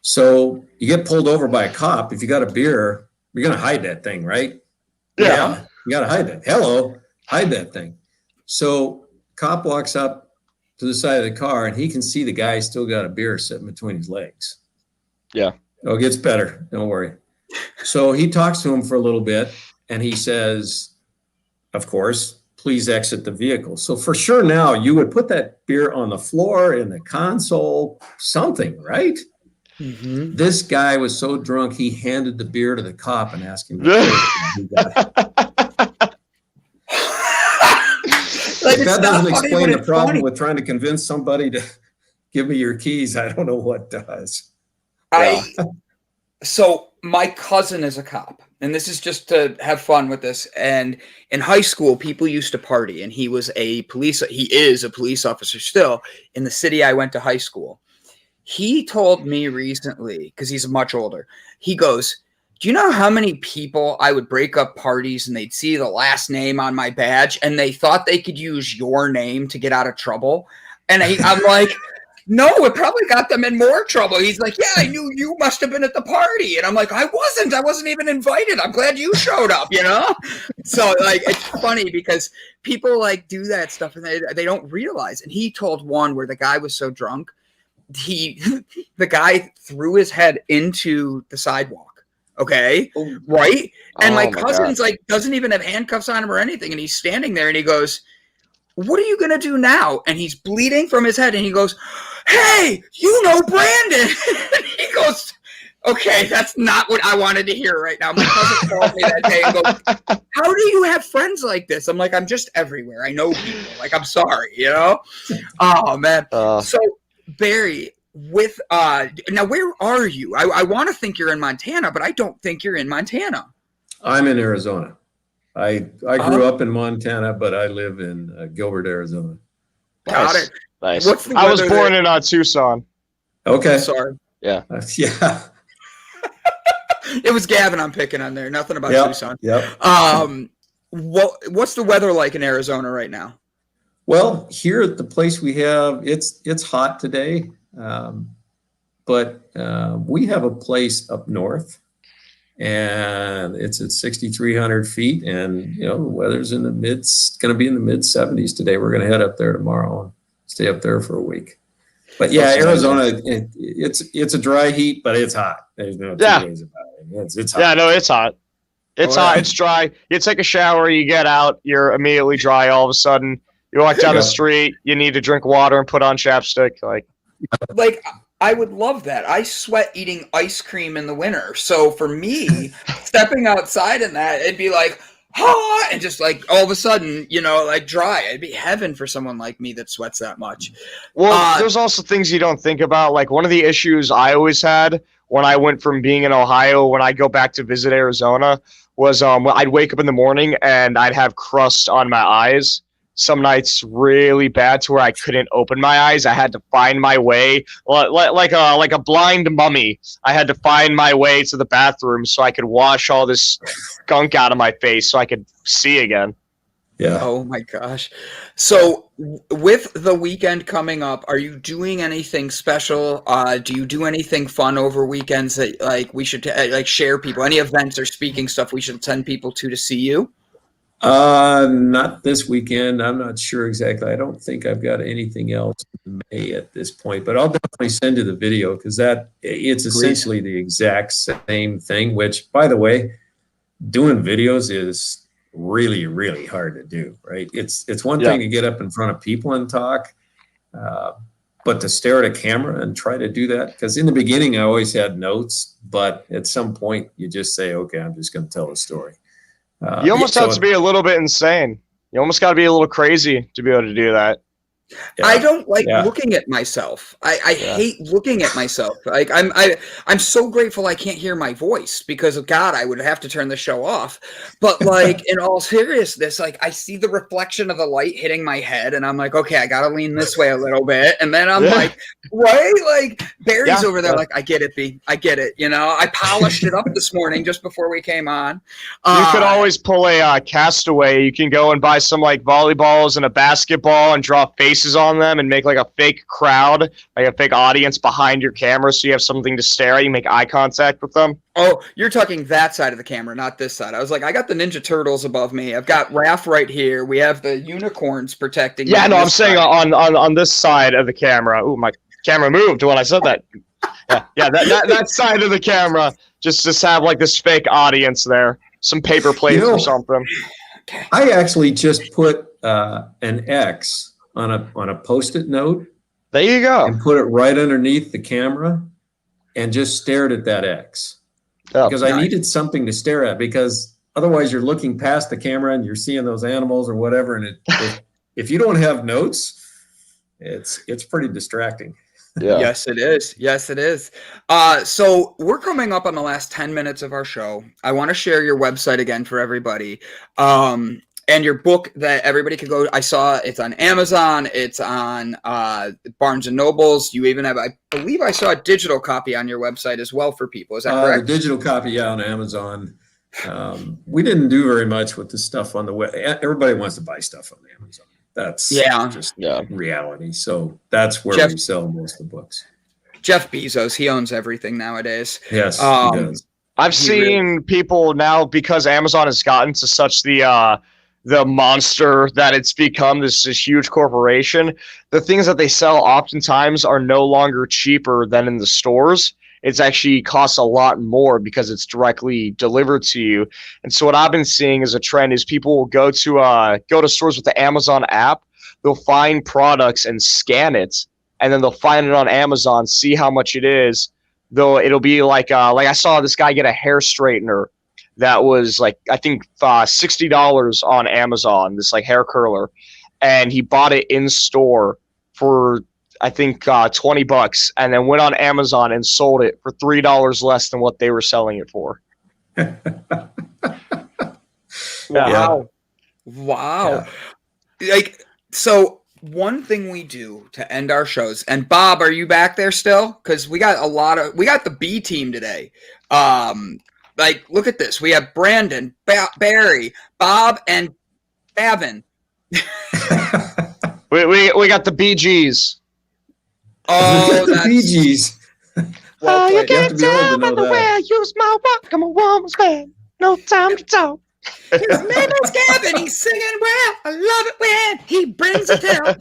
Speaker 5: So you get pulled over by a cop. If you got a beer, you're going to hide that thing, right?
Speaker 3: Yeah.
Speaker 5: You got to hide that. Hello, hide that thing. So cop walks up to the side of the car, and he can see the guy still got a beer sitting between his legs.
Speaker 3: Yeah.
Speaker 5: Oh, it gets better. Don't worry. So he talks to him for a little bit, and he says, of course, please exit the vehicle. So for sure now, you would put that beer on the floor, in the console, something, right?
Speaker 2: Mm-hmm.
Speaker 5: This guy was so drunk, he handed the beer to the cop and asked him to do that. If that doesn't explain the problem with trying to convince somebody to give me your keys, I don't know what does.
Speaker 2: So my cousin is a cop, and this is just to have fun with this. And in high school, people used to party, and he is a police officer still in the city I went to high school. He told me recently, because he's much older, he goes, Do you know how many people I would break up parties and they'd see the last name on my badge and they thought they could use your name to get out of trouble? And I'm like, no, it probably got them in more trouble. He's like, yeah, I knew you must have been at the party. And I'm like, I wasn't even invited. I'm glad you showed up, you know? So like, it's funny because people like do that stuff and they don't realize. And he told one where the guy was so drunk, the guy threw his head into the sidewalk. Okay. Right. And my cousin's like, doesn't even have handcuffs on him or anything. And he's standing there and he goes, what are you going to do now? And he's bleeding from his head. And he goes, hey, you know Brandon. He goes, okay, that's not what I wanted to hear right now. My cousin called me that day and goes, how do you have friends like this? I'm like, I'm just everywhere. I know people. Like, I'm sorry, you know? Oh, man. So, Barry, with now, where are you? I want to think you're in Montana, but I don't think you're in Montana.
Speaker 5: I'm in Arizona. I grew up in Montana, but I live in Gilbert, Arizona.
Speaker 2: Got it.
Speaker 3: Nice.
Speaker 2: I
Speaker 3: was born in Tucson.
Speaker 5: Okay.
Speaker 2: Sorry.
Speaker 3: Yeah.
Speaker 5: Yeah.
Speaker 2: It was Gavin I'm picking on there. Nothing about Tucson.
Speaker 5: Yep.
Speaker 2: What's the weather like in Arizona right now?
Speaker 5: Well, here at the place we have, it's hot today, but we have a place up north, and it's at 6,300 feet, and the weather's going to be in the mid 70s today. We're going to head up there tomorrow and stay up there for a week. But yeah, Arizona, it's a dry heat, but it's hot. There's no two ways about it. It's hot.
Speaker 3: Yeah, no, it's hot. It's hot. It's dry. You take a shower, you get out, you're immediately dry all of a sudden. You walk down the street, you need to drink water and put on chapstick. Like
Speaker 2: I would love that. I sweat eating ice cream in the winter. So for me, stepping outside in that, it'd be like, and just like all of a sudden, like dry. It'd be heaven for someone like me that sweats that much.
Speaker 3: Well, there's also things you don't think about. Like one of the issues I always had when I went from being in Ohio, when I go back to visit Arizona, was I'd wake up in the morning and I'd have crust on my eyes. Some nights really bad to where I couldn't open my eyes. I had to find my way, like a blind mummy. I had to find my way to the bathroom so I could wash all this gunk out of my face so I could see again.
Speaker 5: Yeah.
Speaker 2: Oh my gosh. So with the weekend coming up, are you doing anything special? Do you do anything fun over weekends that like we should share people? Any events or speaking stuff we should send people to see you?
Speaker 5: Not this weekend. I'm not sure exactly. I don't think I've got anything else in May at this point, but I'll definitely send you the video because it's essentially the exact same thing, which, by the way, doing videos is really, really hard to do, right? It's one thing to get up in front of people and talk, but to stare at a camera and try to do that, because in the beginning I always had notes, but at some point you just say, okay, I'm just going to tell a story.
Speaker 3: You almost have to be a little bit insane. You almost got to be a little crazy to be able to do that.
Speaker 2: Yeah. I don't like looking at myself. I hate looking at myself. Like I'm so grateful I can't hear my voice because of God, I would have to turn the show off. But like in all seriousness, like I see the reflection of the light hitting my head and I'm like, okay, I gotta lean this way a little bit. And then I'm like, right? Like Barry's over there, like, I get it, B. I get it. I polished it up this morning just before we came on.
Speaker 3: You could always pull a Castaway. You can go and buy some like volleyballs and a basketball and draw faces on them and make like a fake crowd, like a fake audience behind your camera so you have something to stare at. You make eye contact with them.
Speaker 2: Oh, you're talking that side of the camera, not this side. I was like, I got the Ninja Turtles above me. I've got Raph right here. We have the unicorns protecting me.
Speaker 3: Yeah, no, I'm saying on this side of the camera. Ooh, my camera moved when I said that. Yeah, that side of the camera. Just have like this fake audience there. Some paper plates or something.
Speaker 5: I actually just put an X on a Post-it note.
Speaker 3: There you go.
Speaker 5: And put it right underneath the camera and just stared at that X. Because I needed something to stare at, because otherwise you're looking past the camera and you're seeing those animals or whatever. And if you don't have notes, it's pretty distracting.
Speaker 2: Yeah. Yes, it is. Yes, it is. So we're coming up on the last 10 minutes of our show. I want to share your website again for everybody. And your book that everybody could go, I saw it's on Amazon, it's on Barnes and Nobles. You even have, I believe I saw a digital copy on your website as well for people. Is that correct?
Speaker 5: The digital copy on Amazon. We didn't do very much with the stuff on the web. Everybody wants to buy stuff on Amazon. That's just reality. So that's where we sell most of the books.
Speaker 2: Jeff Bezos, he owns everything nowadays.
Speaker 5: Yes, he does.
Speaker 3: I've seen people now, because Amazon has gotten to such the monster that it's become, this huge corporation. The things that they sell oftentimes are no longer cheaper than in the stores. It's actually costs a lot more because it's directly delivered to you. And so what I've been seeing as a trend is people will go to stores with the Amazon app. They'll find products and scan it, and then they'll find it on Amazon, see how much it is. Though it'll be like I saw this guy get a hair straightener that was like, I think $60 on Amazon, this like hair curler, and he bought it in store for I think $20, and then went on Amazon and sold it for $3 less than what they were selling it for.
Speaker 2: Wow. Like, so one thing we do to end our shows, and Bob, are you back there still? Because we got the B team today. Like, look at this. We have Brandon, Barry, Bob, and Bavin.
Speaker 3: we got the BGs.
Speaker 2: Oh,
Speaker 5: the Bee Gees.
Speaker 3: Well, you can't
Speaker 5: have to be old to
Speaker 3: tell
Speaker 5: know
Speaker 3: by the way I use my walk. I'm a woman's man. No time to talk.
Speaker 2: His name is Gavin. He's singing well. I love it when he brings it down.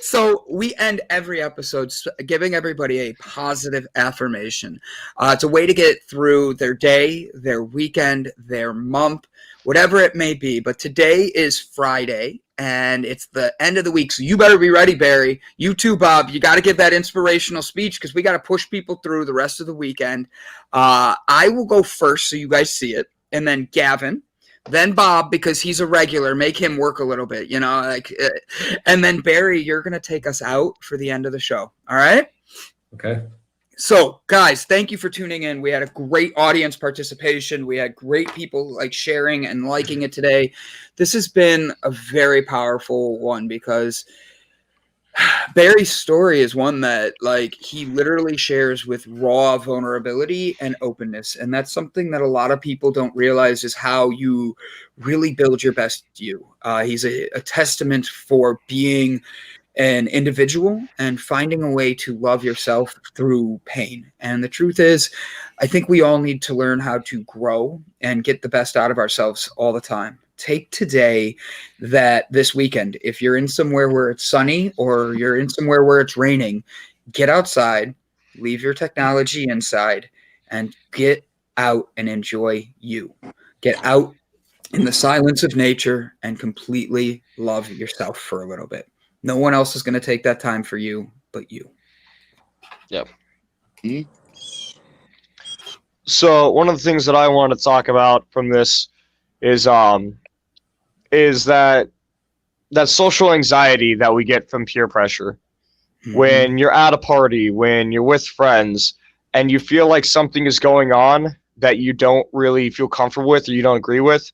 Speaker 2: So we end every episode giving everybody a positive affirmation. It's a way to get through their day, their weekend, their month, whatever it may be. But today is Friday, and it's the end of the week. So you better be ready, Barry. You too, Bob. You got to give that inspirational speech because we got to push people through the rest of the weekend. I will go first so you guys see it. And then Gavin, then Bob, because he's a regular, make him work a little bit, and then Barry, you're going to take us out for the end of the show. All right.
Speaker 5: Okay.
Speaker 2: So guys, thank you for tuning in. We had a great audience participation. We had great people sharing and liking it today. This has been a very powerful one because Barry's story is one that he literally shares with raw vulnerability and openness. And that's something that a lot of people don't realize is how you really build your best you. He's a testament for being an individual and finding a way to love yourself through pain. And the truth is, I think we all need to learn how to grow and get the best out of ourselves all the time. Take today that this weekend, if you're in somewhere where it's sunny or you're in somewhere where it's raining, get outside, leave your technology inside, and get out and enjoy you. Get out in the silence of nature and completely love yourself for a little bit. No one else is going to take that time for you but you.
Speaker 3: Yep. So one of the things that I want to talk about from this is that social anxiety that we get from peer pressure. Mm-hmm. When you're at a party, when you're with friends, and you feel like something is going on that you don't really feel comfortable with or you don't agree with,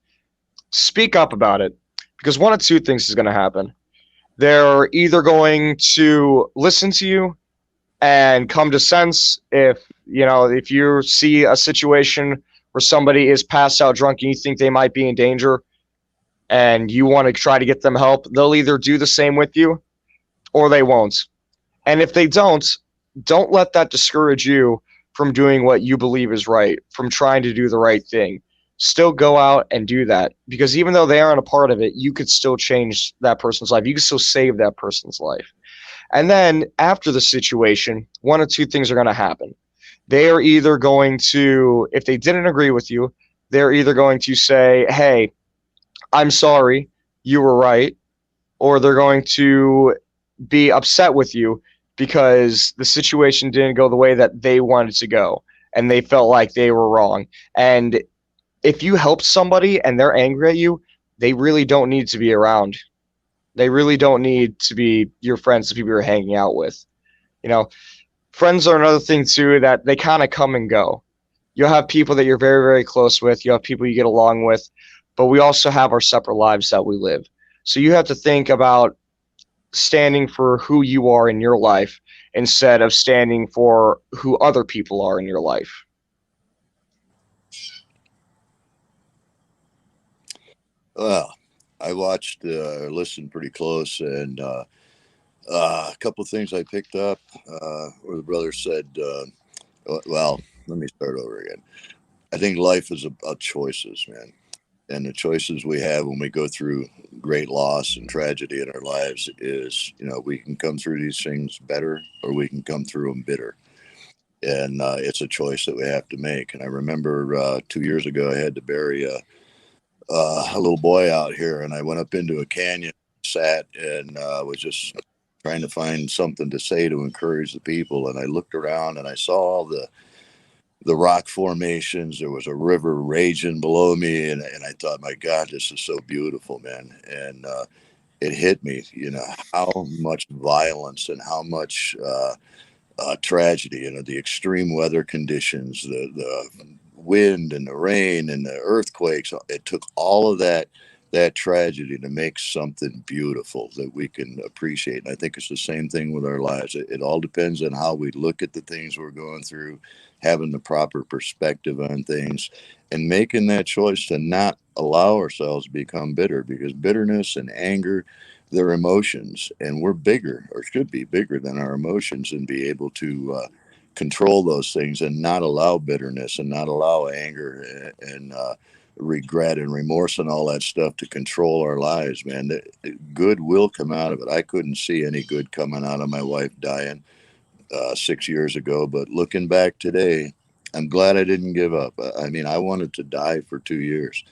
Speaker 3: speak up about it. Because one of two things is going to happen. They're either going to listen to you and come to sense if you see a situation where somebody is passed out drunk and you think they might be in danger and you want to try to get them help, they'll either do the same with you or they won't. And if they don't let that discourage you from doing what you believe is right, from trying to do the right thing. Still go out and do that, because even though they aren't a part of it, you could still change that person's life. You can still save that person's life. And then after the situation, one or two things are going to happen. They are either going to, if they didn't agree with you, they're either going to say, hey, I'm sorry, you were right, or they're going to be upset with you because the situation didn't go the way that they wanted to go and they felt like they were wrong. And if you help somebody and they're angry at you, they really don't need to be around. They really don't need to be your friends, the people you're hanging out with. Friends are another thing too, that they kind of come and go. You'll have people that you're very, very close with. You'll have people you get along with. but we also have our separate lives that we live. So you have to think about standing for who you are in your life instead of standing for who other people are in your life.
Speaker 4: Well, I watched, listened pretty close, and a couple of things I picked up where the brother said, well, let me start over again. I think life is about choices, man. And the choices we have when we go through great loss and tragedy in our lives is, we can come through these things better, or we can come through them bitter. And it's a choice that we have to make. And I remember 2 years ago, I had to bury a little boy out here, and I went up into a canyon, sat, and was just trying to find something to say to encourage the people. And I looked around and I saw all the rock formations. There was a river raging below me, and I thought, my God, this is so beautiful, man. And it hit me, how much violence and how much tragedy, the extreme weather conditions, the wind and the rain and the earthquakes. It took all of that tragedy to make something beautiful that we can appreciate. And I think it's the same thing with our lives. It all depends on how we look at the things we're going through, having the proper perspective on things, and making that choice to not allow ourselves to become bitter, because bitterness and anger, they're emotions, and we're bigger, or should be bigger than our emotions, and be able to control those things and not allow bitterness and not allow anger and regret and remorse and all that stuff to control our lives, man. Good will come out of it. I couldn't see any good coming out of my wife dying 6 years ago, but looking back today, I'm glad I didn't give up. I mean, I wanted to die for 2 years,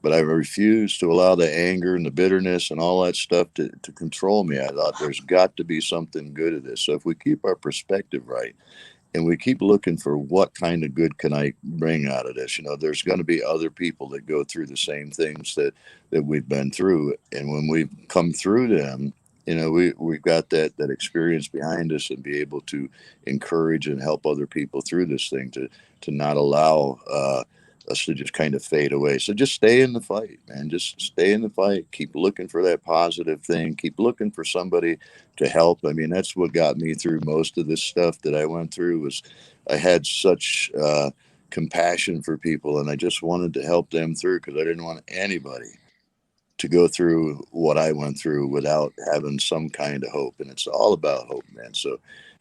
Speaker 4: but I refused to allow the anger and the bitterness and all that stuff to control me. I thought there's got to be something good of this. So if we keep our perspective right, and we keep looking for what kind of good can I bring out of this, there's going to be other people that go through the same things that we've been through. And when we've come through them, we've got that experience behind us, and be able to encourage and help other people through this thing, to not allow us to just kind of fade away. So just stay in the fight, man. Just stay in the fight. Keep looking for that positive thing. Keep looking for somebody to help. I mean, that's what got me through most of this stuff that I went through. Was I had such compassion for people, and I just wanted to help them through, because I didn't want anybody to go through what I went through without having some kind of hope. And it's all about hope, man. So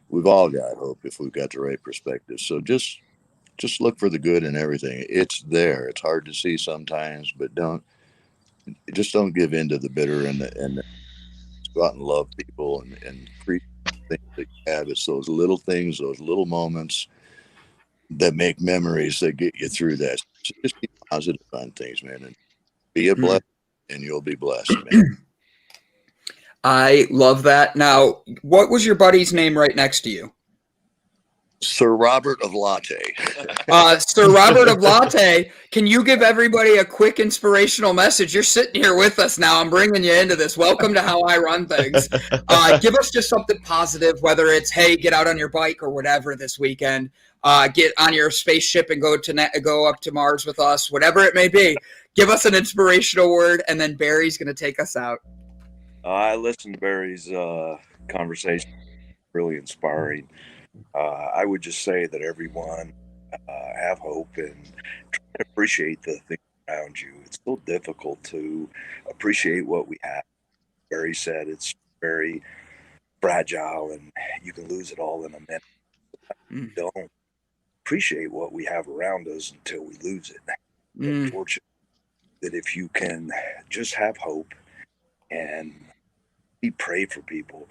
Speaker 4: we've all got hope if we've got the right perspective. So just look for the good in everything. It's there. It's hard to see sometimes, but don't give in to the bitter, and go out and love people, and appreciate things that you have. It's those little things, those little moments that make memories that get you through that. So just be positive on things, man, and be a blessing, and you'll be blessed, man.
Speaker 2: I love that. Now, what was your buddy's name right next to you?
Speaker 4: Sir Robert of Latte.
Speaker 2: Sir Robert of Latte, can you give everybody a quick inspirational message? You're sitting here with us now. I'm bringing you into this. Welcome to How I Run Things. Give us just something positive, whether it's, hey, get out on your bike or whatever this weekend. Get on your spaceship and go up to Mars with us, whatever it may be. Give us an inspirational word, and then Barry's going to take us out.
Speaker 6: I listened to Barry's conversation, really inspiring. I would just say that everyone have hope and try to appreciate the things around you. It's so difficult to appreciate what we have. Barry said it's very fragile and you can lose it all in a minute. We don't appreciate what we have around us until we lose it. Unfortunately, that if you can just have hope and pray for people,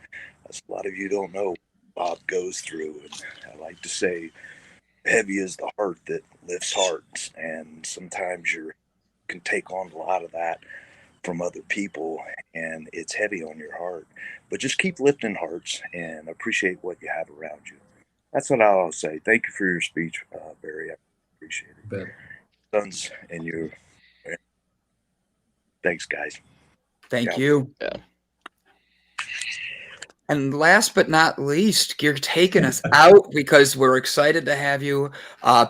Speaker 6: as a lot of you don't know, Bob goes through, and I like to say, heavy is the heart that lifts hearts, and sometimes you can take on a lot of that from other people, and it's heavy on your heart. But just keep lifting hearts and appreciate what you have around you. That's what I'll say. Thank you for your speech, Barry. I appreciate it.
Speaker 5: Bet.
Speaker 6: Sons and you. Thanks, guys.
Speaker 2: Thank you.
Speaker 3: Yeah.
Speaker 2: And last but not least, you're taking us out because we're excited to have you.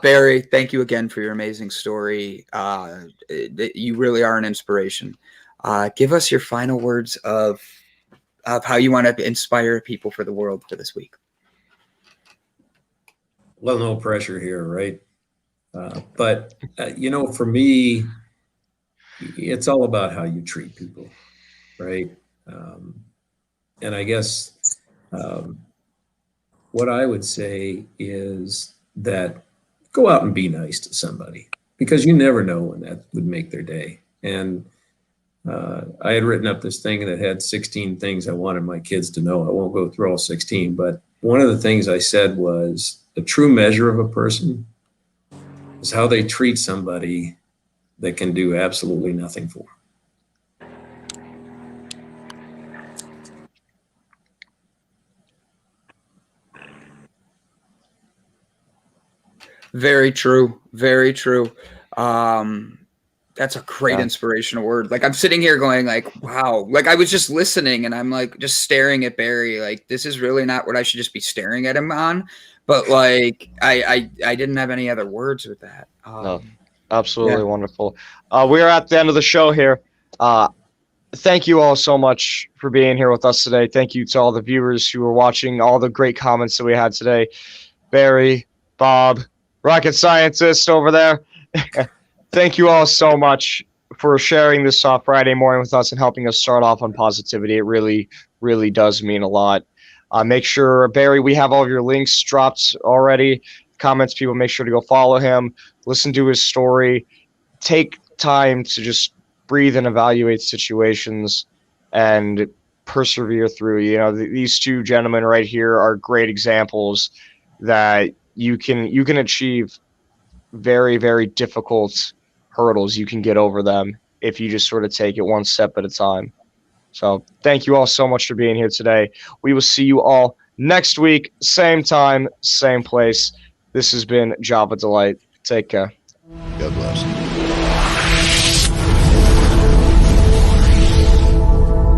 Speaker 2: Barry, thank you again for your amazing story. You really are an inspiration. Give us your final words of how you want to inspire people for the world for this week.
Speaker 5: Well, no pressure here, right? But for me, it's all about how you treat people, right? And I guess what I would say is that go out and be nice to somebody, because you never know when that would make their day. And I had written up this thing that had 16 things I wanted my kids to know. I won't go through all 16, but one of the things I said was the true measure of a person is how they treat somebody that can do absolutely nothing for them.
Speaker 2: Very true. Very true. That's a great inspirational word. Like, I'm sitting here going like, wow, like I was just listening and I'm like just staring at Barry. Like, this is really not what I should just be staring at him on. But like, I didn't have any other words with that.
Speaker 3: No, absolutely wonderful. We are at the end of the show here. Thank you all so much for being here with us today. Thank you to all the viewers who were watching, all the great comments that we had today. Barry, Bob, rocket scientist over there. Thank you all so much for sharing this Friday morning with us and helping us start off on positivity. It really, really does mean a lot. Make sure, Barry, we have all of your links dropped already. Comments, people, make sure to go follow him, listen to his story, take time to just breathe and evaluate situations and persevere through. You know, these two gentlemen right here are great examples that you can achieve very, very difficult hurdles. You can get over them if you just sort of take it one step at a time. So thank you all so much for being here today. We will see you all next week, same time, same place. This has been Java Delight. Take care.
Speaker 4: God bless.